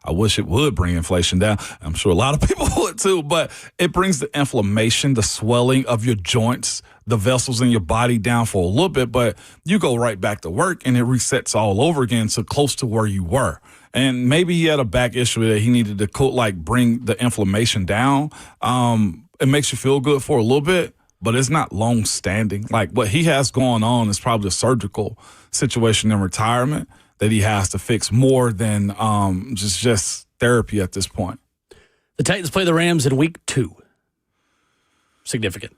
Speaker 3: I wish it would bring inflation down. I'm sure a lot of people would too, but it brings the inflammation, the swelling of your joints, the vessels in your body down for a little bit, but you go right back to work and it resets all over again so close to where you were. And maybe he had a back issue that he needed to bring the inflammation down. It makes you feel good for a little bit, but it's not long standing. Like what he has going on is probably a surgical situation in retirement that he has to fix more than just therapy at this point.
Speaker 2: The Titans play the Rams in week 2. Significant.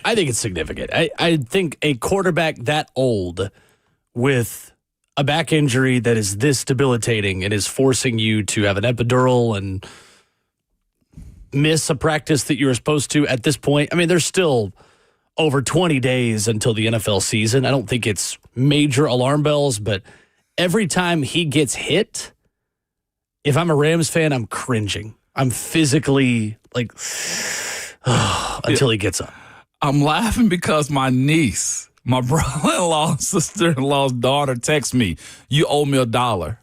Speaker 2: I think it's significant. I think a quarterback that old with a back injury that is this debilitating and is forcing you to have an epidural and miss a practice that you were supposed to at this point. I mean, there's still over 20 days until the NFL season. I don't think it's major alarm bells, but every time he gets hit, if I'm a Rams fan, I'm cringing. I'm physically like until he gets up.
Speaker 3: I'm laughing because my niece, my brother-in-law, sister-in-law's daughter text me, you owe me $1.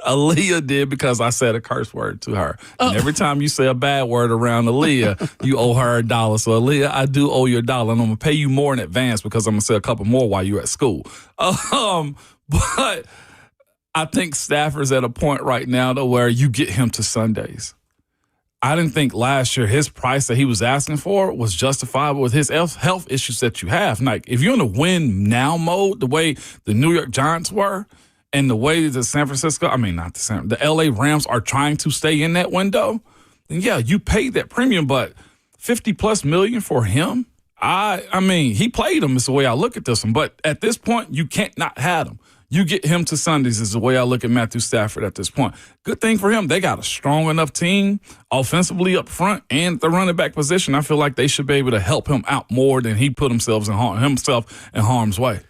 Speaker 3: Aaliyah did because I said a curse word to her. And every time you say a bad word around Aaliyah, you owe her $1. So Aaliyah, I do owe you $1, and I'm gonna pay you more in advance because I'm gonna say a couple more while you're at school. But I think Stafford's at a point right now to where you get him to Sundays. I didn't think last year his price that he was asking for was justifiable with his health issues that you have. Like, if you're in a win now mode, the way the New York Giants were, and the way the the LA Rams are trying to stay in that window, then yeah, you paid that premium, but $50+ million for him? I mean, he played him is the way I look at this one, but at this point, you can't not have him. You get him to Sundays is the way I look at Matthew Stafford at this point. Good thing for him. They got a strong enough team offensively up front and the running back position. I feel like they should be able to help him out more than he put himself in harm's way.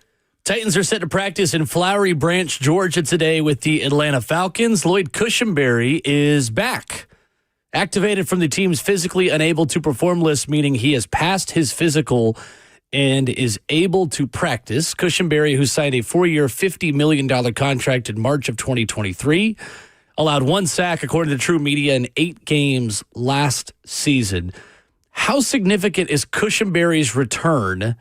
Speaker 2: Titans are set to practice in Flowery Branch, Georgia today with the Atlanta Falcons. Lloyd Cushenberry is back. Activated from the team's physically unable to perform list, meaning he has passed his physical and is able to practice. Cushenberry, who signed a 4-year, $50 million contract in March of 2023, allowed 1 sack, according to True Media, in 8 games last season. How significant is Cushenberry's return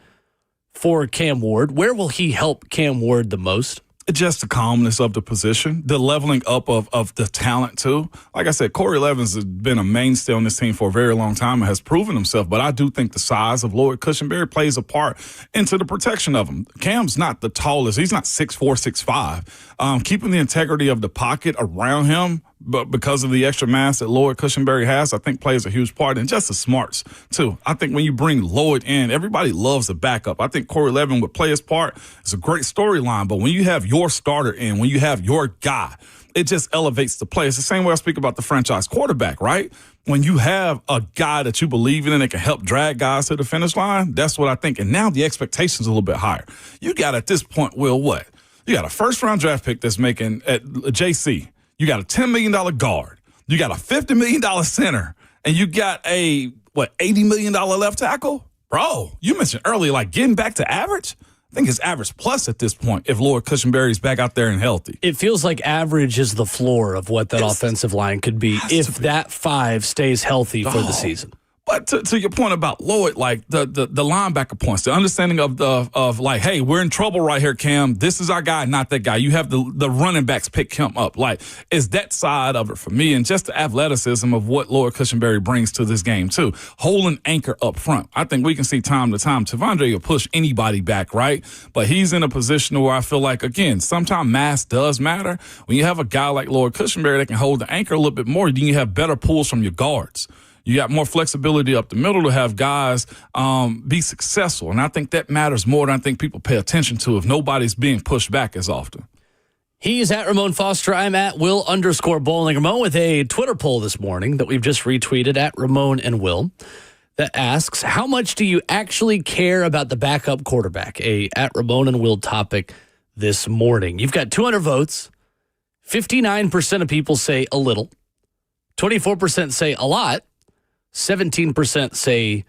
Speaker 2: for Cam Ward? Where will he help Cam Ward the most?
Speaker 3: Just the calmness of the position, the leveling up of the talent, too. Like I said, Corey Levens has been a mainstay on this team for a very long time and has proven himself, but I do think the size of Lloyd Cushenberry plays a part into the protection of him. Cam's not the tallest. He's not 6'4", 6'5". Keeping the integrity of the pocket around him, but because of the extra mass that Lloyd Cushenberry has, I think plays a huge part, and just the smarts, too. I think when you bring Lloyd in, everybody loves a backup. I think Corey Levin would play his part. It's a great storyline, but when you have your starter in, when you have your guy, it just elevates the play. It's the same way I speak about the franchise quarterback, right? When you have a guy that you believe in and that can help drag guys to the finish line, that's what I think. And now the expectation's a little bit higher. You got at this point, Will, what? You got a first-round draft pick that's making at JC. You got a $10 million guard. You got a $50 million center. And you got a, $80 million left tackle? Bro, you mentioned earlier, like, getting back to average? I think it's average plus at this point if Lloyd Cushenberry's back out there and healthy.
Speaker 2: It feels like average is the floor of what that offensive line could be if that 5 stays healthy for the season.
Speaker 3: But to your point about Lloyd, like the linebacker points, the understanding of like, hey, we're in trouble right here, Cam. This is our guy, not that guy. You have the running backs pick him up. Like, is that side of it for me, and just the athleticism of what Lloyd Cushenberry brings to this game too. Holding anchor up front. I think we can see time to time Tavondre will push anybody back, right? But he's in a position where I feel like, again, sometimes mass does matter. When you have a guy like Lloyd Cushenberry that can hold the anchor a little bit more, then you have better pulls from your guards. You got more flexibility up the middle to have guys be successful. And I think that matters more than I think people pay attention to if nobody's being pushed back as often.
Speaker 2: He's at Ramon Foster. I'm at Will_Bowling. Ramon with a Twitter poll this morning that we've just retweeted at Ramon and Will that asks, how much do you actually care about the backup quarterback? A at Ramon and Will topic this morning. You've got 200 votes. 59% of people say a little. 24% say a lot. 17% say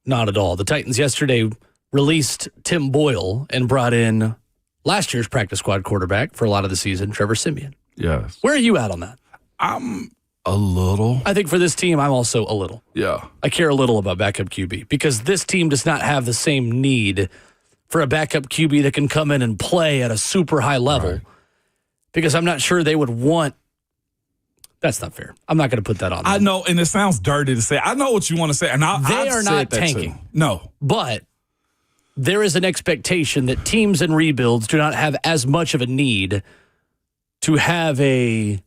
Speaker 2: not at all. The Titans yesterday released Tim Boyle and brought in last year's practice squad quarterback for a lot of the season, Trevor Siemian.
Speaker 3: Yes.
Speaker 2: Where are you at on that?
Speaker 3: I'm a little.
Speaker 2: I think for this team, I'm also a little.
Speaker 3: Yeah.
Speaker 2: I care a little about backup QB because this team does not have the same need for a backup QB that can come in and play at a super high level. Right. Because I'm not sure they would want. That's not fair. I'm not going to put that on them.
Speaker 3: I know, and it sounds dirty to say. I know what you want to say, and
Speaker 2: they are not tanking.
Speaker 3: Too. No.
Speaker 2: But there is an expectation that teams and rebuilds do not have as much of a need to have a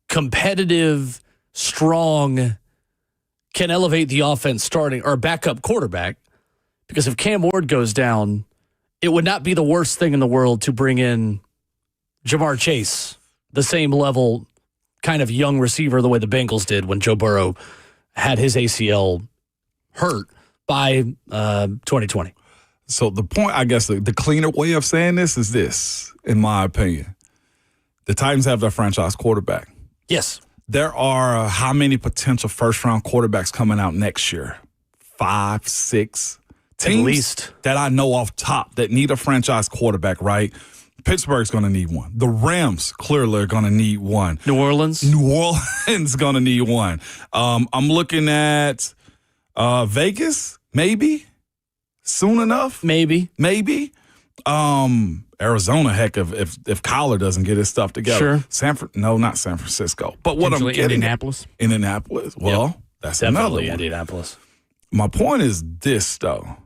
Speaker 2: competitive, strong, can elevate the offense starting or backup quarterback. Because if Cam Ward goes down, it would not be the worst thing in the world to bring in Jamar Chase, the same level kind of young receiver the way the Bengals did when Joe Burrow had his ACL hurt by 2020.
Speaker 3: So the point, I guess, the cleaner way of saying this is this, in my opinion. The Titans have their franchise quarterback.
Speaker 2: Yes.
Speaker 3: there are how many potential first-round quarterbacks coming out next year? 5, 6 teams
Speaker 2: at least
Speaker 3: that I know off top that need a franchise quarterback, right? Pittsburgh's going to need one. The Rams clearly are going to need one.
Speaker 2: New Orleans
Speaker 3: going to need one. I'm looking at Vegas, maybe soon enough.
Speaker 2: Maybe.
Speaker 3: Arizona, heck, if Kyler doesn't get his stuff together.
Speaker 2: Sure.
Speaker 3: Not San Francisco. But what I'm getting,
Speaker 1: Indianapolis.
Speaker 3: Well, that's
Speaker 2: Definitely
Speaker 3: another one.
Speaker 2: Indianapolis.
Speaker 3: My point is this, though.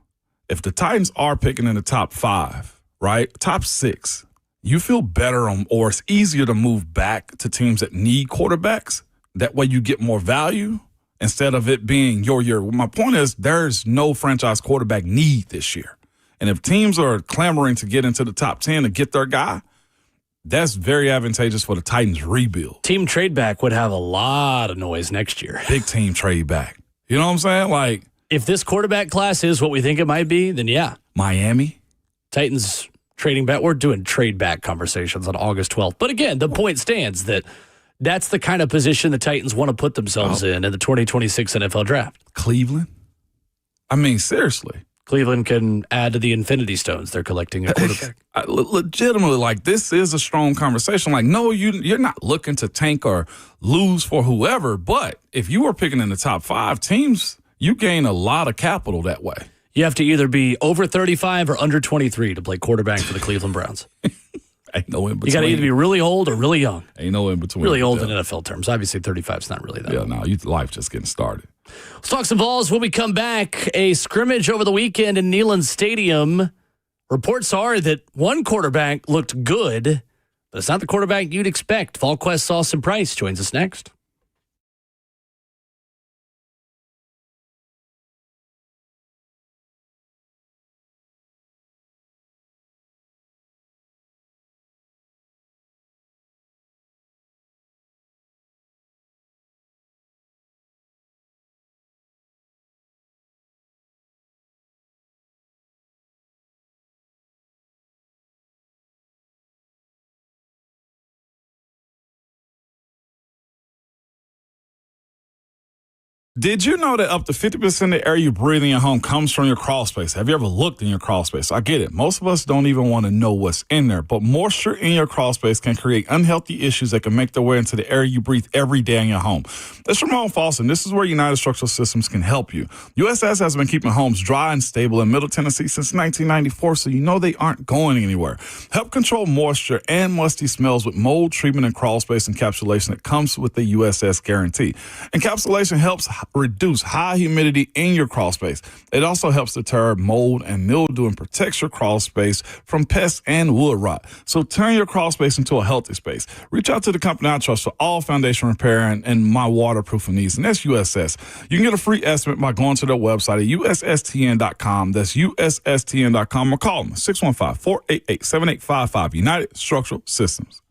Speaker 3: If the Titans are picking in the top 5, right, top 6, you feel better or it's easier to move back to teams that need quarterbacks. That way you get more value instead of it being your year. My point is there's no franchise quarterback need this year. And if teams are clamoring to get into the top 10 to get their guy, that's very advantageous for the Titans rebuild.
Speaker 2: Team trade back would have a lot of noise next year.
Speaker 3: Big team trade back. You know what I'm saying? Like,
Speaker 2: if this quarterback class is what we think it might be, then yeah.
Speaker 3: Miami.
Speaker 2: Titans trading back. We're doing trade back conversations on August 12th. But again, the point stands that that's the kind of position the Titans want to put themselves in the 2026 NFL draft.
Speaker 3: Cleveland. I mean, seriously.
Speaker 2: Cleveland can add to the Infinity Stones they're collecting a quarterback.
Speaker 3: Legitimately, like, this is a strong conversation. Like, no, you're not looking to tank or lose for whoever, but if you are picking in the top 5 teams, you gain a lot of capital that way.
Speaker 2: You have to either be over 35 or under 23 to play quarterback for the Cleveland Browns.
Speaker 3: Ain't no in between.
Speaker 2: You got to either be really old or really young.
Speaker 3: Ain't no in between.
Speaker 2: Really old in NFL terms. Obviously, 35 is not really that old.
Speaker 3: Yeah, no, life just getting started.
Speaker 2: Let's talk some Vols when we come back. A scrimmage over the weekend in Neyland Stadium. Reports are that one quarterback looked good, but it's not the quarterback you'd expect. VolQuest Austin Price joins us next.
Speaker 3: Did you know that up to 50% of the air you breathe in your home comes from your crawl space? Have you ever looked in your crawl space? I get it. Most of us don't even want to know what's in there, but moisture in your crawl space can create unhealthy issues that can make their way into the air you breathe every day in your home. That's Ramon Foss, and this is where United Structural Systems can help you. USS has been keeping homes dry and stable in Middle Tennessee since 1994, so you know they aren't going anywhere. Help control moisture and musty smells with mold treatment and crawl space encapsulation that comes with the USS guarantee. Encapsulation helps reduce high humidity in your crawl space. It also helps deter mold and mildew and protects your crawl space from pests and wood rot. So turn your crawl space into a healthy space. Reach out to the company I trust for all foundation repair and my waterproofing needs, and that's USS. You can get a free estimate by going to their website at USSTN.com. That's USSTN.com, or call them 615-488-7855. United Structural Systems.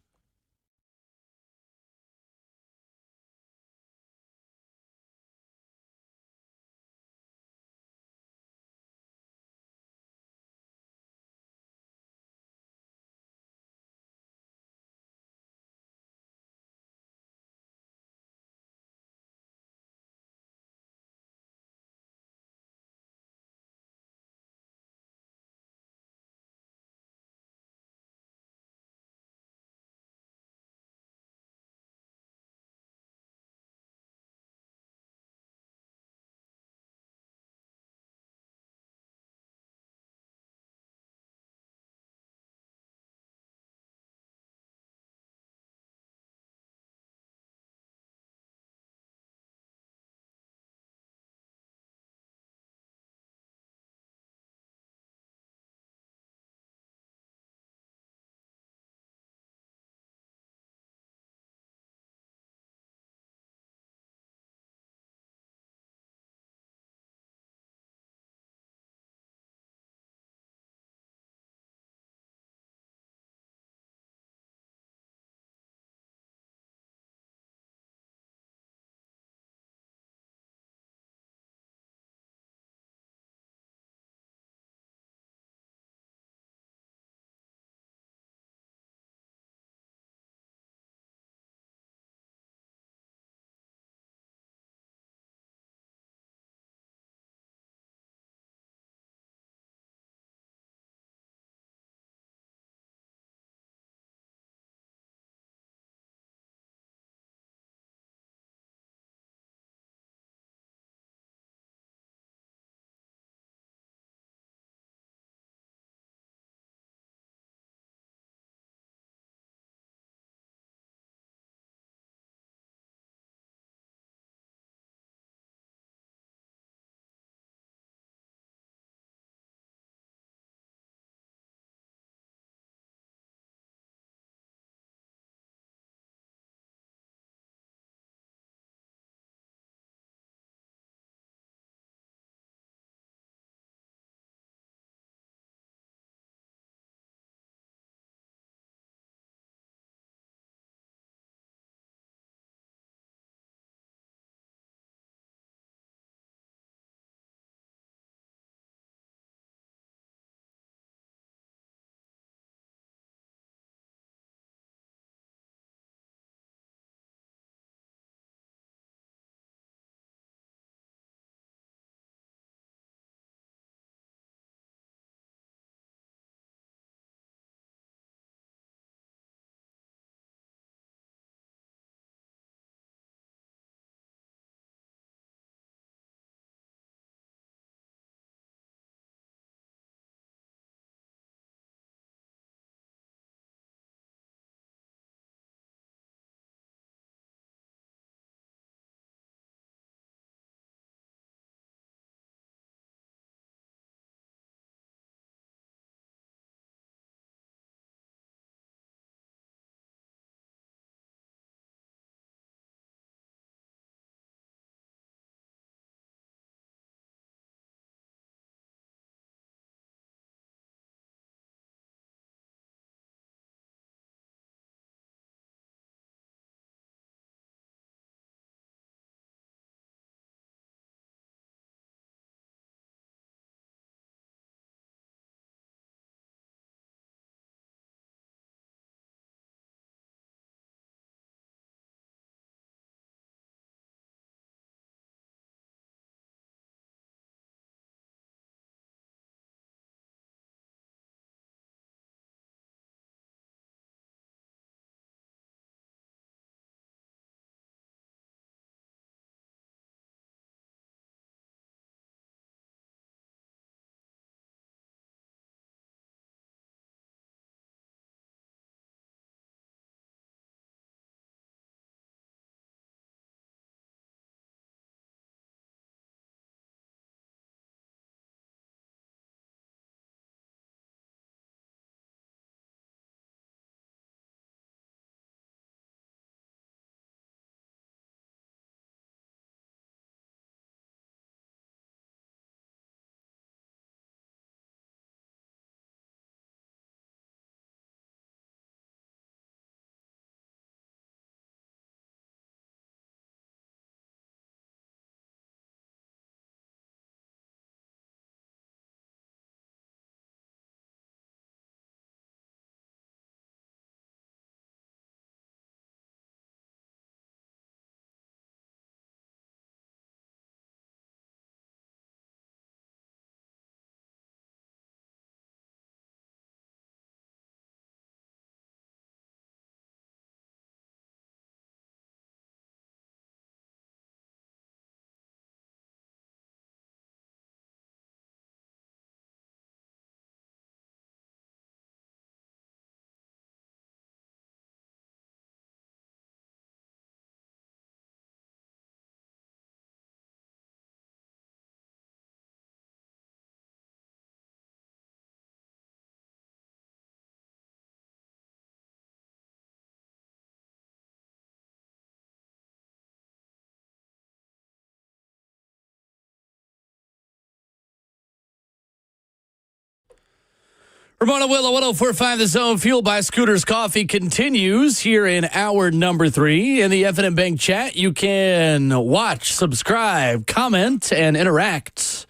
Speaker 2: Ramona Willow, 104.5 The Zone, fueled by Scooters Coffee, continues here in hour number 3. In the F&M Bank chat, you can watch, subscribe, comment, and interact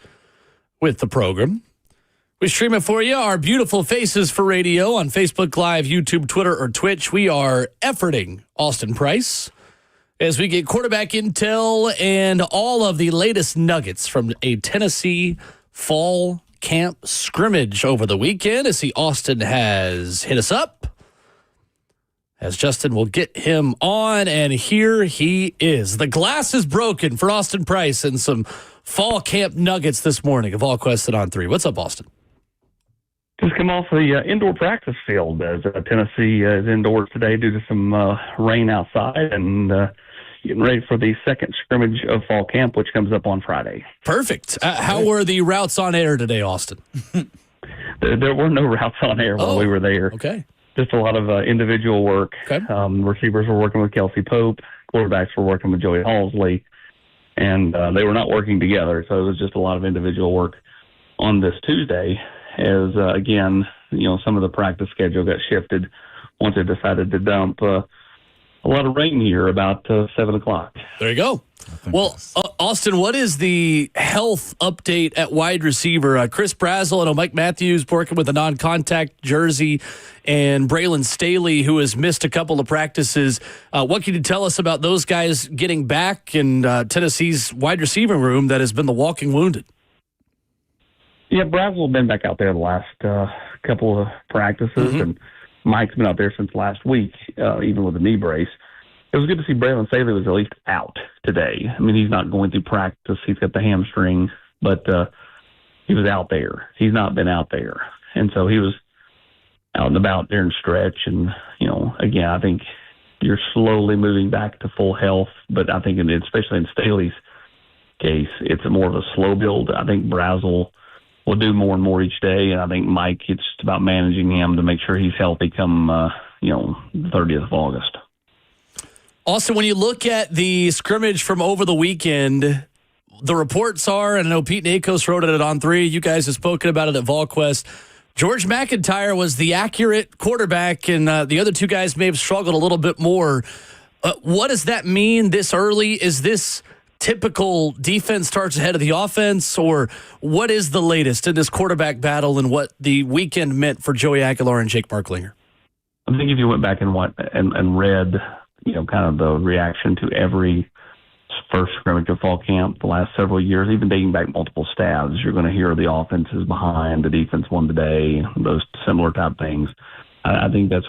Speaker 2: with the program. We stream it for you, our beautiful faces for radio on Facebook Live, YouTube, Twitter, or Twitch. We are efforting Austin Price as we get quarterback intel and all of the latest nuggets from a Tennessee fall camp scrimmage over the weekend. As Austin has hit us up, as Justin will get him on, and here he is. The glass is broken for Austin Price and some fall camp nuggets this morning of VolQuest and On 3. What's up, Austin?
Speaker 4: Just come off the indoor practice field as Tennessee is indoors today due to some rain outside, and getting ready for the second scrimmage of fall camp, which comes up on Friday.
Speaker 2: Perfect. How were the routes on air today, Austin?
Speaker 4: There were no routes on air while we were there.
Speaker 2: Okay.
Speaker 4: Just a lot of individual work.
Speaker 2: Okay.
Speaker 4: Receivers were working with Kelsey Pope. Quarterbacks were working with Joey Halsley. And they were not working together, so it was just a lot of individual work on this Tuesday as, again, some of the practice schedule got shifted once they decided to dump a lot of rain here about 7 o'clock.
Speaker 2: There you go. Well, Austin, what is the health update at wide receiver? Chris Brazel and Mike Matthews working with a non-contact jersey, and Braylon Staley, who has missed a couple of practices. What can you tell us about those guys getting back in Tennessee's wide receiving room that has been the walking wounded?
Speaker 4: Yeah, Brazel has been back out there the last couple of practices, and Mike's been out there since last week, even with a knee brace. It was good to see Braylon Staley was at least out today. I mean, he's not going through practice. He's got the hamstring, but he was out there. He's not been out there. And so he was out and about during stretch. And, again, I think you're slowly moving back to full health. But I think, especially in Staley's case, it's more of a slow build. I think Brazel will do more and more each day. And I think Mike, it's just about managing him to make sure he's healthy come, the 30th of August.
Speaker 2: Austin, when you look at the scrimmage from over the weekend, the reports are, and I know Pete Nakos wrote it on 3, you guys have spoken about it at VolQuest, George McIntyre was the accurate quarterback, and the other two guys may have struggled a little bit more. What does that mean this early? Is this typical defense starts ahead of the offense, or what is the latest in this quarterback battle and what the weekend meant for Joey Aguilar and Jake Marklinger?
Speaker 4: I think if you went back and read kind of the reaction to every first scrimmage of fall camp the last several years, even dating back multiple stabs, you're going to hear the offense is behind, the defense won today, those similar type things. I think that's,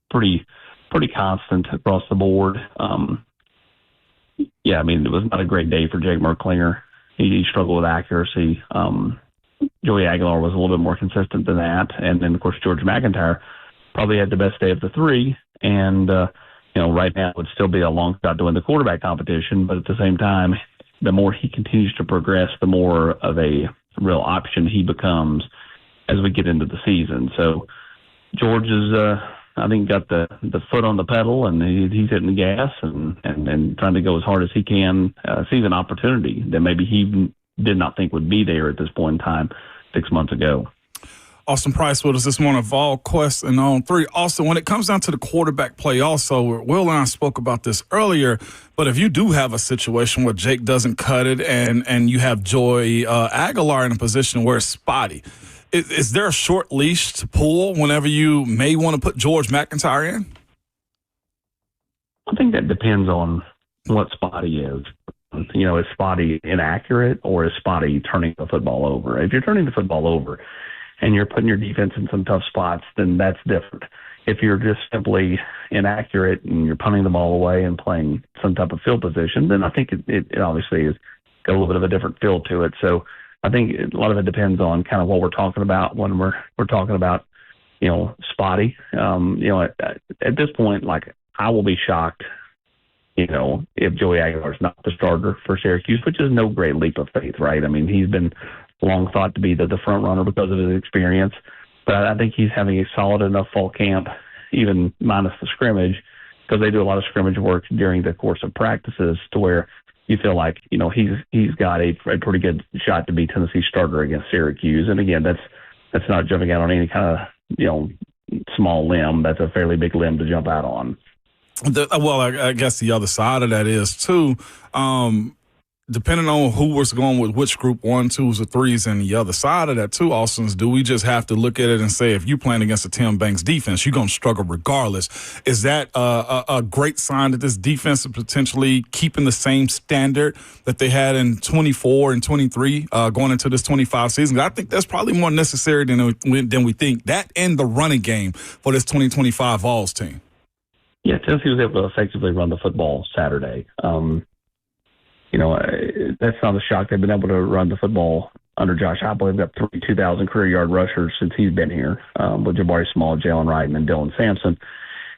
Speaker 4: pretty constant across the board. It was not a great day for Jake Marklinger. He struggled with accuracy. Joey Aguilar was a little bit more consistent than that. And then, of course, George McIntyre probably had the best day of the 3. And, right now it would still be a long shot to win the quarterback competition, but at the same time, the more he continues to progress, the more of a real option he becomes as we get into the season. So George is, I think, got the foot on the pedal, and he's hitting the gas and trying to go as hard as he can, sees an opportunity that maybe he did not think would be there at this point in time 6 months ago.
Speaker 3: Austin Price with us this morning, VolQuest and On 3. Austin, when it comes down to the quarterback play also, Will and I spoke about this earlier, but if you do have a situation where Jake doesn't cut it and you have Joey Aguilar in a position where it's spotty, is there a short leash to pull whenever you may want to put George McIntyre in?
Speaker 4: I think that depends on what spotty is. Is spotty inaccurate or is spotty turning the football over? If you're turning the football over and you're putting your defense in some tough spots, then that's different. If you're just simply inaccurate and you're punting the ball away and playing some type of field position, then I think it obviously has got a little bit of a different feel to it. So I think a lot of it depends on kind of what we're talking about when we're talking about, spotty. At this point, I will be shocked, if Joey Aguilar is not the starter for Syracuse, which is no great leap of faith, right? I mean, he's been long thought to be the front runner because of his experience, but I think he's having a solid enough fall camp, even minus the scrimmage, because they do a lot of scrimmage work during the course of practices to where you feel like, he's got a pretty good shot to be Tennessee's starter against Syracuse. And again, that's That's not jumping out on any kind of, small limb. That's a fairly big limb to jump out on.
Speaker 3: I guess the other side of that is, too, depending on who was going with which group, 1, 2s, or 3s, and the other side of that, too, Austin, do we just have to look at it and say, if you're playing against a Tim Banks defense, you're going to struggle regardless? Is that a great sign that this defense is potentially keeping the same standard that they had in 24 and 23 going into this 25 season? I think that's probably more necessary than we think. That and the running game for this 2025 Vols team.
Speaker 4: Yeah, Tennessee was able to effectively run the football Saturday. That's not a shock. They've been able to run the football under Josh Heupel. They've got 3 2,000 career yard rushers since he's been here, with Jabari Small, Jalen Wright, and Dylan Sampson.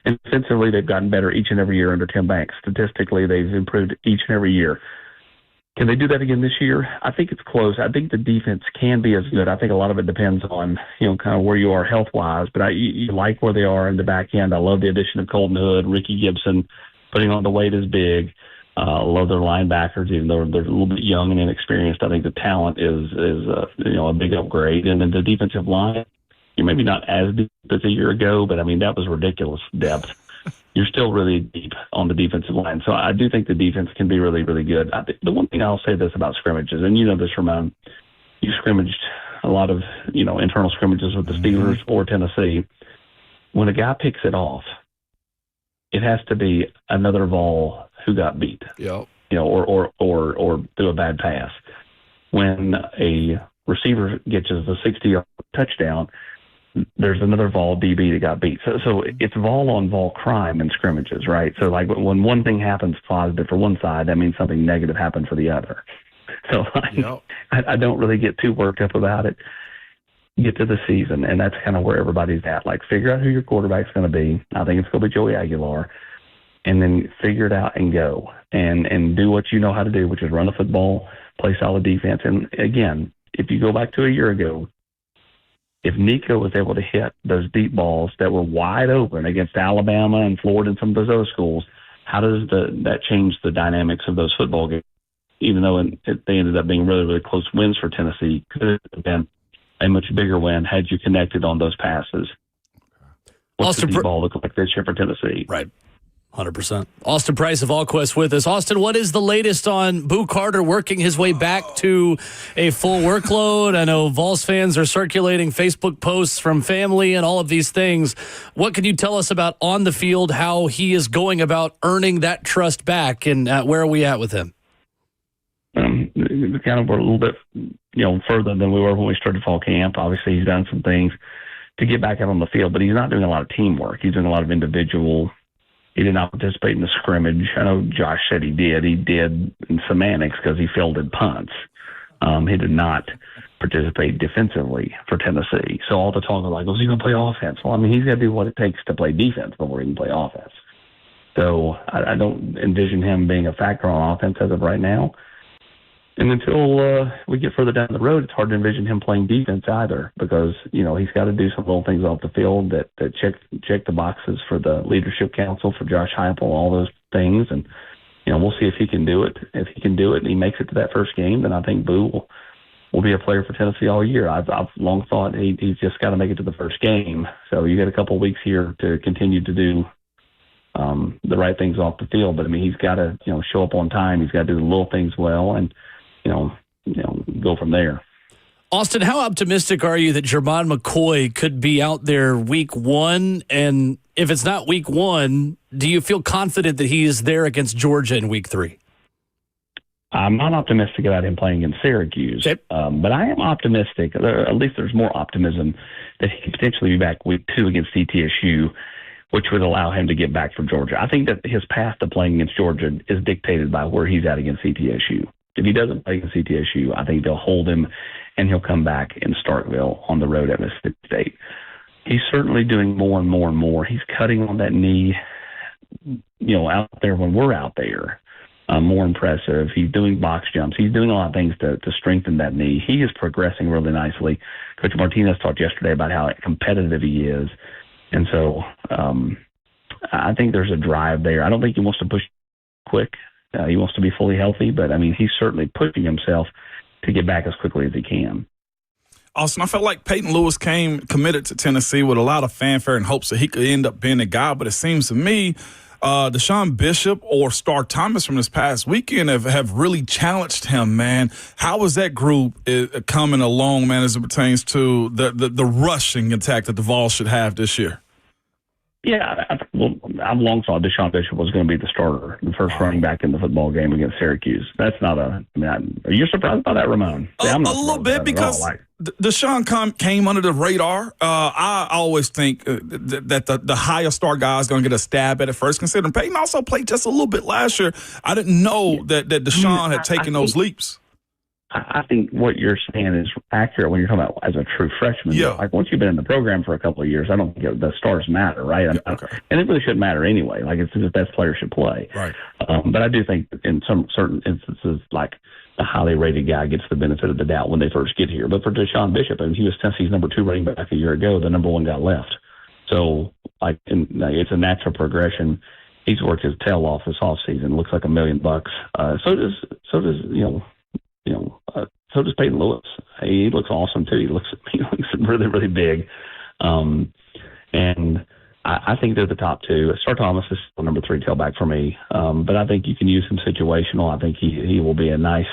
Speaker 4: And defensively, they've gotten better each and every year under Tim Banks. Statistically, they've improved each and every year. Can they do that again this year? I think it's close. I think the defense can be as good. I think a lot of it depends on, kind of where you are health-wise. But you like where they are in the back end. I love the addition of Colton Hood, Ricky Gibson, putting on the weight is big. I love their linebackers, even though they're a little bit young and inexperienced. I think the talent is a big upgrade. And then the defensive line, you're maybe not as deep as a year ago, but, that was ridiculous depth. You're still really deep on the defensive line. So I do think the defense can be really, really good. The one thing I'll say this about scrimmages, and you know this, Ramon, you scrimmaged a lot of, internal scrimmages with the Steelers or Tennessee. When a guy picks it off, it has to be another Vol who got beat,
Speaker 3: yep.
Speaker 4: Or threw a bad pass. When a receiver gets a 60-yard touchdown, there's another Vol DB that got beat. So it's Vol on Vol crime in scrimmages, right? So like when one thing happens positive for one side, that means something negative happened for the other. So I don't really get too worked up about it. Get to the season, and that's kind of where everybody's at. Like, figure out who your quarterback's going to be. I think it's going to be Joey Aguilar. And then figure it out and go. And do what you know how to do, which is run the football, play solid defense. And, again, if you go back to a year ago, if Nico was able to hit those deep balls that were wide open against Alabama and Florida and some of those other schools, how does that change the dynamics of those football games? Even though they ended up being really, really close wins for Tennessee, could have been a much bigger win had you connected on those passes. What's the deep ball look like this year for Tennessee?
Speaker 2: Right. 100%. Austin Price of VolQuest with us. Austin, what is the latest on Boo Carter working his way back to a full workload? I know Vols fans are circulating Facebook posts from family and all of these things. What can you tell us about on the field, how he is going about earning that trust back, and where are we at with him?
Speaker 4: Kind of a little bit, further than we were when we started fall camp. Obviously, he's done some things to get back out on the field, but he's not doing a lot of teamwork. He's doing a lot of individual. He did not participate in the scrimmage. I know Josh said he did. He did in semantics because he fielded punts. He did not participate defensively for Tennessee. So all the talk of like, was he going to play offense? Well, he's got to do what it takes to play defense before he can play offense. So I don't envision him being a factor on offense as of right now. And until we get further down the road, it's hard to envision him playing defense either because, he's got to do some little things off the field that check the boxes for the leadership council, for Josh Heupel, all those things. And, we'll see if he can do it. If he can do it and he makes it to that first game, then I think Boo will be a player for Tennessee all year. I've long thought he's just got to make it to the first game. So you got a couple of weeks here to continue to do the right things off the field. But, he's got to, show up on time. He's got to do the little things well and, go from there.
Speaker 2: Austin, how optimistic are you that Jermon McCoy could be out there week 1? And if it's not week 1, do you feel confident that he is there against Georgia in week 3?
Speaker 4: I'm not optimistic about him playing in Syracuse,
Speaker 2: okay.
Speaker 4: But I am optimistic. At least there's more optimism that he could potentially be back week 2 against CTSU, which would allow him to get back for Georgia. I think that his path to playing against Georgia is dictated by where he's at against CTSU. If he doesn't play against CTSU, I think they'll hold him and he'll come back in Starkville on the road at Mississippi State. He's certainly doing more and more and more. He's cutting on that knee, out there when we're out there. More impressive. He's doing box jumps. He's doing a lot of things to strengthen that knee. He is progressing really nicely. Coach Martinez talked yesterday about how competitive he is. And so I think there's a drive there. I don't think he wants to push quick. He wants to be fully healthy, but, he's certainly pushing himself to get back as quickly as he can.
Speaker 3: Austin, I felt like Peyton Lewis committed to Tennessee with a lot of fanfare and hopes that he could end up being a guy. But it seems to me Deshaun Bishop or Star Thomas from this past weekend have really challenged him, man. How is that group coming along, man, as it pertains to the rushing attack that the Vols should have this year?
Speaker 4: Yeah, I've long thought Deshaun Bishop was going to be the starter, the first running back in the football game against Syracuse. That's not are you surprised by that, Ramon? See,
Speaker 3: a little bit because Deshaun came under the radar. I always think that the higher star guy is going to get a stab at it first, considering Peyton also played just a little bit last year. I didn't know that Deshaun had taken those leaps.
Speaker 4: I think what you're saying is accurate when you're talking about as a true freshman.
Speaker 3: Yeah.
Speaker 4: Like once you've been in the program for a couple of years, I don't think the stars matter, right?
Speaker 3: Okay.
Speaker 4: And it really shouldn't matter anyway. Like it's the best player should play.
Speaker 3: Right.
Speaker 4: But I do think in some certain instances, like the highly rated guy gets the benefit of the doubt when they first get here. But for Deshaun Bishop, I mean, he was Tennessee's number 2 running back a year ago. The number 1 got left. So it's a natural progression. He's worked his tail off this offseason. Looks like $1 million. So does Peyton Lewis. He looks awesome too. He looks really, really big. And I think they're the top 2. Star Thomas is still number 3 tailback for me. But I think you can use him situational. I think he will be a nice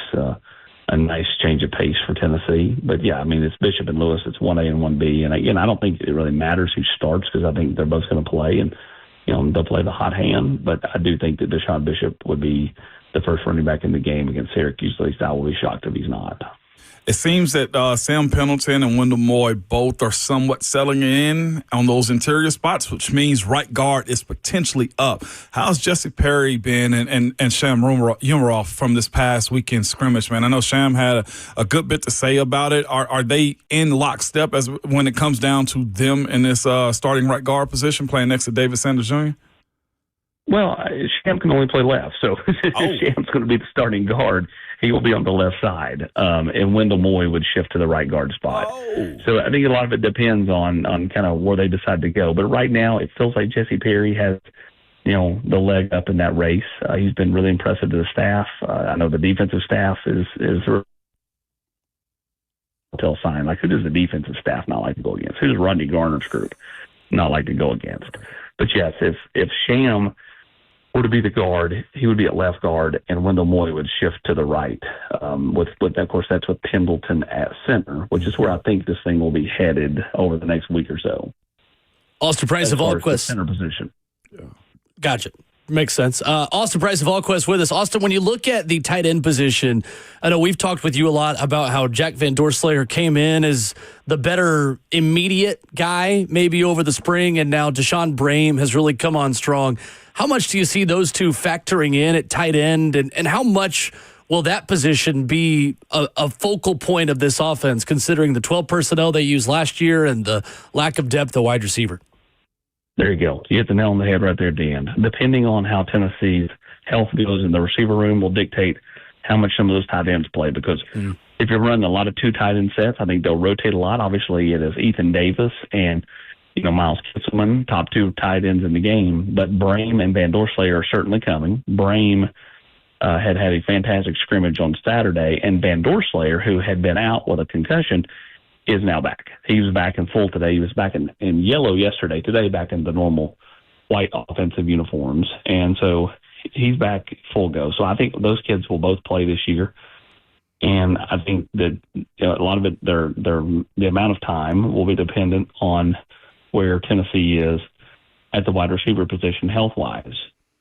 Speaker 4: change of pace for Tennessee. But yeah, I mean, it's Bishop and Lewis. It's 1A and 1B. And again, I don't think it really matters who starts because I think they're both going to play and, they'll play the hot hand. But I do think that Deshaun Bishop would be the first running back in the game against Syracuse. At least I will be shocked if he's not.
Speaker 3: It seems that Sam Pendleton and Wendell Moy both are somewhat settling in on those interior spots, which means right guard is potentially up. How's Jesse Perry been and Sham Umaroff from this past weekend scrimmage, man? I know Sham had a good bit to say about it. Are they in lockstep as when it comes down to them in this starting right guard position playing next to David Sanders Jr.?
Speaker 4: Well, Sham can only play left, so Sham's going to be the starting guard. He will be on the left side, and Wendell Moy would shift to the right guard spot.
Speaker 3: Oh.
Speaker 4: So I think a lot of it depends on kind of where they decide to go. But right now, it feels like Jesse Perry has, the leg up in that race. He's been really impressive to the staff. I know the defensive staff is tell sign. Like, who does the defensive staff not like to go against? Who does Rodney Garner's group not like to go against? But yes, if Sham were to be the guard, he would be at left guard, and Wendell Moy would shift to the right. With of course, that's with Pendleton at center, which is where I think this thing will be headed over the next week or so.
Speaker 2: Austin Price of VolQuest.
Speaker 4: Center position.
Speaker 3: Yeah.
Speaker 2: Gotcha. Makes sense. Austin Price of VolQuest with us. Austin, when you look at the tight end position, I know we've talked with you a lot about how Jack Van Doorslayer came in as the better immediate guy maybe over the spring, and now Deshaun Brame has really come on strong. How much do you see those two factoring in at tight end, and how much will that position be a focal point of this offense, considering the 12 personnel they used last year and the lack of depth at wide receiver?
Speaker 4: There you go. You hit the nail on the head right there at the end. Depending on how Tennessee's health goes in the receiver room will dictate how much some of those tight ends play, because if you're running a lot of 2 tight end sets, I think they'll rotate a lot. Obviously, it is Ethan Davis and Miles Kitselman, top 2 tight ends in the game, but Brame and Van Doorslayer are certainly coming. Brame had a fantastic scrimmage on Saturday, and Van Doorslayer, who had been out with a concussion, is now back. He was back in full today. He was back in yellow yesterday. Today, back in the normal white offensive uniforms. And so he's back full go. So I think those kids will both play this year. And I think that a lot of it, the amount of time will be dependent on where Tennessee is at the wide receiver position health-wise.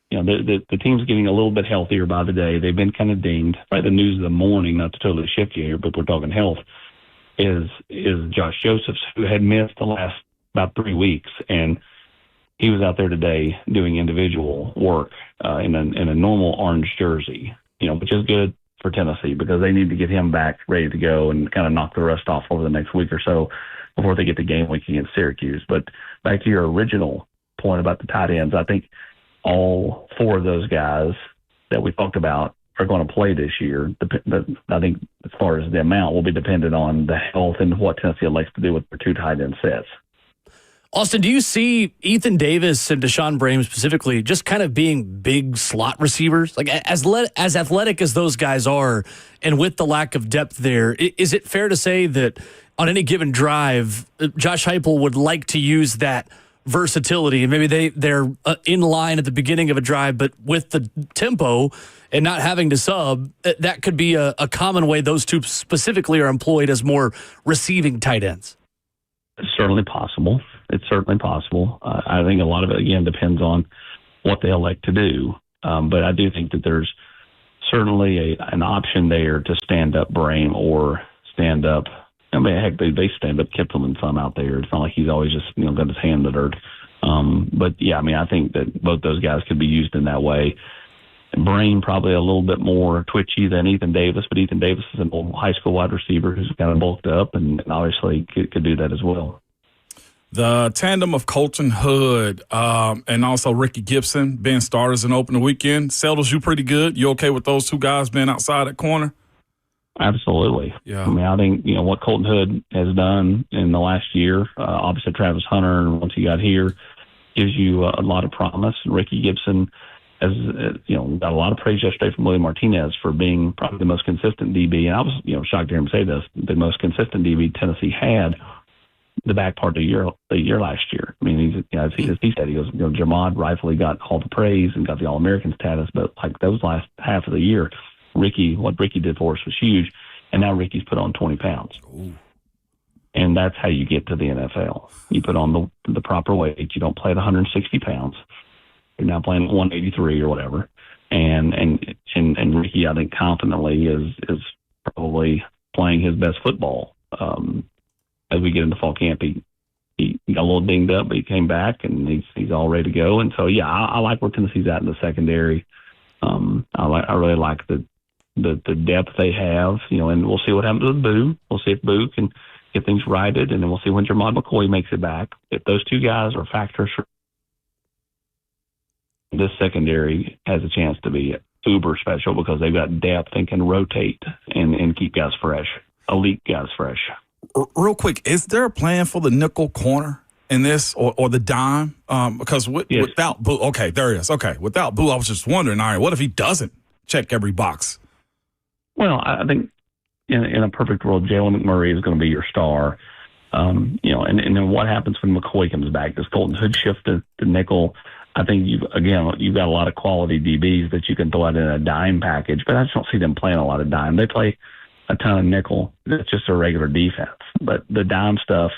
Speaker 4: The team's getting a little bit healthier by the day. They've been kind of dinged. Right, the news of the morning, not to totally shift you here, but we're talking health, is Josh Josephs, who had missed the last about 3 weeks, and he was out there today doing individual work in a normal orange jersey, which is good for Tennessee because they need to get him back ready to go and kind of knock the rust off over the next week or so before they get to game week against Syracuse. But back to your original point about the tight ends, I think all 4 of those guys that we talked about are going to play this year. I think as far as the amount will be dependent on the health and what Tennessee likes to do with their 2 tight end sets.
Speaker 2: Austin, do you see Ethan Davis and Deshaun Brame specifically just kind of being big slot receivers? Like as athletic as those guys are, and with the lack of depth there, is it fair to say that on any given drive, Josh Heupel would like to use that versatility, and maybe they're in line at the beginning of a drive, but with the tempo and not having to sub, that could be a common way those two specifically are employed as more receiving tight ends.
Speaker 4: It's certainly possible. I think a lot of it, again, depends on what they elect to do. But I do think that there's certainly an option there to stand up Brame or stand up. I mean, heck, they stand up Kittle and some out there. It's not like he's always just got his hand in the dirt. But yeah, I mean, I think that both those guys could be used in that way. Brame probably a little bit more twitchy than Ethan Davis, but Ethan Davis is an old high school wide receiver who's kind of bulked up and obviously could do that as well.
Speaker 3: The tandem of Colton Hood and also Ricky Gibson being starters in opening weekend settles you pretty good. You okay with those two guys being outside at corner?
Speaker 4: Absolutely.
Speaker 3: Yeah.
Speaker 4: I mean, I think, what Colton Hood has done in the last year, opposite Travis Hunter, and once he got here, gives you a lot of promise. And Ricky Gibson has, got a lot of praise yesterday from William Martinez for being probably the most consistent DB. And I was, shocked to hear him say this, the most consistent DB Tennessee had the back part of the year last year. I mean, as he said, he goes, Jamad rightfully got all the praise and got the All-American status, but like those last half of the year, what Ricky did for us was huge, and now Ricky's put on 20 pounds.
Speaker 3: Ooh.
Speaker 4: And that's how you get to the NFL. You put on the proper weight. You don't play at 160 pounds. You're now playing at 183 or whatever. And Ricky, I think, confidently is probably playing his best football. As we get into fall camp, he got a little dinged up, but he came back and he's all ready to go. And so, yeah, I like where Tennessee's at in the secondary. I really like the depth they have, and we'll see what happens with Boo. We'll see if Boo can get things righted, and then we'll see when Jermod McCoy makes it back. If those two guys are factors, this secondary has a chance to be uber special because they've got depth and can rotate and keep guys fresh, elite guys fresh.
Speaker 3: Real quick, is there a plan for the nickel corner in this or the dime? Because without Boo, okay, there it is. Okay, without Boo, I was just wondering, all right, what if he doesn't check every box?
Speaker 4: Well, I think in a perfect world, Jalen McMurray is going to be your star. And then what happens when McCoy comes back? Does Colton Hood shift to nickel? I think you've got a lot of quality DBs that you can throw out in a dime package, but I just don't see them playing a lot of dime. They play a ton of nickel. That's just a regular defense. But the dime stuff,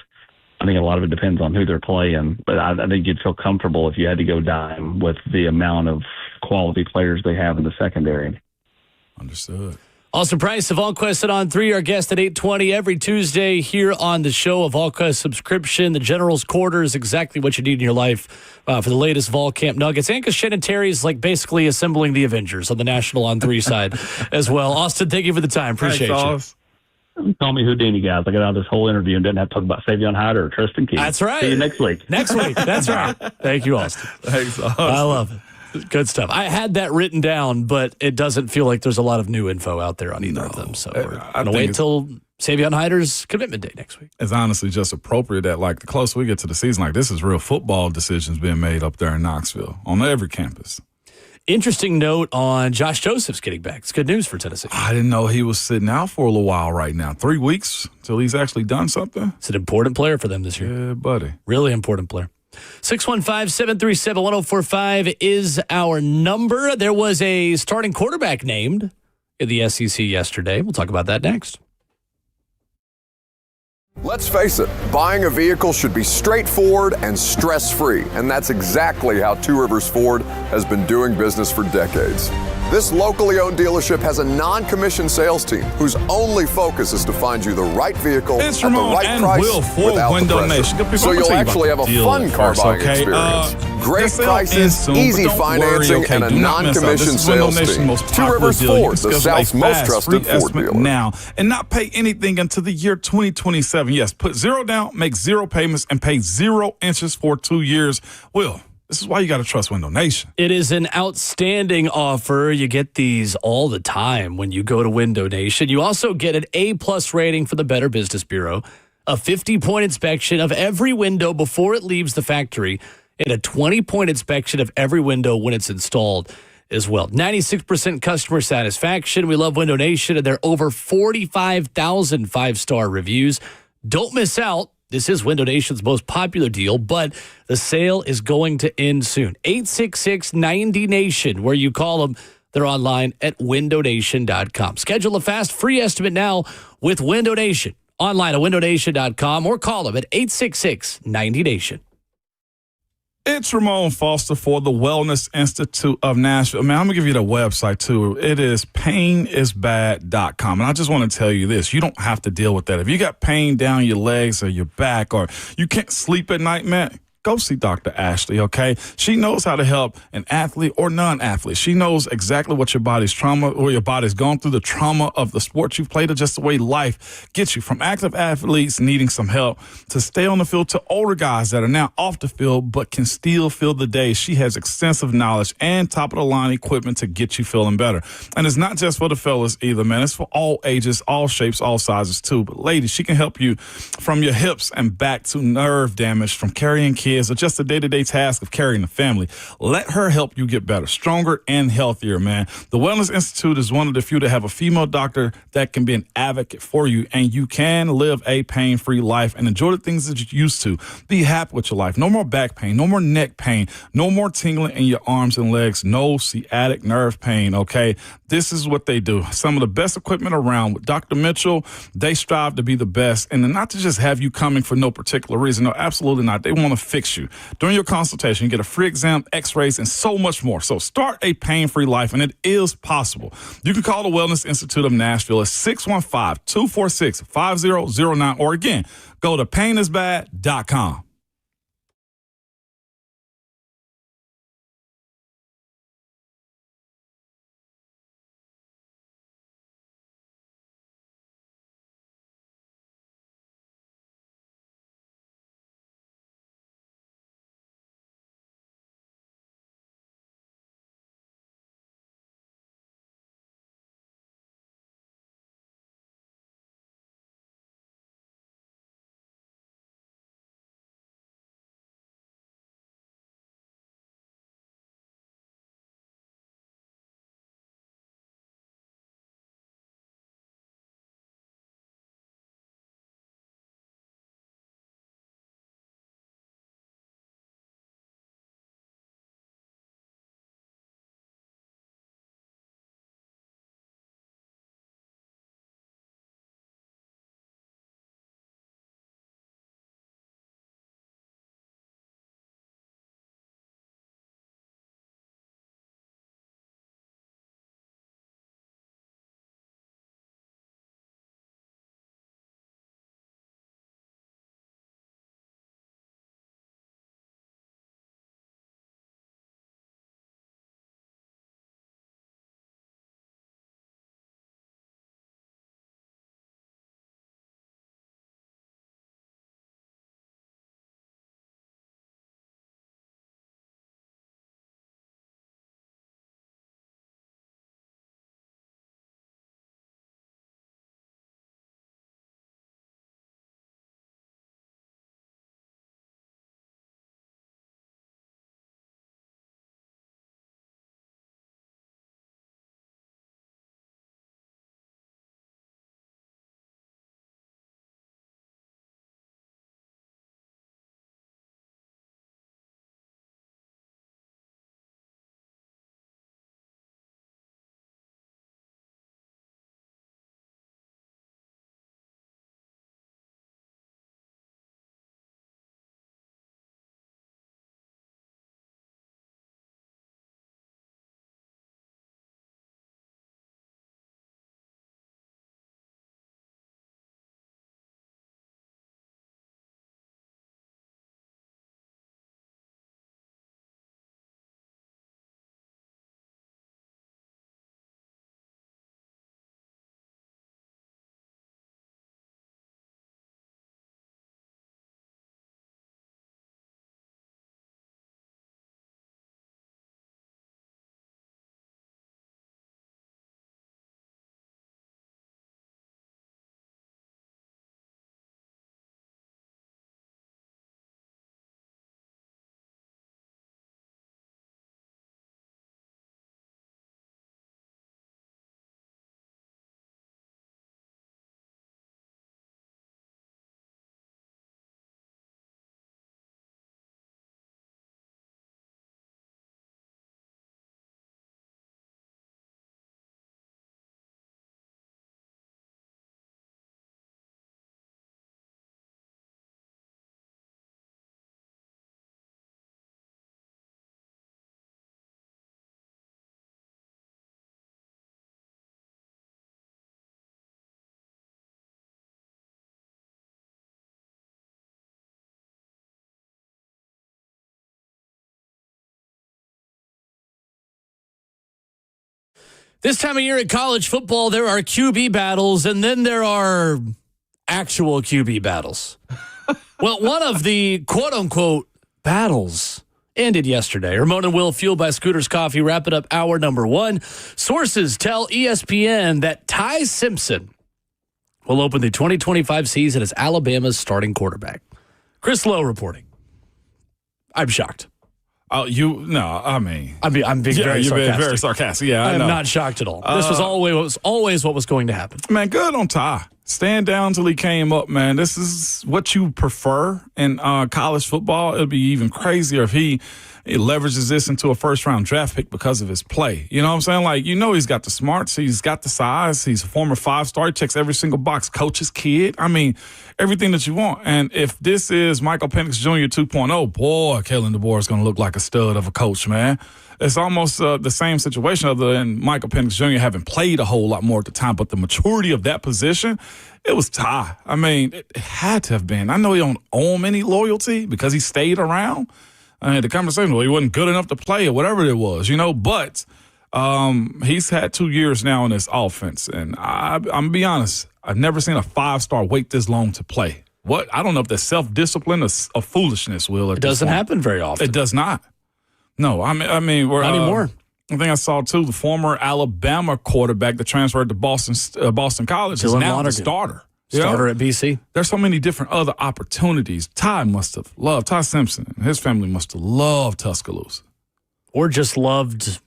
Speaker 4: I think a lot of it depends on who they're playing. But I think you'd feel comfortable if you had to go dime with the amount of quality players they have in the secondary.
Speaker 3: Understood.
Speaker 2: Austin Price of VolQuest on 3, our guest at 8:20 every Tuesday here on the show. A VolQuest subscription. The General's Quarter is exactly what you need in your life for the latest Vol Camp nuggets. And because Shannon Terry is like basically assembling the Avengers on the National on 3 side as well. Austin, thank you for the time. Appreciate you.
Speaker 4: Call me Houdini, guys. I got out of this whole interview and didn't have to talk about Savion Hyder or Tristan Keith.
Speaker 2: That's right.
Speaker 4: See you next week.
Speaker 2: Next week. That's right. Thank you, Austin.
Speaker 3: Thanks, Austin.
Speaker 2: I love it. Good stuff. I had that written down, but it doesn't feel like there's a lot of new info out there on either of them. So we're going to wait till Savion Hyder's commitment day next week.
Speaker 3: It's honestly just appropriate that, like, the closer we get to the season, like, this is real football decisions being made up there in Knoxville on every campus.
Speaker 2: Interesting note on Josh Josephs getting back. It's good news for Tennessee.
Speaker 3: I didn't know he was sitting out for a little while right now. 3 weeks till he's actually done something.
Speaker 2: It's an important player for them this year.
Speaker 3: Yeah, buddy.
Speaker 2: Really important player. 615-737-1045 is our number. There was a starting quarterback named in the SEC yesterday. We'll talk about that next.
Speaker 5: Let's face it, buying a vehicle should be straightforward and stress-free, and that's exactly how Two Rivers Ford has been doing business for decades. This locally owned dealership has a non-commissioned sales team whose only focus is to find you the right vehicle at the right price without the pressure. So you'll actually have a fun car buying experience. Great prices, easy financing, and a non-commissioned sales team. Two Rivers Ford, the South's most trusted Ford dealer.
Speaker 3: Now, and not pay anything until the year 2027. Yes, put zero down, make zero payments, and pay 0 interest for 2 years. Will, this is why you got to trust Window Nation.
Speaker 2: It is an outstanding offer. You get these all the time when you go to Window Nation. You also get an A-plus rating for the Better Business Bureau, a 50-point inspection of every window before it leaves the factory, and a 20-point inspection of every window when it's installed as well. 96% customer satisfaction. We love Window Nation and their over 45,000 5-star reviews. Don't miss out. This is Window Nation's most popular deal, but the sale is going to end soon. 866-90-NATION, where you call them. They're online at windownation.com. Schedule a fast free estimate now with Window Nation. Online at windownation.com or call them at 866-90-NATION.
Speaker 3: It's Ramon Foster for the Wellness Institute of Nashville. Man, I'm going to give you the website, too. It is painisbad.com. And I just want to tell you this. You don't have to deal with that. If you got pain down your legs or your back or you can't sleep at night, man, go see Dr. Ashley, okay? She knows how to help an athlete or non-athlete. She knows exactly what your body's trauma or your body's gone through, the trauma of the sport you've played, or just the way life gets you. From active athletes needing some help to stay on the field to older guys that are now off the field but can still feel the day. She has extensive knowledge and top-of-the-line equipment to get you feeling better. And it's not just for the fellas either, man. It's for all ages, all shapes, all sizes, too. But ladies, she can help you from your hips and back to nerve damage, from carrying kids, or just the day-to-day task of carrying a family. Let her help you get better, stronger, and healthier, man. The Wellness Institute is one of the few to have a female doctor that can be an advocate for you, and you can live a pain-free life and enjoy the things that you used to. Be happy with your life. No more back pain, no more neck pain, no more tingling in your arms and legs, no sciatic nerve pain, okay? This is what they do. Some of the best equipment around. With Dr. Mitchell, they strive to be the best, and not to just have you coming for no particular reason. No, absolutely not. They want to fix you. During your consultation, you get a free exam, x-rays, and so much more. So start a pain-free life, and it is possible. You can call the Wellness Institute of Nashville at 615-246-5009, or again, go to painisbad.com.
Speaker 2: This time of year at college football, there are QB battles, and then there are actual QB battles. Well, one of the quote-unquote battles ended yesterday. Ramon and Will, fueled by Scooters Coffee, wrapping up hour number 1. Sources tell ESPN that Ty Simpson will open the 2025 season as Alabama's starting quarterback. Chris Lowe reporting. I'm shocked.
Speaker 3: Oh, I'm being
Speaker 2: very sarcastic.
Speaker 3: Very sarcastic. Yeah,
Speaker 2: I
Speaker 3: know.
Speaker 2: am not shocked at all. This was always what was going to happen.
Speaker 3: Man, good on Ty. Stand down till he came up, man. This is what you prefer in college football. It'd be even crazier if he leverages this into a first-round draft pick because of his play. You know what I'm saying? Like, he's got the smarts. He's got the size. He's a former 5-star. He checks every single box. Coach's kid. I mean, everything that you want. And if this is Michael Penix Jr. 2.0, boy, Kalen DeBoer is going to look like a stud of a coach, man. It's almost the same situation other than Michael Penix Jr. having played a whole lot more at the time. But the maturity of that position, it was Ty. I mean, it had to have been. I know he don't owe him any loyalty because he stayed around. The conversation, well, he wasn't good enough to play or whatever it was, but he's had 2 years now in this offense. And I'm going to be honest, I've never seen a 5-star wait this long to play. I don't know if that's self-discipline or foolishness, Will.
Speaker 2: It doesn't happen very often.
Speaker 3: It does not. No, I mean, we're
Speaker 2: not anymore.
Speaker 3: I think I saw, too, the former Alabama quarterback that transferred to Boston College is now the starter.
Speaker 2: Starter at BC.
Speaker 3: There's so many different other opportunities. Ty Simpson and his family must have loved Tuscaloosa.
Speaker 2: Or just loved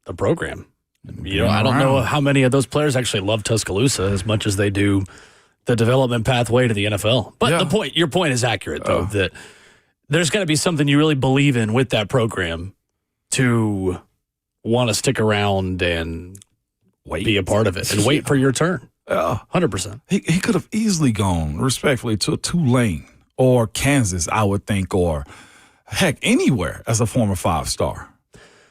Speaker 2: the program. I don't know how many of those players actually love Tuscaloosa as much as they do the development pathway to the NFL. But your point is accurate, though, that there's got to be something you really believe in with that program to want to stick around and be a part of it and wait for your turn. 100%.
Speaker 3: He could have easily gone, respectfully, to Tulane or Kansas, I would think, or heck, anywhere as a former 5-star.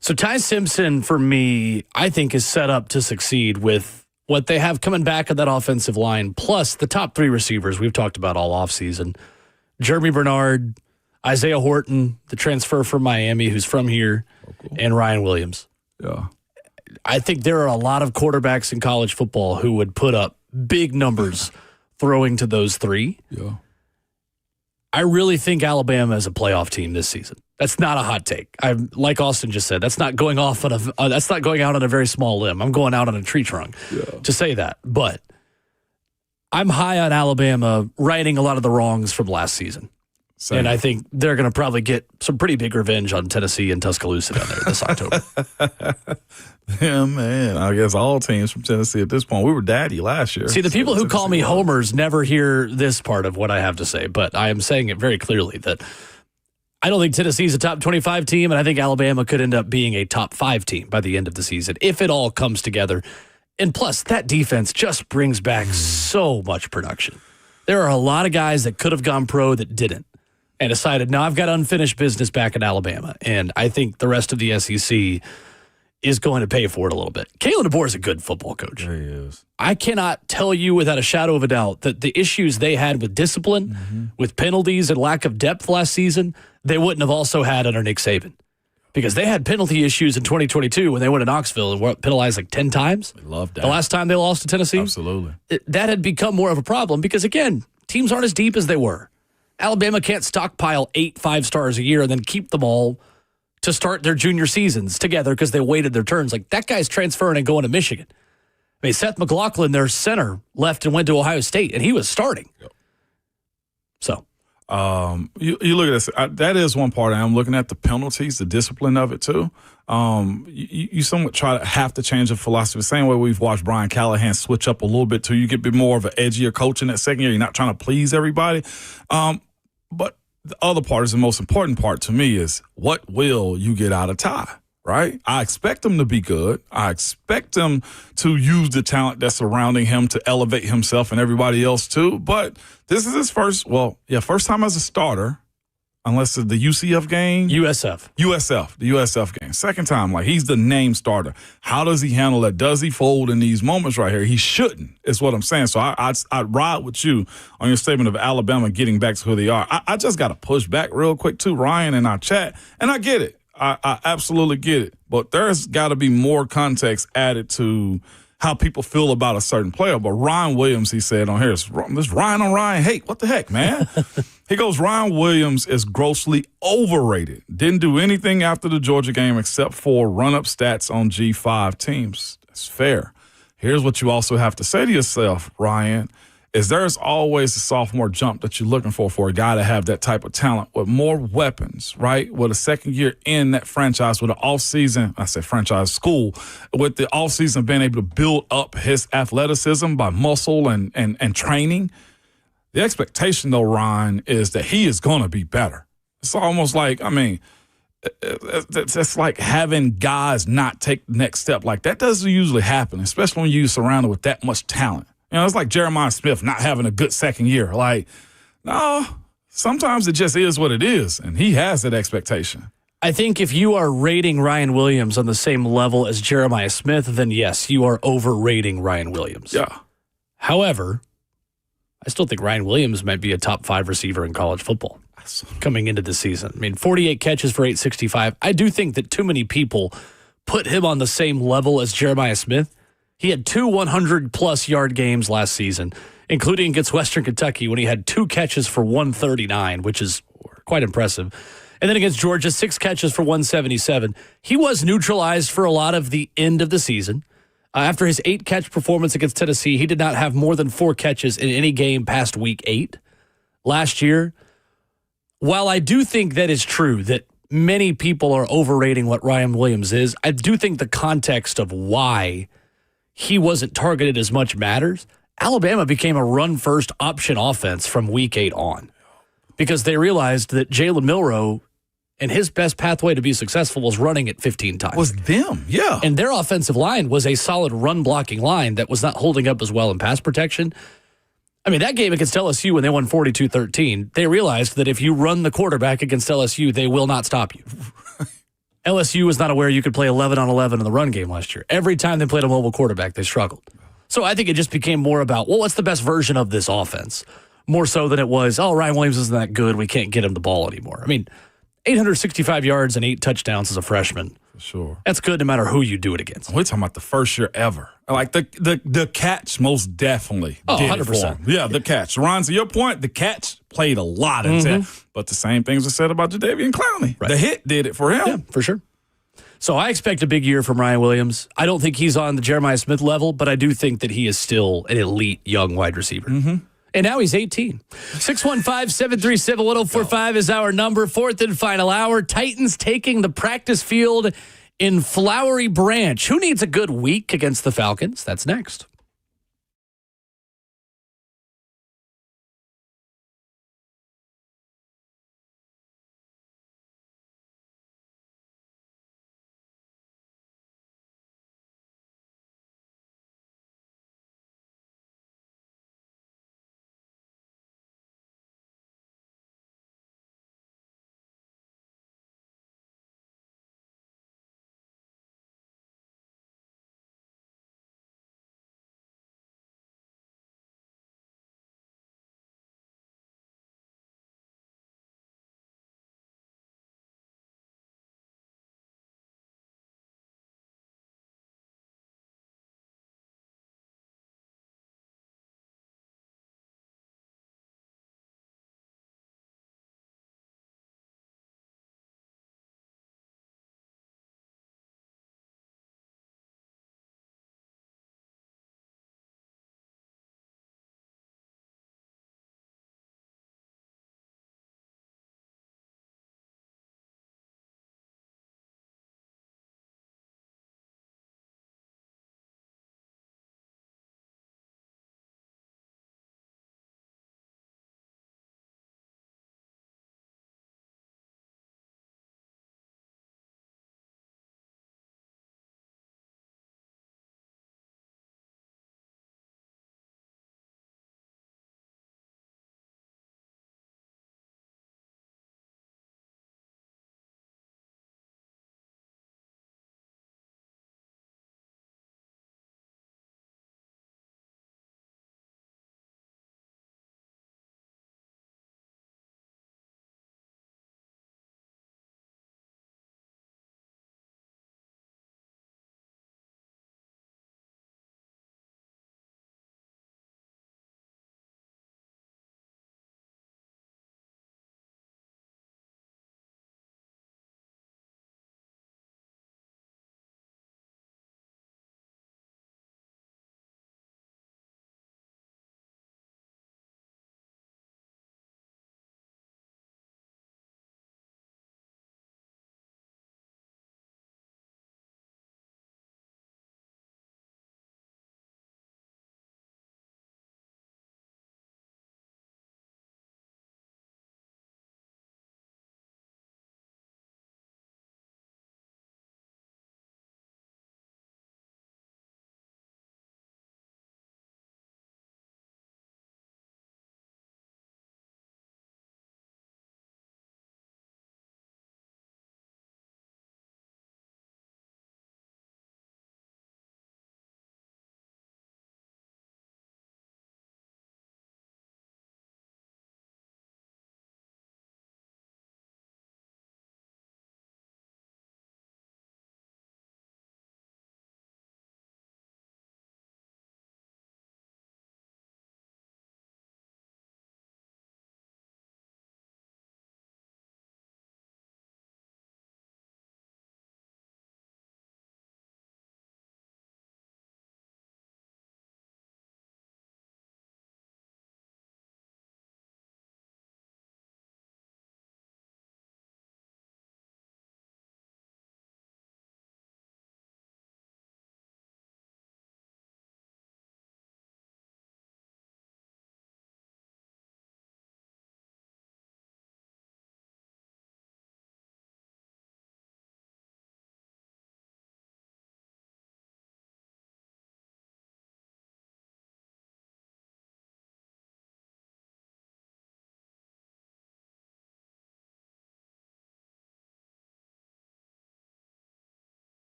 Speaker 2: So Ty Simpson, for me, I think is set up to succeed with what they have coming back at that offensive line, plus the top 3 receivers we've talked about all offseason. Jeremy Bernard, Isaiah Horton, the transfer from Miami, who's from here, and Ryan Williams.
Speaker 3: Yeah.
Speaker 2: I think there are a lot of quarterbacks in college football who would put up big numbers throwing to those 3.
Speaker 3: Yeah.
Speaker 2: I really think Alabama is a playoff team this season. That's not a hot take. Like Austin just said, that's not going out on a very small limb. I'm going out on a tree trunk to say that. But I'm high on Alabama righting a lot of the wrongs from last season. Same. And I think they're going to probably get some pretty big revenge on Tennessee and Tuscaloosa down there this October.
Speaker 3: Yeah, man. I guess all teams from Tennessee at this point. We were daddy last year.
Speaker 2: See, the people who call me homers never hear this part of what I have to say, but I am saying it very clearly that I don't think Tennessee's a top 25 team, and I think Alabama could end up being a top 5 team by the end of the season if it all comes together. And plus, that defense just brings back so much production. There are a lot of guys that could have gone pro that didn't. And decided, now I've got unfinished business back in Alabama. And I think the rest of the SEC is going to pay for it a little bit. Kalen DeBoer is a good football coach.
Speaker 3: Yeah, he is.
Speaker 2: I cannot tell you without a shadow of a doubt that the issues they had with discipline, with penalties and lack of depth last season, they wouldn't have also had under Nick Saban. Because they had penalty issues in 2022 when they went to Knoxville and were penalized like 10 times.
Speaker 3: They loved that.
Speaker 2: The last time they lost to Tennessee.
Speaker 3: Absolutely.
Speaker 2: That had become more of a problem because, again, teams aren't as deep as they were. Alabama can't stockpile 8 5-stars a year and then keep them all to start their junior seasons together because they waited their turns. Like, that guy's transferring and going to Michigan. I mean, Seth McLaughlin, their center, left and went to Ohio State, and he was starting. Yep. So.
Speaker 3: You look at this. That is one part. I'm looking at the penalties, the discipline of it, too. You somewhat have to change the philosophy. The same way we've watched Brian Callahan switch up a little bit, too. You get a bit more of an edgier coach in that second year. You're not trying to please everybody. But the other part is the most important part to me is what will you get out of Ty, right? I expect him to be good. I expect him to use the talent that's surrounding him to elevate himself and everybody else too. But this is his first time as a starter, unless it's the UCF game.
Speaker 2: the
Speaker 3: USF game. Second time, like he's the name starter. How does he handle that? Does he fold in these moments right here? He shouldn't, is what I'm saying. So I'd ride with you on your statement of Alabama getting back to who they are. I just got to push back real quick too, Ryan, in our chat. And I get it. I absolutely get it. but there's got to be more context added to how people feel about a certain player. But Ryan Williams, he said on here, this Ryan on Ryan hate. What the heck, man? He goes, Ryan Williams is grossly overrated. Didn't do anything after the Georgia game except for run-up stats on G5 teams. That's fair. Here's what you also have to say to yourself, Ryan, is there's always a sophomore jump that you're looking for a guy to have that type of talent with more weapons, right? With a second year in that franchise, with an offseason, I said franchise school, with the offseason being able to build up his athleticism by muscle and training. The expectation, though, Ryan, is that he is going to be better. It's almost like, it's like having guys not take the next step. Like, that doesn't usually happen, especially when you're surrounded with that much talent. It's like Jeremiah Smith not having a good second year. Like, no, sometimes it just is what it is, and he has that expectation.
Speaker 2: I think if you are rating Ryan Williams on the same level as Jeremiah Smith, then yes, you are overrating Ryan Williams.
Speaker 3: Yeah.
Speaker 2: However, I still think Ryan Williams might be a top 5 receiver in college football coming into the season. 48 catches for 865. I do think that too many people put him on the same level as Jeremiah Smith. He had 2 100-plus yard games last season, including against Western Kentucky when he had 2 catches for 139, which is quite impressive. And then against Georgia, 6 catches for 177. He was neutralized for a lot of the end of the season. After his 8-catch performance against Tennessee, he did not have more than 4 catches in any game past week 8 last year. While I do think that is true, that many people are overrating what Ryan Williams is, I do think the context of why he wasn't targeted as much matters. Alabama became a run-first option offense from week 8 on because they realized that Jalen Milroe and his best pathway to be successful was running it 15 times.
Speaker 3: Was them, yeah.
Speaker 2: And their offensive line was a solid run-blocking line that was not holding up as well in pass protection. That game against LSU when they won 42-13, they realized that if you run the quarterback against LSU, they will not stop you. LSU was not aware you could play 11 on 11 in the run game last year. Every time they played a mobile quarterback, they struggled. So I think it just became more about, what's the best version of this offense? More so than it was, Ryan Williams isn't that good. We can't get him the ball anymore. 865 yards and 8 touchdowns as a freshman.
Speaker 3: For sure.
Speaker 2: That's good no matter who you do it against.
Speaker 3: We're talking about the first year ever. Like the catch most definitely.
Speaker 2: Oh,
Speaker 3: did
Speaker 2: 100%.
Speaker 3: it for him. Yeah, the catch. Ron, to your point, the catch played a lot in that. But the same things are said about Jadeveon Clowney. Right. The hit did it for him.
Speaker 2: Yeah, for sure. So I expect a big year from Ryan Williams. I don't think he's on the Jeremiah Smith level, but I do think that he is still an elite young wide receiver. And now he's 18. 615-737-1045 is our number. 4th and final hour. Titans taking the practice field in Flowery Branch. Who needs a good week against the Falcons? That's next.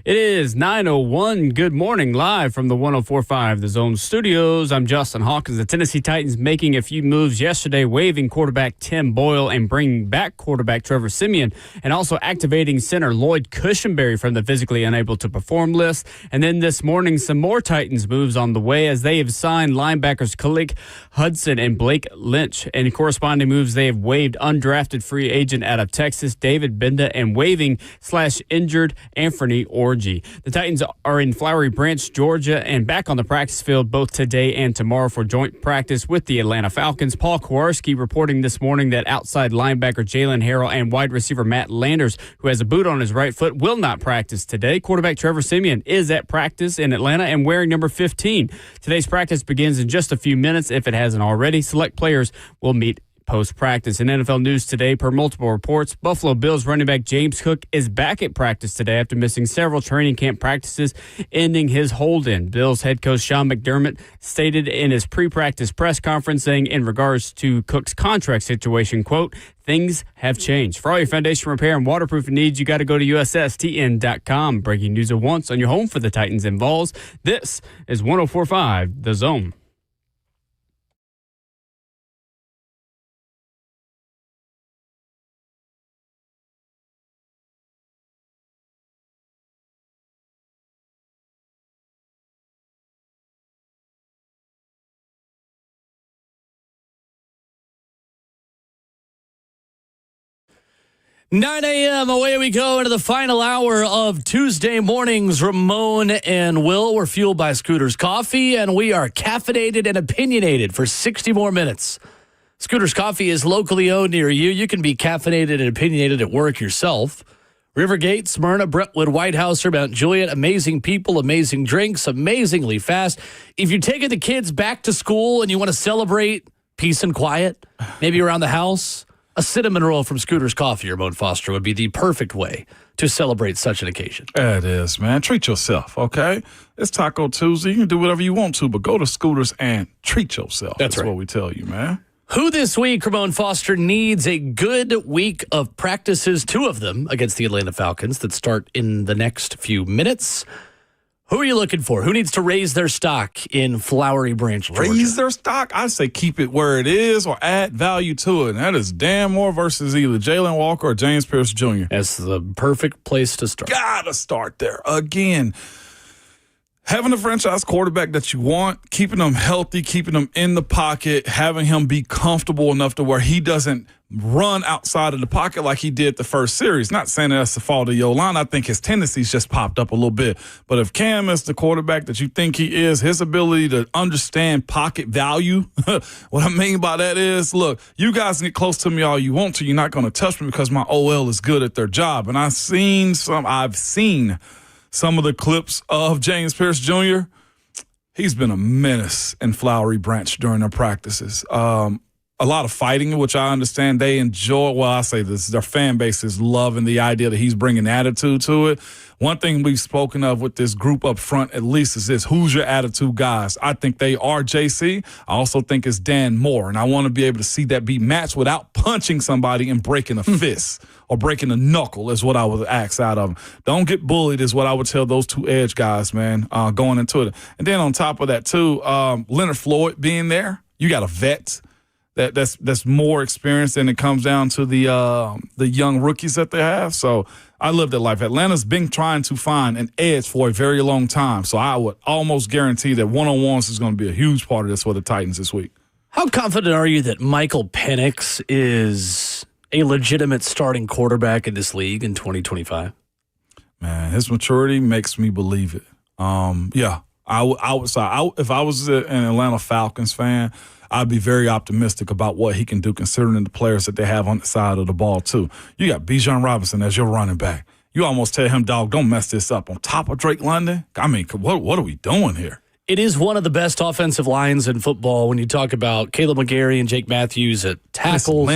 Speaker 1: It is 9:01. Good morning, live from the 104.5 The Zone Studios. I'm Justin Hawkins. The Tennessee Titans making a few moves yesterday, waiving quarterback Tim Boyle and bringing back quarterback Trevor Siemian, and also activating center Lloyd Cushenberry from the physically unable to perform list. And then this morning, some more Titans moves on the way as they have signed linebackers Kalik Hudson and Blake Lynch. And corresponding moves, they have waived undrafted free agent out of Texas David Benda and waiving / injured Anthony Orji. The Titans are in Flowery Branch, Georgia, and back on the practice field both today and tomorrow for joint practice with the Atlanta Falcons. Paul Kowarski reporting this morning that outside linebacker Jalen Harrell and wide receiver Matt Landers, who has a boot on his right foot, will not practice today. Quarterback Trevor Siemian is at practice in Atlanta and wearing number 15. Today's practice begins in just a few minutes if it hasn't already. Select players will meet post-practice. In NFL news today, per multiple reports, Buffalo Bills running back James Cook is back at practice today after missing several training camp practices, ending his hold-in. Bills head coach Sean McDermott stated in his pre-practice press conference, saying in regards to Cook's contract situation, quote, "Things have changed. For all your foundation repair and waterproofing needs, you got to go to USSTN.com. Breaking news at once on your home for the Titans and Vols. This is 104.5 The Zone.
Speaker 2: Nine a.m. Away we go into the final hour of Tuesday mornings. Ramon and Will were fueled by Scooter's Coffee, and we are caffeinated and opinionated for 60 more minutes. Scooter's Coffee is locally owned near you. You can be caffeinated and opinionated at work yourself. Rivergate, Smyrna, Brentwood, White House, or Mount Juliet. Amazing people, amazing drinks, amazingly fast. If you're taking the kids back to school and you want to celebrate peace and quiet, maybe around the house, a cinnamon roll from Scooter's Coffee, Ramon Foster, would be the perfect way to celebrate such an occasion.
Speaker 3: It is, man. Treat yourself, okay? It's Taco Tuesday. You can do whatever you want to, but go to Scooter's and treat yourself.
Speaker 2: That's right.
Speaker 3: What we tell you, man.
Speaker 2: Who this week, Ramon Foster, needs a good week of practices, 2 of them against the Atlanta Falcons that start in the next few minutes. Who are you looking for? Who needs to raise their stock in Flowery Branch, Georgia?
Speaker 3: Raise their stock? I say keep it where it is or add value to it. And that is Dan Moore versus either Jalen Walker or James Pierce Jr.
Speaker 2: That's the perfect place to start.
Speaker 3: Gotta start there. Again, having a franchise quarterback that you want, keeping him healthy, keeping him in the pocket, having him be comfortable enough to where he doesn't run outside of the pocket like he did the first series. Not saying that's the fault of your line. I think his tendencies just popped up a little bit. But if Cam is the quarterback that you think he is, his ability to understand pocket value, what I mean by that is, look, you guys get close to me all you want to. You're not going to touch me because my OL is good at their job. And I've seen some of the clips of James Pierce Jr. He's been a menace in Flowery Branch during their practices. A lot of fighting, which I understand they enjoy. Well, I say this, their fan base is loving the idea that he's bringing attitude to it. One thing we've spoken of with this group up front, at least, is this: who's your attitude guys? I think they are JC. I also think it's Dan Moore, and I want to be able to see that be matched without punching somebody and breaking a fist or breaking a knuckle is what I would ask out of them. Don't get bullied is what I would tell those 2 edge guys, man, going into it. And then on top of that, too, Leonard Floyd being there, you got a vet that's more experienced, and it comes down to the young rookies that they have. So I live that life. Atlanta's been trying to find an edge for a very long time. So I would almost guarantee that one-on-ones is going to be a huge part of this for the Titans this week.
Speaker 2: How confident are you that Michael Penix is a legitimate starting quarterback in this league in 2025?
Speaker 3: Man, his maturity makes me believe it. Yeah, I would say if I was an Atlanta Falcons fan, I'd be very optimistic about what he can do considering the players that they have on the side of the ball, too. You got Bijan Robinson as your running back. You almost tell him, dog, don't mess this up. On top of Drake London? I mean, what are we doing here?
Speaker 2: It is one of the best offensive lines in football when you talk about Caleb McGarry and Jake Matthews at tackles.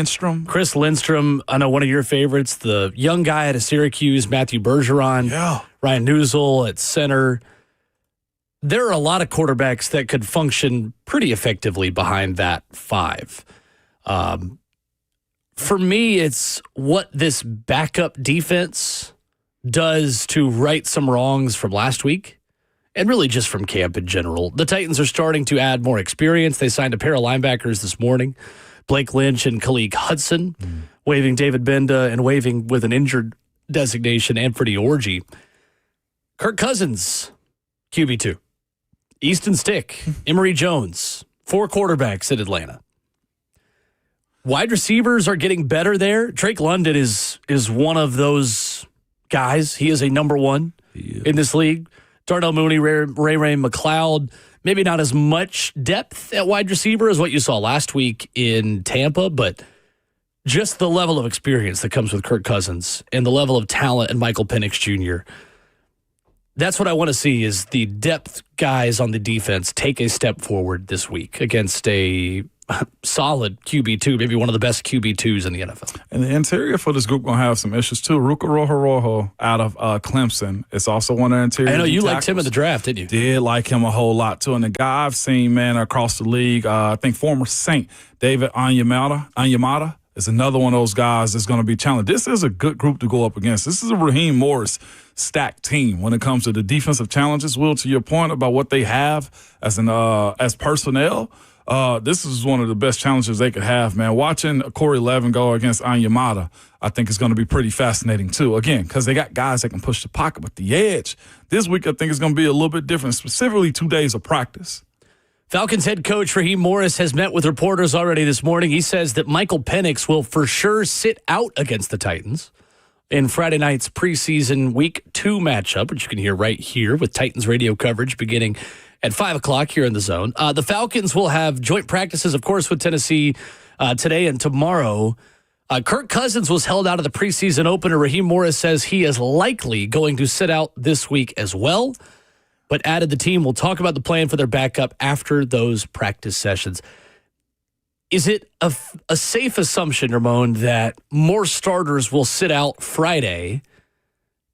Speaker 2: Chris Lindstrom, I know one of your favorites, the young guy out of Syracuse, Matthew Bergeron.
Speaker 3: Yeah.
Speaker 2: Ryan Newsel at center. There are a lot of quarterbacks that could function pretty effectively behind that 5. For me, it's what this backup defense does to right some wrongs from last week, and really just from camp in general. The Titans are starting to add more experience. They signed a pair of linebackers this morning, Blake Lynch and Khalid Hudson, waiving David Benda and waiving with an injured designation Anthony Orji. Kirk Cousins, QB2. Easton Stick, Emory Jones, 4 quarterbacks in Atlanta. Wide receivers are getting better there. Drake London is one of those guys. He is a number one in this league. Darnell Mooney, Ray McLeod, maybe not as much depth at wide receiver as what you saw last week in Tampa, but just the level of experience that comes with Kirk Cousins and the level of talent in Michael Penix Jr. That's what I want to see is the depth guys on the defense take a step forward this week against a solid QB2, maybe one of the best QB2s in the NFL.
Speaker 3: And the interior for this group going to have some issues too. Ruka Rojo out of Clemson is also one of the interior.
Speaker 2: I know you liked him in the draft, didn't you?
Speaker 3: Did like him a whole lot too. And the guy I've seen, man, across the league, I think former Saint David Onyemata is another one of those guys that's going to be challenged. This is a good group to go up against. This is a Raheem Morris stacked team when it comes to the defensive challenges. Will, to your point about what they have as personnel, this is one of the best challenges they could have, man. Watching Corey Levin go against Onyemata, I think is going to be pretty fascinating too. Again, because they got guys that can push the pocket, but the edge this week I think is going to be a little bit different, specifically 2 days of practice.
Speaker 2: Falcons head coach Raheem Morris has met with reporters already this morning. He says that Michael Penix will for sure sit out against the Titans in Friday night's preseason Week 2 matchup, which you can hear right here with Titans radio coverage beginning at 5 o'clock here in the Zone. The Falcons will have joint practices, of course, with Tennessee today and tomorrow. Kirk Cousins was held out of the preseason opener. Raheem Morris says he is likely going to sit out this week as well, but added the team will talk about the plan for their backup after those practice sessions. Is it a safe assumption, Ramon, that more starters will sit out Friday,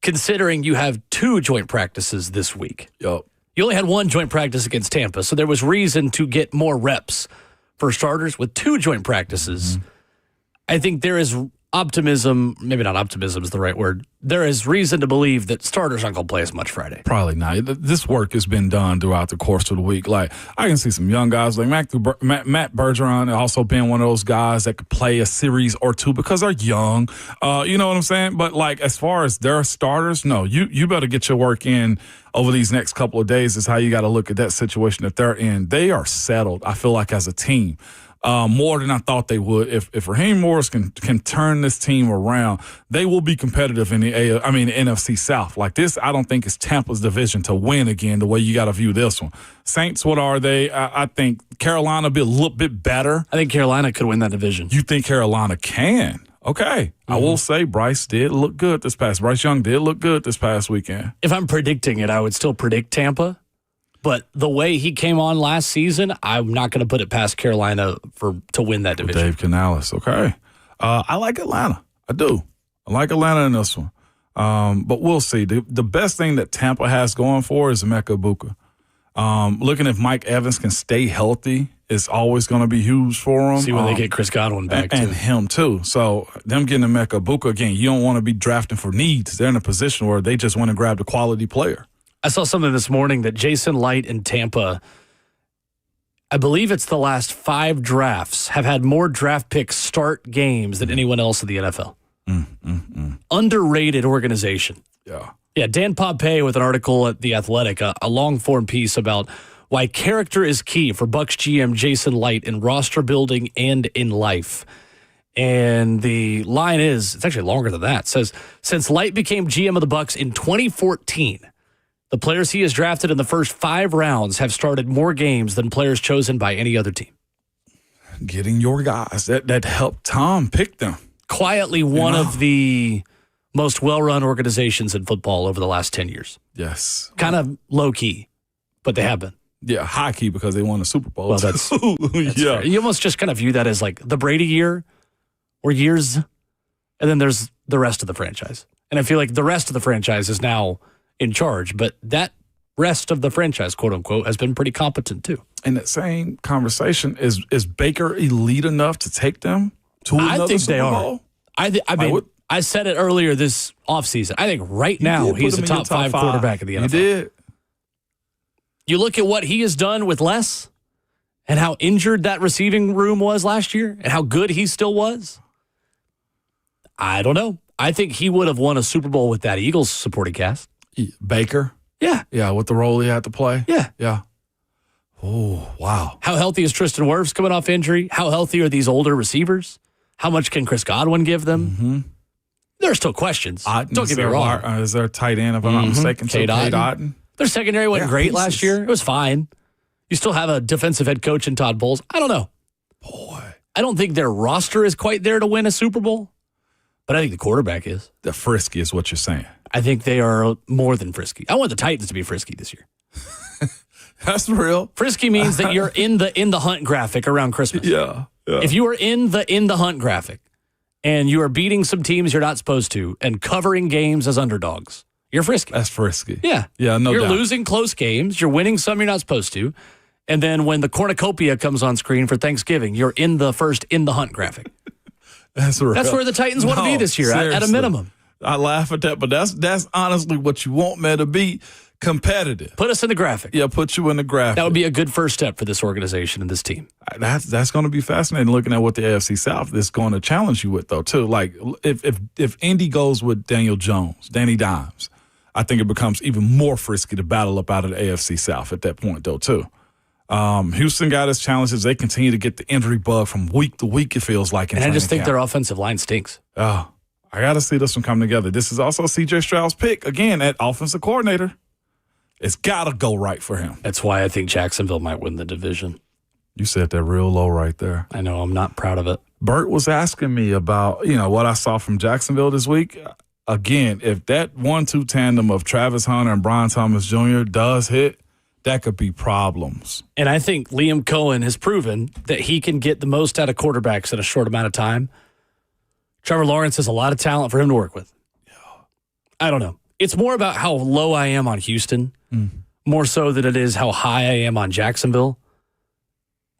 Speaker 2: considering you have 2 joint practices this week?
Speaker 3: Yep.
Speaker 2: You only had 1 joint practice against Tampa, so there was reason to get more reps for starters with 2 joint practices. Mm-hmm. I think there is optimism, maybe not optimism is the right word. There is reason to believe that starters aren't going to play as much Friday.
Speaker 3: Probably not. This work has been done throughout the course of the week. Like, I can see some young guys like Matt Bergeron also being one of those guys that could play a series or 2 because they're young. You know what I'm saying? But, like, as far as their starters, no, you better get your work in over these next couple of days is how you got to look at that situation that they're in. They are settled, I feel like, as a team. More than I thought they would. If Raheem Morris can turn this team around, they will be competitive in the NFC South. Like this, I don't think it's Tampa's division to win again the way you got to view this one. Saints, what are they? I think Carolina will be a little bit better.
Speaker 2: I think Carolina could win that division.
Speaker 3: You think Carolina can? Okay. Mm-hmm. I will say Bryce Young did look good this past weekend.
Speaker 2: If I'm predicting it, I would still predict Tampa. But the way he came on last season, I'm not going to put it past Carolina to win that division.
Speaker 3: Dave Canales, okay. I like Atlanta. I do. I like Atlanta in this one. But we'll see. The best thing that Tampa has going for is Emeka Egbuka. Looking if Mike Evans can stay healthy is always going to be huge for him.
Speaker 2: See when they get Chris Godwin back,
Speaker 3: and him, too. So them getting Emeka Egbuka, again, you don't want to be drafting for needs. They're in a position where they just want to grab the quality player.
Speaker 2: I saw something this morning that Jason Light in Tampa, I believe it's the last 5 drafts, have had more draft picks start games than anyone else in the NFL. Underrated organization. Yeah, Dan Pompei with an article at The Athletic, a long-form piece about why character is key for Bucs GM Jason Light in roster building and in life. And the line is, it's actually longer than that, it says, since Light became GM of the Bucs in 2014, the players he has drafted in the first 5 rounds have started more games than players chosen by any other team.
Speaker 3: Getting your guys that helped Tom pick them.
Speaker 2: Quietly one of the most well-run organizations in football over the last 10 years.
Speaker 3: Yes.
Speaker 2: Kind of low-key, but they have been.
Speaker 3: Yeah, high-key because they won the Super Bowl.
Speaker 2: Well, that's yeah. Fair. You almost just kind of view that as like the Brady year or years, and then there's the rest of the franchise. And I feel like the rest of the franchise is now in charge, but that rest of the franchise, quote unquote, has been pretty competent too.
Speaker 3: In that same conversation, is Baker elite enough to take them to another Super Bowl?
Speaker 2: I I said it earlier this offseason. I think right now he's a top five quarterback in the NFL.
Speaker 3: You did.
Speaker 2: You look at what he has done with less and how injured that receiving room was last year and how good he still was. I don't know. I think he would have won a Super Bowl with that Eagles supporting cast.
Speaker 3: Baker?
Speaker 2: Yeah.
Speaker 3: Yeah, with the role he had to play?
Speaker 2: Yeah.
Speaker 3: Yeah. Oh, wow.
Speaker 2: How healthy is Tristan Wirfs coming off injury? How healthy are these older receivers? How much can Chris Godwin give them?
Speaker 3: Mm-hmm.
Speaker 2: There are still questions. Don't get me wrong.
Speaker 3: Is there a tight end, if I'm not mistaken?
Speaker 2: Cade
Speaker 3: Otten?
Speaker 2: Their secondary wasn't great
Speaker 3: pieces.
Speaker 2: last year. It was fine. You still have a defensive head coach in Todd Bowles. I don't know.
Speaker 3: Boy.
Speaker 2: I don't think their roster is quite there to win a Super Bowl, but I think the quarterback is.
Speaker 3: The frisky is what you're saying.
Speaker 2: I think they are more than frisky. I want the Titans to be frisky this year.
Speaker 3: That's real.
Speaker 2: Frisky means that you're in the hunt graphic around Christmas.
Speaker 3: Yeah.
Speaker 2: If you are in the hunt graphic and you are beating some teams you're not supposed to and covering games as underdogs, you're frisky.
Speaker 3: That's frisky.
Speaker 2: Yeah.
Speaker 3: Yeah, no doubt.
Speaker 2: You're losing close games. You're winning some you're not supposed to. And then when the cornucopia comes on screen for Thanksgiving, you're in the hunt graphic.
Speaker 3: That's real.
Speaker 2: That's where the Titans want to be this year, at a minimum.
Speaker 3: I laugh at that, but that's honestly what you want, man, to be competitive.
Speaker 2: Put us in the graphic.
Speaker 3: Yeah, put you in the graphic.
Speaker 2: That would be a good first step for this organization and this team.
Speaker 3: That's going to be fascinating looking at what the AFC South is going to challenge you with, though, too. Like, if Indy goes with Daniel Jones, Danny Dimes, I think it becomes even more frisky to battle up out of the AFC South at that point, though, too. Houston got its challenges. They continue to get the injury bug from week to week, it feels like.
Speaker 2: And I just think their offensive line stinks.
Speaker 3: Oh, I got to see this one come together. This is also C.J. Stroud's pick, again, at offensive coordinator. It's got to go right for him.
Speaker 2: That's why I think Jacksonville might win the division.
Speaker 3: You said that real low right there.
Speaker 2: I know. I'm not proud of it.
Speaker 3: Bert was asking me about, what I saw from Jacksonville this week. Again, if that 1-2 tandem of Travis Hunter and Brian Thomas Jr. does hit, that could be problems.
Speaker 2: And I think Liam Cohen has proven that he can get the most out of quarterbacks in a short amount of time. Trevor Lawrence has a lot of talent for him to work with. I don't know. It's more about how low I am on Houston, more so than it is how high I am on Jacksonville.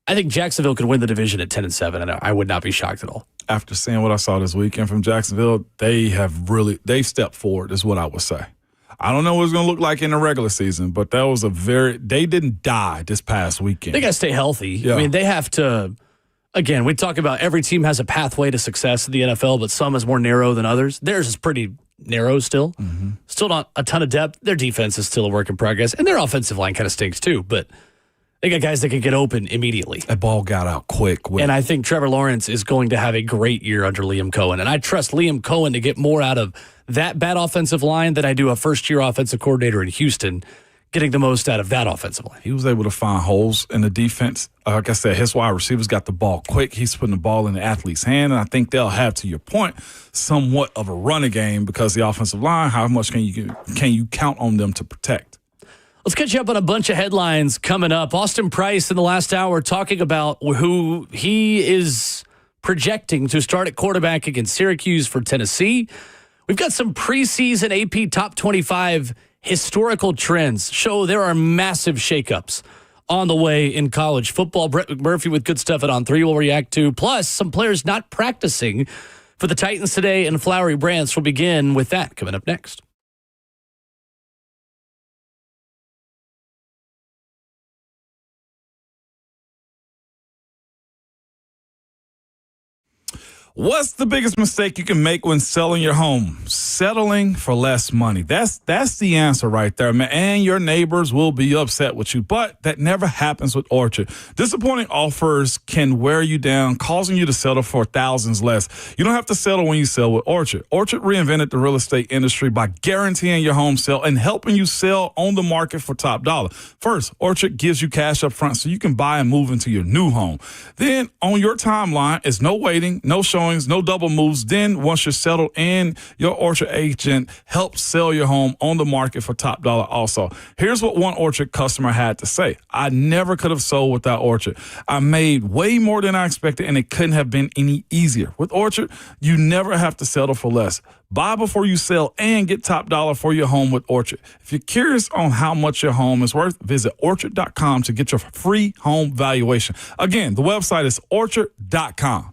Speaker 2: I think Jacksonville could win the division at 10-7, and I would not be shocked at all. After
Speaker 3: seeing what I saw this weekend from Jacksonville, they've stepped forward, is what I would say. I don't know what it's going to look like in the regular season, but that was they didn't die this past weekend.
Speaker 2: They got to stay healthy. Yeah. I mean, they have to, again, we talk about every team has a pathway to success in the NFL, but some is more narrow than others. Theirs is pretty narrow still. Mm-hmm. Still not a ton of depth. Their defense is still a work in progress, and their offensive line kind of stinks too, but they got guys that can get open immediately.
Speaker 3: That ball got out quick.
Speaker 2: And I think Trevor Lawrence is going to have a great year under Liam Cohen. And I trust Liam Cohen to get more out of that bad offensive line than I do a first-year offensive coordinator in Houston getting the most out of that offensive line.
Speaker 3: He was able to find holes in the defense. Like I said, his wide receivers got the ball quick. He's putting the ball in the athlete's hand. And I think they'll have, to your point, somewhat of a running game because the offensive line, how much can you count on them to protect?
Speaker 2: Let's catch you up on a bunch of headlines coming up. Austin Price in the last hour talking about who he is projecting to start at quarterback against Syracuse for Tennessee. We've got some preseason AP Top 25 historical trends. Show there are massive shakeups on the way in college football. Brett McMurphy with good stuff at On 3 will react to. Plus, some players not practicing for the Titans today, and Flowery Branch will begin with that coming up next.
Speaker 3: What's the biggest mistake you can make when selling your home? Settling for less money. That's the answer right there, man. And your neighbors will be upset with you, but that never happens with Orchard. Disappointing offers can wear you down, causing you to settle for thousands less. You don't have to settle when you sell with Orchard. Orchard reinvented the real estate industry by guaranteeing your home sale and helping you sell on the market for top dollar. First, Orchard gives you cash up front so you can buy and move into your new home. Then on your timeline, it's no waiting, no showing, no double moves. Then once you're settled in, your Orchard agent helps sell your home on the market for top dollar also. Here's what one Orchard customer had to say. I never could have sold without Orchard. I made way more than I expected, and it couldn't have been any easier. With Orchard, you never have to settle for less. Buy before you sell and get top dollar for your home with Orchard. If you're curious on how much your home is worth, visit Orchard.com to get your free home valuation. Again, the website is Orchard.com.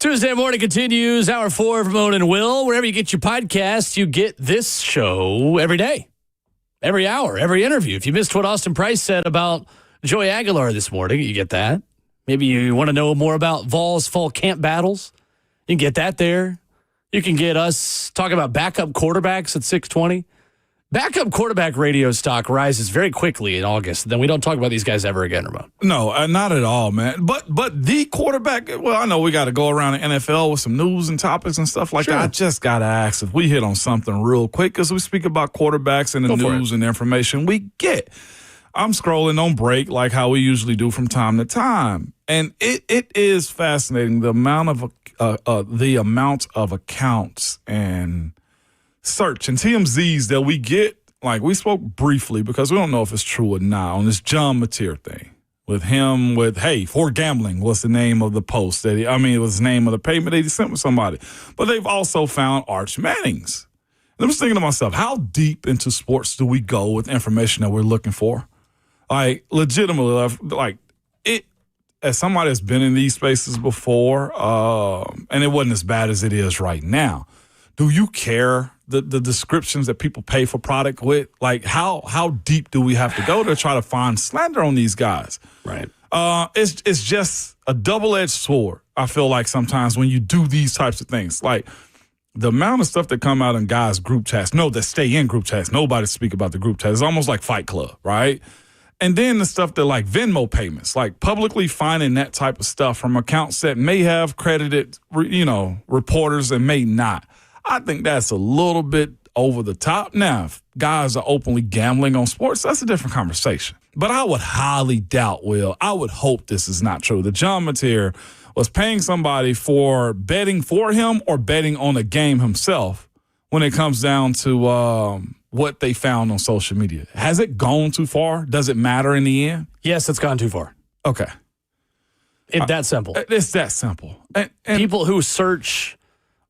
Speaker 2: Tuesday morning continues, hour 4 of Ramon and Will. Wherever you get your podcasts, you get this show every day, every hour, every interview. If you missed what Austin Price said about Joey Aguilar this morning, you get that. Maybe you want to know more about Vols fall camp battles, you can get that there. You can get us talking about backup quarterbacks at 6:20. Backup quarterback radio stock rises very quickly in August. Then we don't talk about these guys ever again, Ramon.
Speaker 3: No, not at all, man. But the quarterback, well, I know we got to go around the NFL with some news and topics and stuff like that. I just got to ask if we hit on something real quick because we speak about quarterbacks and the news and the information we get. I'm scrolling on break like how we usually do from time to time. And it is fascinating the amount of accounts and search and TMZs that we get. Like, we spoke briefly because we don't know if it's true or not on this John Mateer thing with him hey, for gambling was the name of the post it was the name of the payment that he sent with somebody. But they've also found Arch Manning's. And I was thinking to myself, how deep into sports do we go with information that we're looking for? Like, legitimately, like, it, as somebody that's been in these spaces before, and it wasn't as bad as it is right now, do you care the descriptions that people pay for product with? Like, how deep do we have to go to try to find slander on these guys?
Speaker 2: Right.
Speaker 3: It's just a double-edged sword, I feel like, sometimes when you do these types of things. Like, the amount of stuff that come out in guys' group chats, that stay in group chats, nobody speak about the group chats. It's almost like Fight Club, right? And then the stuff that, like, Venmo payments, like publicly finding that type of stuff from accounts that may have credited, reporters and may not. I think that's a little bit over the top. Now, if guys are openly gambling on sports, that's a different conversation. But I would highly doubt, I would hope this is not true, that John Mateer was paying somebody for betting for him or betting on a game himself when it comes down to what they found on social media. Has it gone too far? Does it matter in the end?
Speaker 2: Yes, it's gone too far.
Speaker 3: Okay.
Speaker 2: It's that simple.
Speaker 3: It's that simple. And
Speaker 2: people who search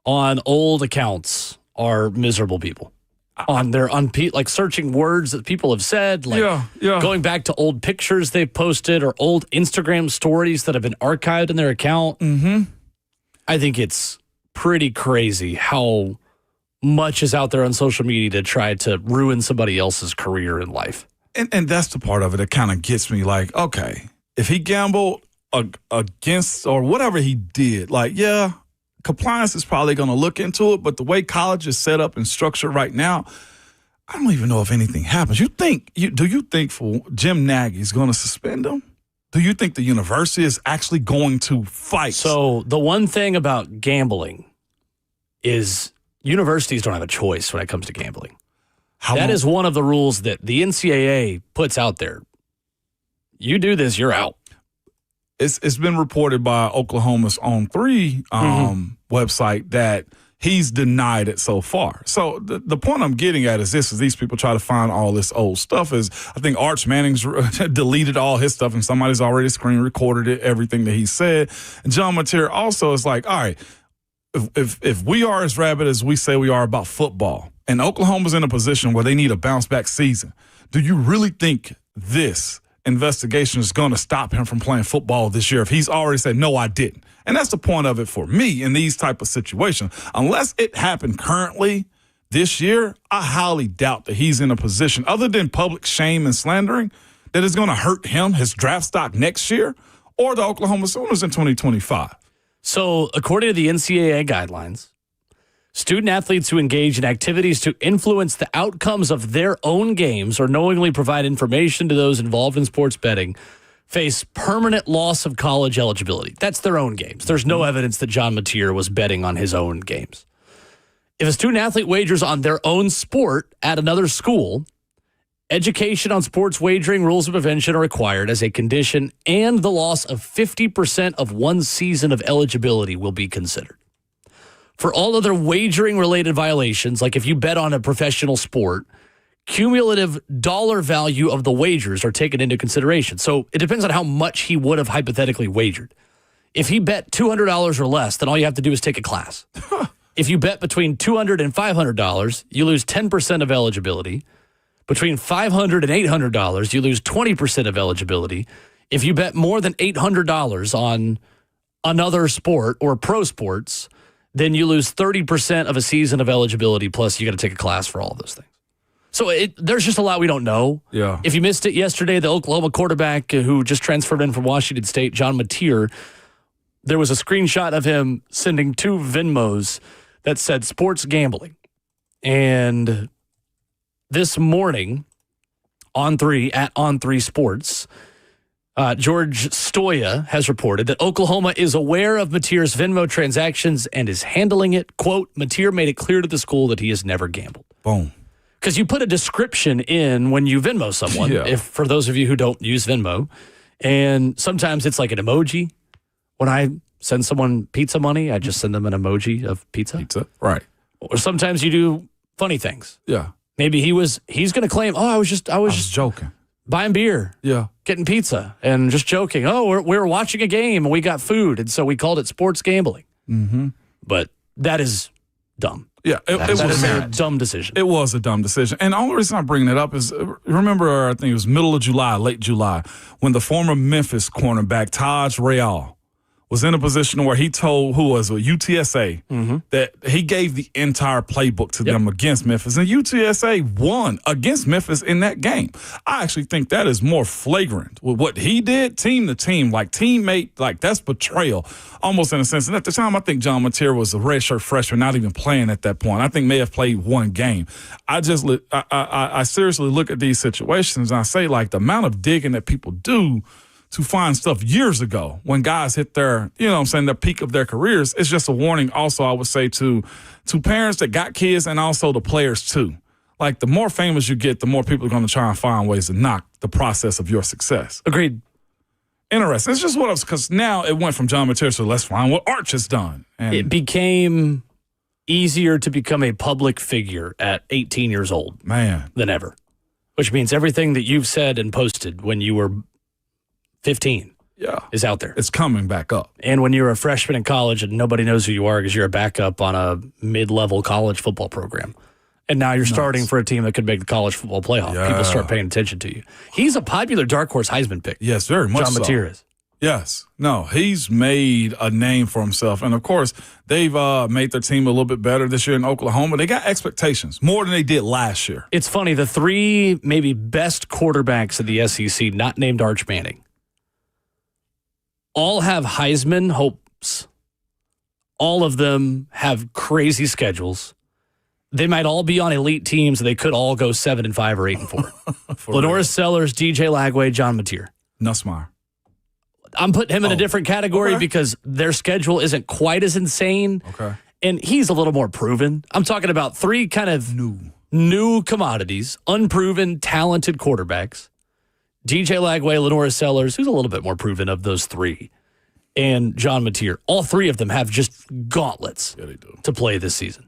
Speaker 2: on old accounts are miserable people. Like searching words that people have said, like going back to old pictures they've posted or old Instagram stories that have been archived in their account.
Speaker 3: Mm-hmm.
Speaker 2: I think it's pretty crazy how much is out there on social media to try to ruin somebody else's career in life.
Speaker 3: And that's the part of it that kind of gets me like, okay, if he gambled against or whatever he did, like, compliance is probably going to look into it, but the way college is set up and structured right now, I don't even know if anything happens. Do you think for Jim Nagy's going to suspend him? Do you think the university is actually going to fight?
Speaker 2: So the one thing about gambling is universities don't have a choice when it comes to gambling. That is one of the rules that the NCAA puts out there. You do this, you're out.
Speaker 3: It's been reported by Oklahoma's On 3 website that he's denied it so far. So the point I'm getting at is this: is these people try to find all this old stuff. Is I think Arch Manning's deleted all his stuff and somebody's already screen recorded it, everything that he said. And John Mateer also is like, all right, if we are as rabid as we say we are about football, and Oklahoma's in a position where they need a bounce back season, do you really think this investigation is going to stop him from playing football this year if he's already said, no, I didn't? And that's the point of it for me in these type of situations. Unless it happened currently this year, I highly doubt that he's in a position, other than public shame and slandering, that is going to hurt him, his draft stock next year, or the Oklahoma Sooners in 2025.
Speaker 2: So according to the NCAA guidelines, student athletes who engage in activities to influence the outcomes of their own games or knowingly provide information to those involved in sports betting face permanent loss of college eligibility. That's their own games. There's no evidence that John Mateer was betting on his own games. If a student athlete wagers on their own sport at another school, education on sports wagering rules of prevention are required as a condition, and the loss of 50% of one season of eligibility will be considered. For all other wagering-related violations, like if you bet on a professional sport, cumulative dollar value of the wagers are taken into consideration. So it depends on how much he would have hypothetically wagered. If he bet $200 or less, then all you have to do is take a class. If you bet between $200 and $500, you lose 10% of eligibility. Between $500 and $800, you lose 20% of eligibility. If you bet more than $800 on another sport or pro sports, then you lose 30% of a season of eligibility, plus you got to take a class for all of those things. So there's just a lot we don't know.
Speaker 3: Yeah.
Speaker 2: If you missed it yesterday, the Oklahoma quarterback who just transferred in from Washington State, John Mateer, there was a screenshot of him sending 2 Venmos that said sports gambling. And this morning, On3 Sports, George Stoya has reported that Oklahoma is aware of Mateer's Venmo transactions and is handling it. Quote, Mateer made it clear to the school that he has never gambled.
Speaker 3: Boom.
Speaker 2: Because you put a description in when you Venmo someone, if for those of you who don't use Venmo, and sometimes it's like an emoji. When I send someone pizza money, I just send them an emoji of pizza.
Speaker 3: Pizza, right.
Speaker 2: Or sometimes you do funny things.
Speaker 3: Yeah.
Speaker 2: Maybe he's going to claim, I was just
Speaker 3: joking.
Speaker 2: buying beer.
Speaker 3: Yeah.
Speaker 2: Getting pizza and just joking. Oh, we were watching a game and we got food. And so we called it sports gambling.
Speaker 3: Mm-hmm.
Speaker 2: But that is dumb.
Speaker 3: Yeah, it was
Speaker 2: a dumb decision.
Speaker 3: It was a dumb decision. And the only reason I'm bringing it up is, remember, I think it was middle of July, late July, when the former Memphis cornerback, Taj Real, was in a position where he told, who was a UTSA, that he gave the entire playbook to them against Memphis. And UTSA won against Memphis in that game. I actually think that is more flagrant with what he did, team to team, like teammate, like that's betrayal, almost in a sense. And at the time, I think John Mateer was a redshirt freshman, not even playing at that point. I think may have played one game. I seriously look at these situations and I say, like, the amount of digging that people do to find stuff years ago when guys hit their, their peak of their careers. It's just a warning also, I would say, to parents that got kids and also the players too. Like, the more famous you get, the more people are going to try and find ways to knock the process of your success.
Speaker 2: Agreed.
Speaker 3: Interesting. It's just what else, because now it went from John Mateer to let's find what Arch has done. And
Speaker 2: it became easier to become a public figure at 18 years old than ever, which means everything that you've said and posted when you were 15 is out there.
Speaker 3: It's coming back up.
Speaker 2: And when you're a freshman in college and nobody knows who you are because you're a backup on a mid-level college football program. And now you're starting for a team that could make the college football playoff.
Speaker 3: Yeah.
Speaker 2: People start paying attention to you. He's a popular dark horse Heisman pick.
Speaker 3: Yes, very much
Speaker 2: John Mateer is.
Speaker 3: Yes. No, he's made a name for himself. And, of course, they've made their team a little bit better this year in Oklahoma. They got expectations, more than they did last year.
Speaker 2: It's funny, the 3 maybe best quarterbacks in the SEC, not named Arch Manning, all have Heisman hopes. All of them have crazy schedules. They might all be on elite teams. They could all go 7-5 or 8-4. Lenore Sellers, DJ Lagway, John Mateer.
Speaker 3: Nussmeier.
Speaker 2: I'm putting him in a different category because their schedule isn't quite as insane.
Speaker 3: Okay.
Speaker 2: And he's a little more proven. I'm talking about 3 kind of new commodities, unproven, talented quarterbacks. DJ Lagway, Lenore Sellers, who's a little bit more proven of those 3, and John Mateer. All 3 of them have just gauntlets to play this season.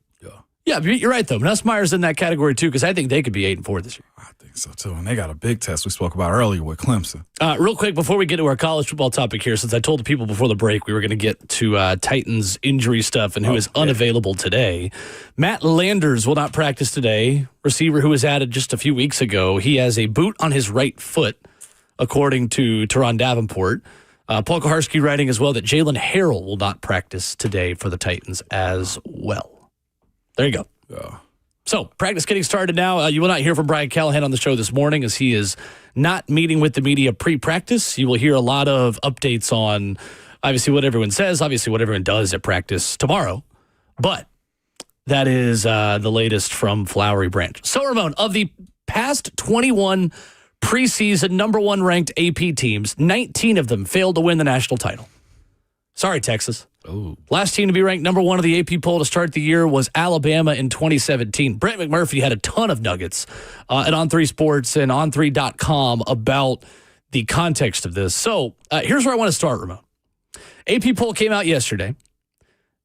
Speaker 2: Yeah, you're right, though. Nussmeier's in that category, too, because I think they could be 8-4 this year.
Speaker 3: I think so, too. And they got a big test we spoke about earlier with Clemson.
Speaker 2: Real quick, before we get to our college football topic here, since I told the people before the break we were going to get to Titans injury stuff and who is unavailable today, Matt Landers will not practice today. Receiver who was added just a few weeks ago. He has a boot on his right foot, according to Teron Davenport. Paul Kuharsky writing as well that Jalen Harrell will not practice today for the Titans as well. There you go.
Speaker 3: Yeah.
Speaker 2: So, practice getting started now. You will not hear from Brian Callahan on the show this morning as he is not meeting with the media pre-practice. You will hear a lot of updates on, obviously, what everyone says, obviously, what everyone does at practice tomorrow. But that is the latest from Flowery Branch. So, Ramon, of the past 21 preseason number 1 ranked AP teams, 19 of them failed to win the national title. Sorry, Texas.
Speaker 3: Ooh.
Speaker 2: Last team to be ranked number 1 of the AP poll to start the year was Alabama in 2017. Brent McMurphy had a ton of nuggets at On3 Sports and On3.com about the context of this. So here's where I want to start, Ramon. AP poll came out yesterday.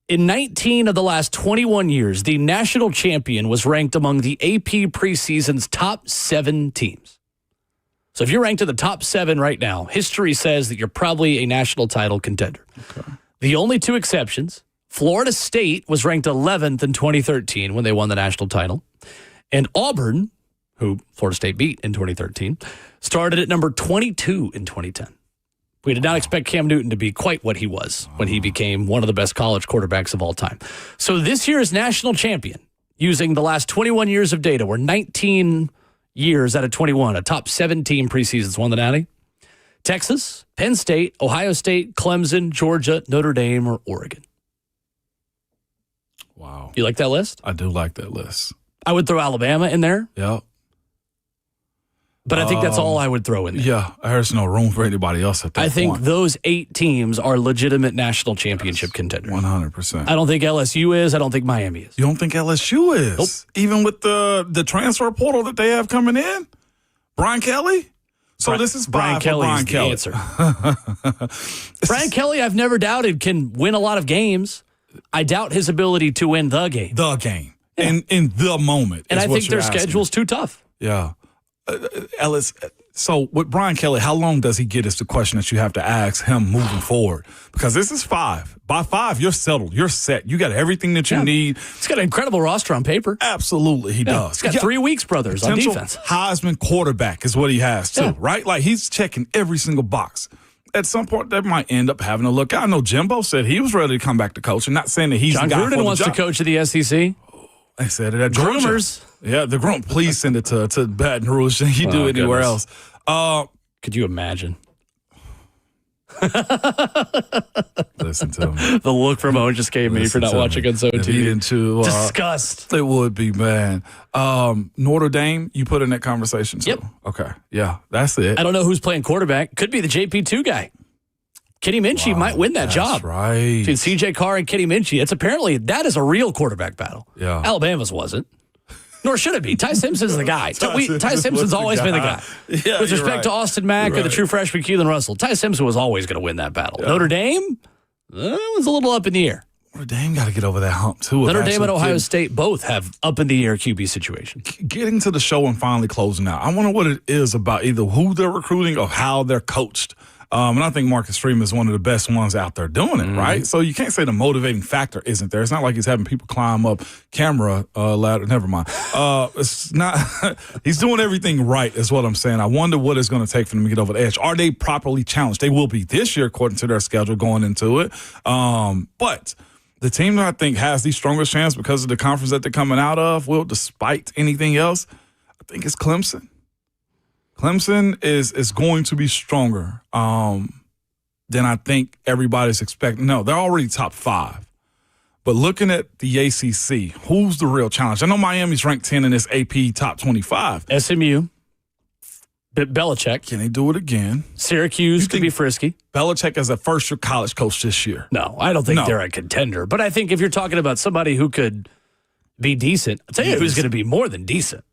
Speaker 2: In 19 of the last 21 years, the national champion was ranked among the AP preseason's top 7 teams. So if you're ranked in the top 7 right now, history says that you're probably a national title contender.
Speaker 3: Okay.
Speaker 2: The only 2 exceptions, Florida State was ranked 11th in 2013 when they won the national title, and Auburn, who Florida State beat in 2013, started at number 22 in 2010. We did not expect Cam Newton to be quite what he was when he became one of the best college quarterbacks of all time. So this year's national champion, using the last 21 years of data, we're 19 years out of 21. A top 17 preseasons won the Natty. Texas, Penn State, Ohio State, Clemson, Georgia, Notre Dame, or Oregon.
Speaker 3: Wow.
Speaker 2: You like that list?
Speaker 3: I do like that list.
Speaker 2: I would throw Alabama in there,
Speaker 3: Yeah.
Speaker 2: but I think that's all I would throw in there.
Speaker 3: Yeah. There's no room for anybody else at that
Speaker 2: I think
Speaker 3: point.
Speaker 2: those 8 teams are legitimate national championship contenders.
Speaker 3: 100%.
Speaker 2: I don't think LSU is. I don't think Miami is.
Speaker 3: You don't think LSU is?
Speaker 2: Nope.
Speaker 3: Even with the transfer portal that they have coming in? Brian Kelly? So this is
Speaker 2: Brian Kelly's the answer. Brian Kelly, I've never doubted, can win a lot of games. I doubt his ability to win the game.
Speaker 3: The game. Yeah. In the moment.
Speaker 2: And I think their schedule's too tough.
Speaker 3: Yeah. Ellis, so with Brian Kelly, how long does he get is the question that you have to ask him moving forward. Because this is 5. By 5, you're settled. You're set. You got everything that you need.
Speaker 2: He's got an incredible roster on paper.
Speaker 3: Absolutely, he does.
Speaker 2: He's got 3 weeks, brothers, on defense.
Speaker 3: Heisman quarterback is what he has, too, right? Like, he's checking every single box. At some point, that might end up having a look. I know Jimbo said he was ready to come back to coaching. Not saying that he's
Speaker 2: John
Speaker 3: the guy
Speaker 2: Gruden
Speaker 3: for the
Speaker 2: wants
Speaker 3: job.
Speaker 2: to coach at the SEC.
Speaker 3: They said it at Georgia.
Speaker 2: Groomers.
Speaker 3: Yeah, the groom. Please send it to Baton Rouge. You do it anywhere else.
Speaker 2: Could you imagine?
Speaker 3: Listen to me.
Speaker 2: The look from Owen just gave me for not watching on Zone
Speaker 3: If he
Speaker 2: TV.
Speaker 3: into
Speaker 2: Disgust.
Speaker 3: It would be, man. Notre Dame, you put in that conversation too.
Speaker 2: Yep.
Speaker 3: Okay. Yeah, that's it.
Speaker 2: I don't know who's playing quarterback. Could be the JP2 guy. Kenny Minchie might win that job.
Speaker 3: Right.
Speaker 2: Between CJ Carr and Kenny Minchie. It's apparently that is a real quarterback battle.
Speaker 3: Yeah.
Speaker 2: Alabama's wasn't. Nor should it be. Ty Simpson's the guy. Ty Simpson's always been the guy.
Speaker 3: Yeah,
Speaker 2: With respect to Austin Mack or the true freshman Keelan Russell, Ty Simpson was always going to win that battle.
Speaker 3: Yeah.
Speaker 2: Notre Dame was a little up in the air.
Speaker 3: Notre Dame got to get over that hump too.
Speaker 2: Notre Dame and Ohio State both have up in the air QB situations.
Speaker 3: Getting to the show and finally closing out. I wonder what it is about either who they're recruiting or how they're coached. And I think Marcus Freeman is one of the best ones out there doing it, right? So you can't say the motivating factor isn't there. It's not like he's having people climb up camera ladder. Never mind. It's not. He's doing everything right, is what I'm saying. I wonder what it's going to take for them to get over the edge. Are they properly challenged? They will be this year, according to their schedule going into it. But the team that I think has the strongest chance because of the conference that they're coming out of, well, despite anything else, I think it's Clemson. Clemson is going to be stronger than I think everybody's expecting. No, they're already top 5. But looking at the ACC, who's the real challenge? I know Miami's ranked 10 in this AP top 25.
Speaker 2: SMU, Belichick.
Speaker 3: Can they do it again?
Speaker 2: Syracuse could be frisky.
Speaker 3: Belichick as a first-year college coach this year.
Speaker 2: No, I don't think they're a contender. But I think if you're talking about somebody who could be decent, I'll tell you who's going to be more than decent.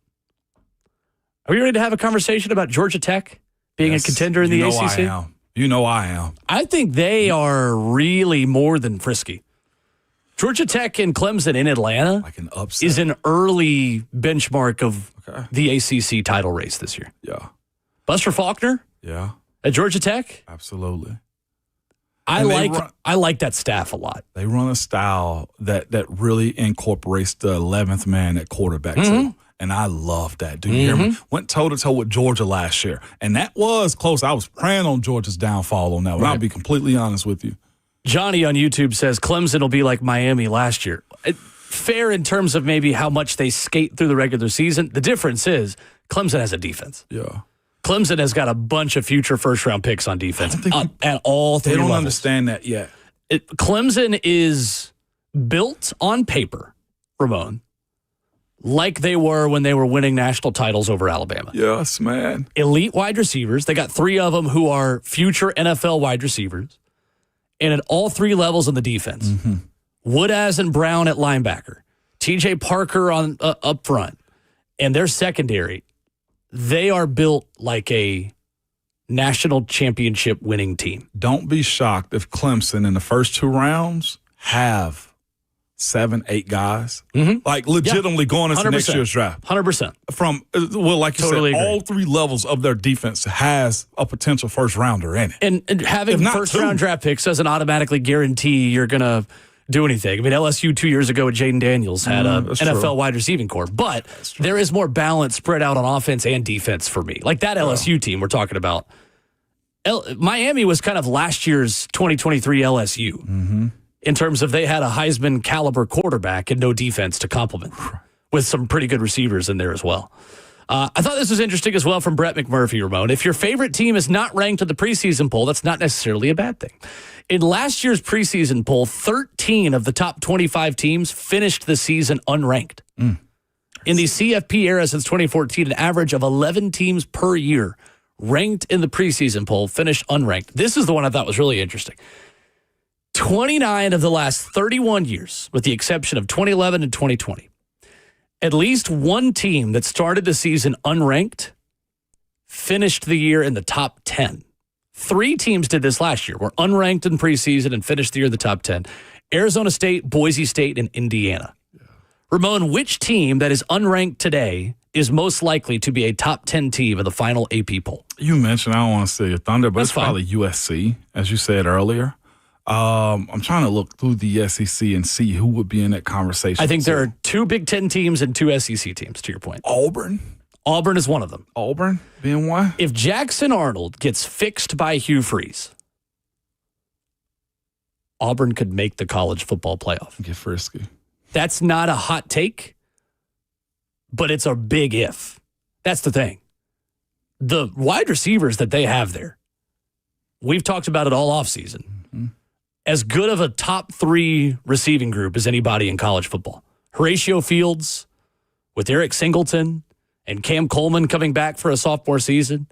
Speaker 2: Are we ready to have a conversation about Georgia Tech being a contender in the ACC?
Speaker 3: You know I am.
Speaker 2: I think they are really more than frisky. Georgia Tech and Clemson in Atlanta
Speaker 3: Like an upset.
Speaker 2: is an early benchmark of the ACC title race this year.
Speaker 3: Yeah.
Speaker 2: Buster Faulkner
Speaker 3: Yeah.
Speaker 2: at Georgia Tech.
Speaker 3: Absolutely.
Speaker 2: I like that staff a lot.
Speaker 3: They run a style that really incorporates the 11th man at quarterback too. And I love that. Do you hear me? Went toe-to-toe with Georgia last year. And that was close. I was praying on Georgia's downfall on that one. I'll be completely honest with you.
Speaker 2: Johnny on YouTube says Clemson will be like Miami last year. Fair in terms of maybe how much they skate through the regular season. The difference is Clemson has a defense.
Speaker 3: Yeah.
Speaker 2: Clemson has got a bunch of future first-round picks on defense at all 3
Speaker 3: They don't
Speaker 2: levels.
Speaker 3: understand that yet.
Speaker 2: Clemson is built on paper, Ramon, like they were when they were winning national titles over Alabama.
Speaker 3: Yes, man.
Speaker 2: Elite wide receivers. They got 3 of them who are future NFL wide receivers. And at all 3 levels on the defense. Woodaz and Brown at linebacker. TJ Parker on up front. And their secondary, they are built like a national championship winning team.
Speaker 3: Don't be shocked if Clemson in the first 2 rounds have 7, 8 guys. Like legitimately going into
Speaker 2: 100%.
Speaker 3: next year's draft.
Speaker 2: 100%.
Speaker 3: From, well, like you
Speaker 2: Totally
Speaker 3: said,
Speaker 2: agree.
Speaker 3: all 3 levels of their defense has a potential first rounder in it.
Speaker 2: And having
Speaker 3: If not
Speaker 2: first-round
Speaker 3: 2.
Speaker 2: draft picks doesn't automatically guarantee you're going to do anything. I mean, LSU 2 years ago with Jaden Daniels had a
Speaker 3: that's
Speaker 2: NFL
Speaker 3: true.
Speaker 2: wide receiving core. But there is more balance spread out on offense and defense for me. Like that LSU team we're talking about. Miami was kind of last year's 2023 LSU in terms of they had a Heisman caliber quarterback and no defense to complement with some pretty good receivers in there as well. I thought this was interesting as well from Brett McMurphy, Ramon. If your favorite team is not ranked in the preseason poll, that's not necessarily a bad thing. In last year's preseason poll, 13 of the top 25 teams finished the season unranked. In the CFP era since 2014, an average of 11 teams per year ranked in the preseason poll finished unranked. This is the one I thought was really interesting. 29 of the last 31 years, with the exception of 2011 and 2020, at least one team that started the season unranked finished the year in the top 10. 3 teams did this last year, were unranked in preseason and finished the year in the top 10. Arizona State, Boise State, and Indiana. Yeah. Ramon, which team that is unranked today is most likely to be a top 10 team in the final AP poll?
Speaker 3: You mentioned, I don't want to say a Thunder, but
Speaker 2: That's
Speaker 3: it's probably USC, as you said earlier. I'm trying to look through the SEC and see who would be in that conversation.
Speaker 2: I think there are 2 Big Ten teams and 2 SEC teams, to your point.
Speaker 3: Auburn
Speaker 2: is one of them.
Speaker 3: Auburn being one?
Speaker 2: If Jackson Arnold gets fixed by Hugh Freeze, Auburn could make the college football playoff.
Speaker 3: Get frisky.
Speaker 2: That's not a hot take, but it's a big if. That's the thing. The wide receivers that they have there, we've talked about it all offseason. As good of a top 3 receiving group as anybody in college football. Horatio Fields with Eric Singleton and Cam Coleman coming back for a sophomore season.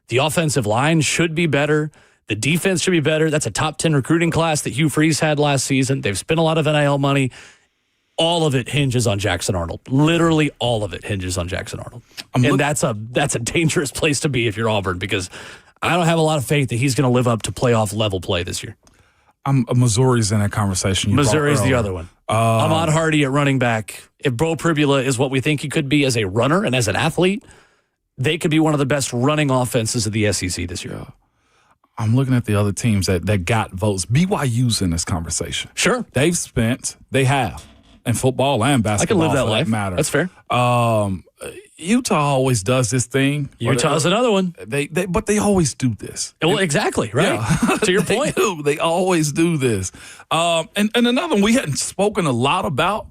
Speaker 2: The offensive line should be better. The defense should be better. That's a top 10 recruiting class that Hugh Freeze had last season. They've spent a lot of NIL money. All of it hinges on Jackson Arnold. Literally all of it hinges on Jackson Arnold. That's a dangerous place to be if you're Auburn, because I don't have a lot of faith that he's going to live up to playoff level play this year.
Speaker 3: Missouri's in that conversation.
Speaker 2: Missouri's the other one. Ahmad Hardy at running back. If Bo Pribula is what we think he could be as a runner and as an athlete, they could be one of the best running offenses of the SEC this year.
Speaker 3: Yeah. I'm looking at the other teams that got votes. BYU's in this conversation.
Speaker 2: Sure.
Speaker 3: They have, in football and basketball.
Speaker 2: I can live that life.
Speaker 3: Matter.
Speaker 2: That's fair.
Speaker 3: Utah always does this thing.
Speaker 2: Utah's another one.
Speaker 3: But they always do this.
Speaker 2: Well, exactly, right? Yeah. To your point.
Speaker 3: They always do this. And another one we hadn't spoken a lot about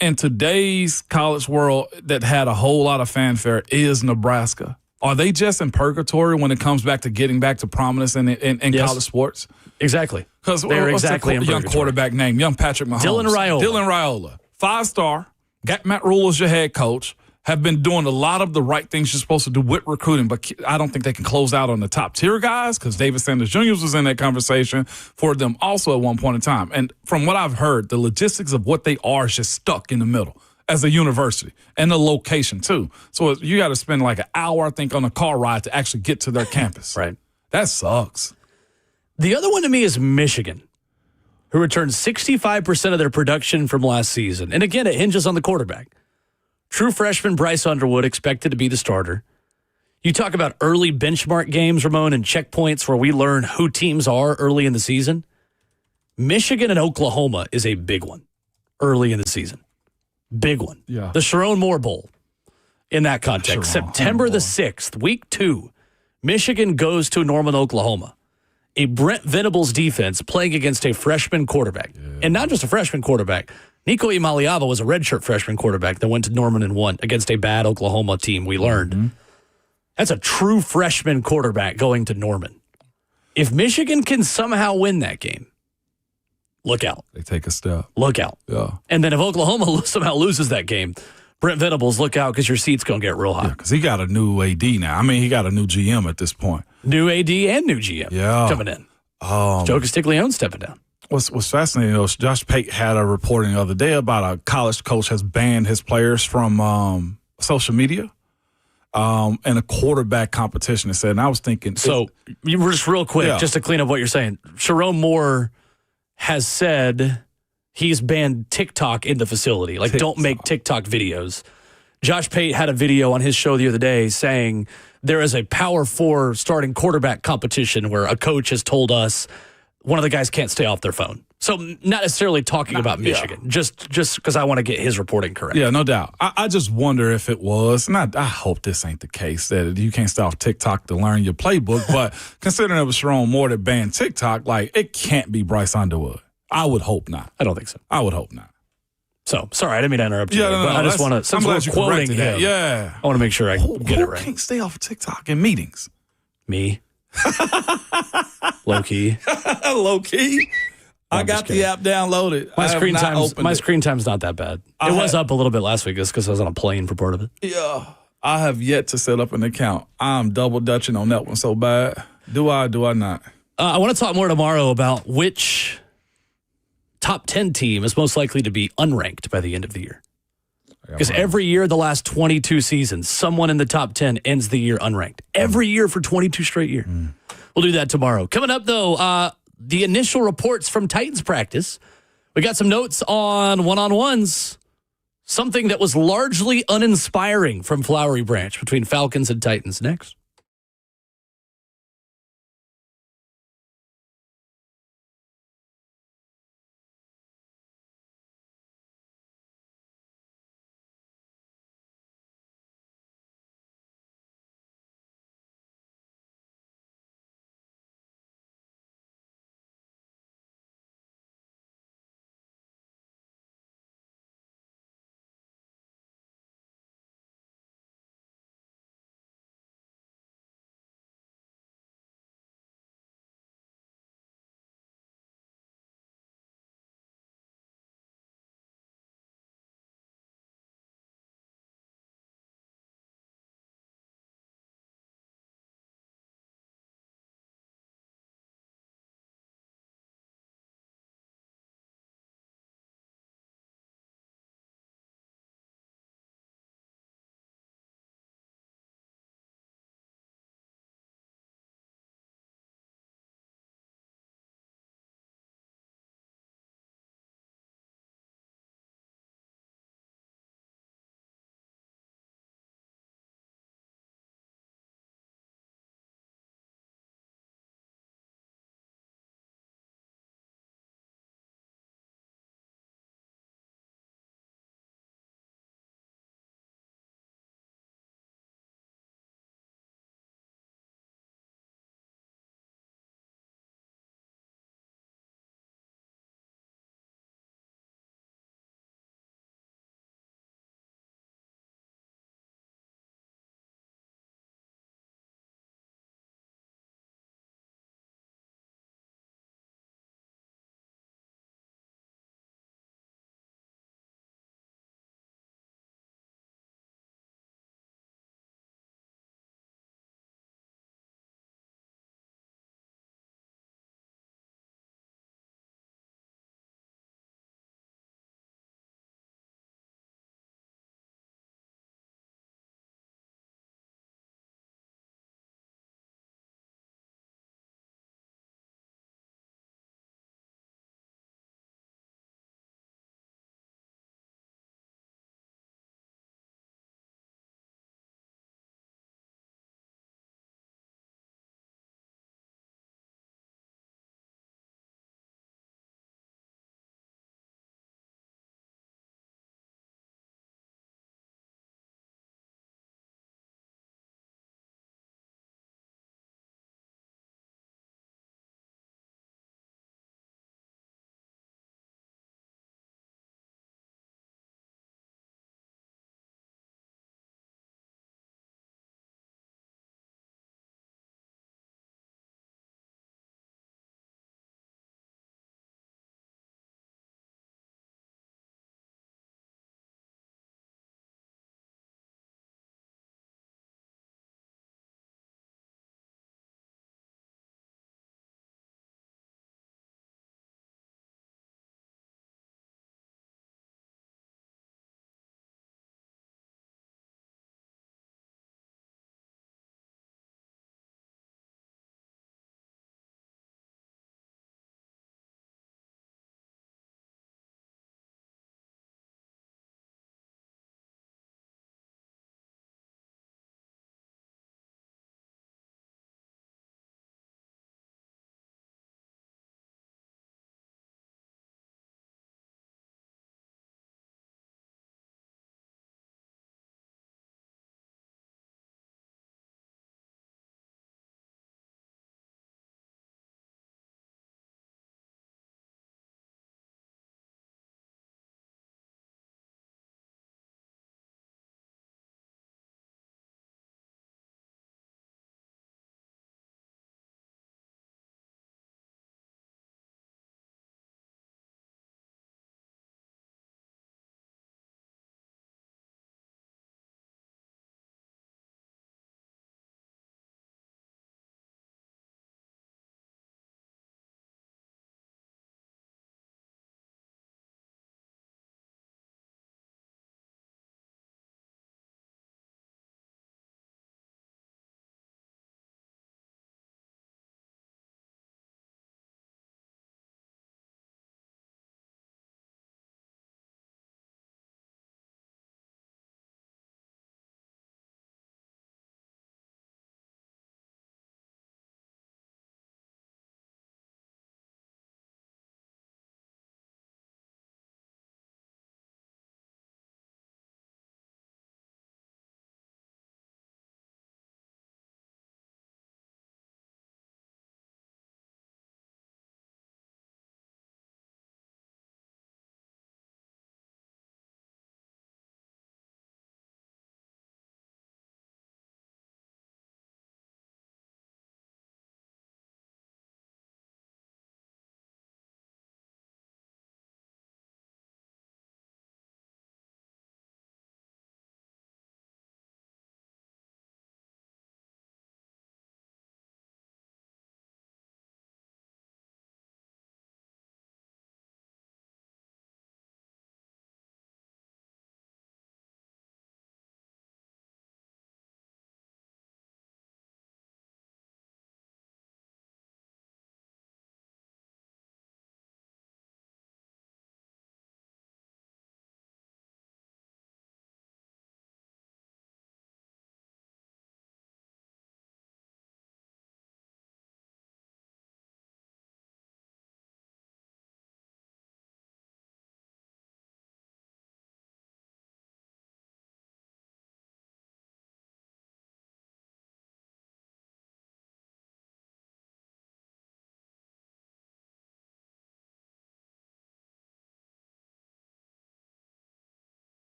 Speaker 3: in today's college world that had a whole lot of fanfare is Nebraska. Are they just in purgatory when it comes back to getting back to prominence in
Speaker 2: yes.
Speaker 3: college sports?
Speaker 2: Exactly.
Speaker 3: Because
Speaker 2: they're exactly in
Speaker 3: young quarterback name, young Patrick Mahomes.
Speaker 2: Dylan
Speaker 3: Raiola. 5-star. Got Matt Rule as your head coach. Have been doing a lot of the right things you're supposed to do with recruiting, but I don't think they can close out on the top tier guys because David Sanders Jr. was in that conversation for them also at one point in time. And from what I've heard, the logistics of what they are is just stuck in the middle as a university and the location too. So you got to spend like an hour, I think, on a car ride to actually get to their campus.
Speaker 2: Right.
Speaker 3: That sucks.
Speaker 2: The other one to me is Michigan, who returned 65% of their production from last season. And again, it hinges on the quarterback. True freshman Bryce Underwood expected to be the starter. You talk about early benchmark games, Ramon, and checkpoints where we learn who teams are early in the season. Michigan and Oklahoma is a big one early in the season. Big one.
Speaker 3: Yeah.
Speaker 2: The Sharon Moore Bowl in that context.
Speaker 3: Sharon
Speaker 2: September
Speaker 3: Moore.
Speaker 2: the 6th, week 2, Michigan goes to Norman, Oklahoma. A Brent Venables defense playing against a freshman quarterback. Yeah. And not just a freshman quarterback. Nico Imaliava was a redshirt freshman quarterback that went to Norman and won against a bad Oklahoma team, we learned. Mm-hmm. That's a true freshman quarterback going to Norman. If Michigan can somehow win that game, look out.
Speaker 3: They take a step.
Speaker 2: Look out.
Speaker 3: Yeah.
Speaker 2: And then if Oklahoma somehow loses that game, Brent Venables, look out because your seat's going to get real high.
Speaker 3: Yeah, because he got a new AD now. I mean, he got a new GM at this point.
Speaker 2: New AD and new GM coming in. Joe Castiglione stepping down.
Speaker 3: What's fascinating, though, Josh Pate had a reporting the other day about a college coach has banned his players from social media and a quarterback competition. And I was thinking.
Speaker 2: So, you were just real quick, just to clean up what you're saying. Sharon Moore has said he's banned TikTok in the facility. Like, don't make TikTok videos. Josh Pate had a video on his show the other day saying there is a Power 4 starting quarterback competition where a coach has told us one of the guys can't stay off their phone. So not necessarily talking about Michigan, just because I want to get his reporting correct.
Speaker 3: Yeah, no doubt. I just wonder if it was, and I hope this ain't the case, that you can't stay off TikTok to learn your playbook, but considering it was Sharon Moore that banned TikTok, like, it can't be Bryce Underwood. I would hope not.
Speaker 2: I don't think so.
Speaker 3: I would hope not.
Speaker 2: So, sorry, I didn't mean to interrupt you.
Speaker 3: Yeah,
Speaker 2: but I just want to, since we're quoting him,
Speaker 3: yeah.
Speaker 2: I want to make sure I get it right.
Speaker 3: Who can't stay off of TikTok in meetings?
Speaker 2: Me. Low key.
Speaker 3: Low key. I got the app downloaded.
Speaker 2: My screen time's not that bad. It was up a little bit last week just because I was on a plane for part of it.
Speaker 3: Yeah. I have yet to set up an account. I'm double dutching on that one so bad. Do I not?
Speaker 2: I want to talk more tomorrow about which top 10 team is most likely to be unranked by the end of the year. Because every year, the last 22 seasons, someone in the top 10 ends the year unranked. Every year for 22 straight years. We'll do that tomorrow. Coming up, though, the initial reports from Titans practice. We got some notes on one-on-ones. Something that was largely uninspiring from Flowery Branch between Falcons and Titans next.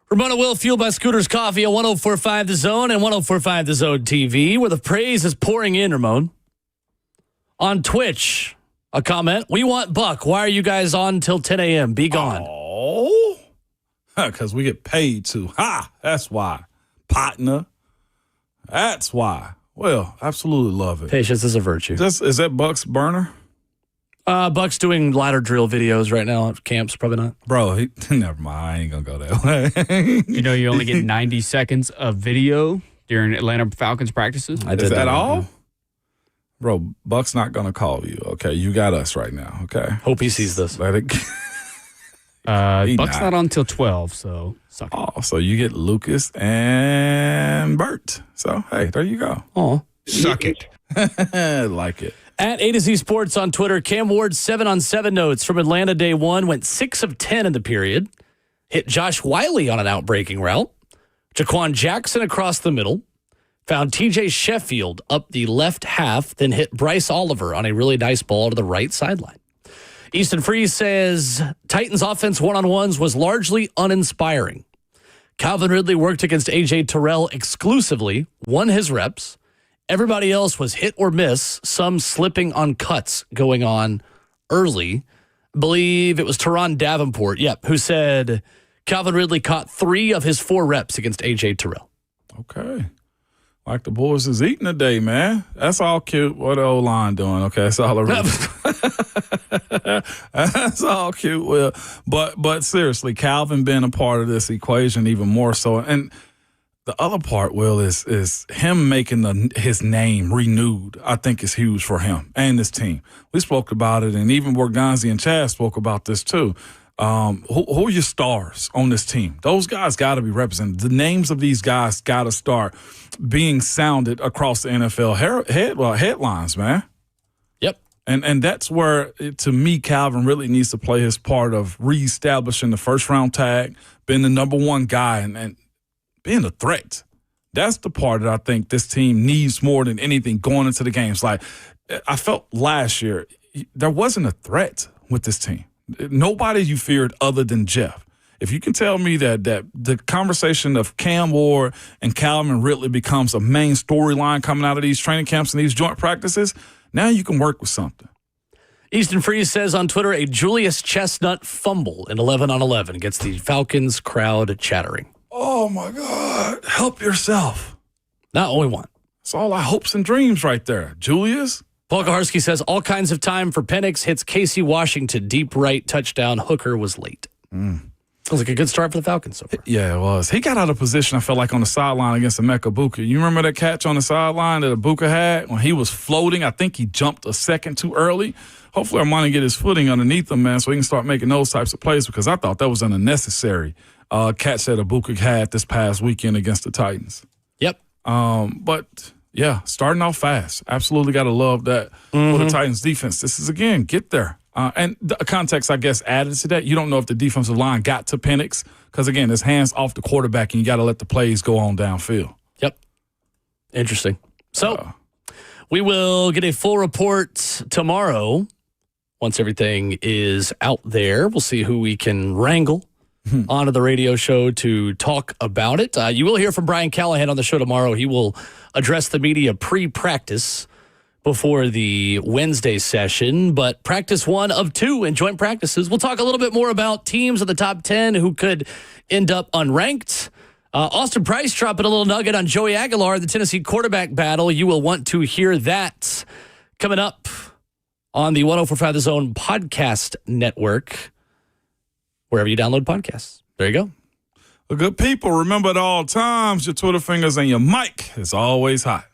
Speaker 2: Ramona Will, fueled by Scooters Coffee on 104.5 The Zone and 104.5 The Zone TV, where the praise is pouring in, Ramon. On Twitch, a comment, we want Buck. Why are you guys on till 10 a.m.? Be gone.
Speaker 3: Oh, because we get paid to. Ha, that's why. Partner. That's why. Well, absolutely love it.
Speaker 2: Patience is a virtue.
Speaker 3: Is that Buck's burner?
Speaker 2: Buck's doing ladder drill videos right now at camps. Probably not.
Speaker 3: Bro, never mind. I ain't going to go that way.
Speaker 1: You know, you only get 90 seconds of video during Atlanta Falcons practices.
Speaker 3: Is that all? Bro, Buck's not going to call you, okay? You got us right now, okay?
Speaker 2: Hope he sees this.
Speaker 3: Let it
Speaker 1: Buck's not on until 12, so suck it.
Speaker 3: Oh, so you get Lucas and Bert. So, hey, there you go.
Speaker 2: Oh,
Speaker 6: suck it.
Speaker 3: Like it.
Speaker 2: At A to Z Sports on Twitter, Cam Ward 7-on-7 notes from Atlanta day one, went 6 of 10 in the period, hit Josh Wiley on an outbreaking route, Jaquan Jackson across the middle, found TJ Sheffield up the left half, then hit Bryce Oliver on a really nice ball to the right sideline. Easton Freeze says Titans offense one-on-ones was largely uninspiring. Calvin Ridley worked against A.J. Terrell exclusively, won his reps. Everybody else was hit or miss, some slipping on cuts going on early. I believe it was Teron Davenport, who said Calvin Ridley caught 3 of his 4 reps against A.J. Terrell.
Speaker 3: Okay. Like the boys is eating today, man. That's all cute. What the O-line doing? Okay, that's all I really. That's all cute, Will. But seriously, Calvin being a part of this equation even more so. And the other part, Will, is him making his name renewed, I think is huge for him and this team. We spoke about it, and even Borganzi and Chad spoke about this too. Who are your stars on this team? Those guys got to be represented. The names of these guys got to start being sounded across the NFL headlines, man.
Speaker 2: Yep.
Speaker 3: And that's where, to me, Calvin really needs to play his part of reestablishing the first-round tag, being the number one guy, and being a threat. That's the part that I think this team needs more than anything going into the games. Like, I felt last year, there wasn't a threat with this team. Nobody you feared other than Jeff. If you can tell me that the conversation of Cam Ward and Calvin Ridley becomes a main storyline coming out of these training camps and these joint practices, now you can work with something.
Speaker 2: Easton Freeze says on Twitter, a Julius Chestnut fumble in 11-on-11 gets the Falcons crowd chattering.
Speaker 3: Oh, my God. Help yourself.
Speaker 2: Not only one.
Speaker 3: It's all our hopes and dreams right there. Julius.
Speaker 2: Paul Kaharski says all kinds of time for Penix, hits Casey Washington, deep right touchdown. Hooker was late. Sounds like a good start for the Falcons so far.
Speaker 3: Yeah, it was. He got out of position, I felt like, on the sideline against Emeka Ibuka. You remember that catch on the sideline that Ibuka had when he was floating? I think he jumped a second too early. Hopefully Armani get his footing underneath him, man, so he can start making those types of plays, because I thought that was an unnecessary catch that Ibuka had this past weekend against the Titans.
Speaker 2: Yep.
Speaker 3: But yeah, starting off fast. Absolutely got to love that for the Titans defense. This is, again, get there. And the context, I guess, added to that. You don't know if the defensive line got to Penix because, again, it's hands off the quarterback and you got to let the plays go on downfield.
Speaker 2: Yep. Interesting. So we will get a full report tomorrow once everything is out there. We'll see who we can wrangle onto the radio show to talk about it. You will hear from Brian Callahan on the show tomorrow. He will address the media pre-practice before the Wednesday session, but practice 1 of 2 in joint practices. We'll talk a little bit more about teams of the top 10 who could end up unranked. Austin Price dropping a little nugget on Joey Aguilar, the Tennessee quarterback battle. You will want to hear that coming up on the 104.5 The Zone podcast network, wherever you download podcasts. There you go.
Speaker 3: Well, good people, remember at all times, your Twitter fingers and your mic is always hot.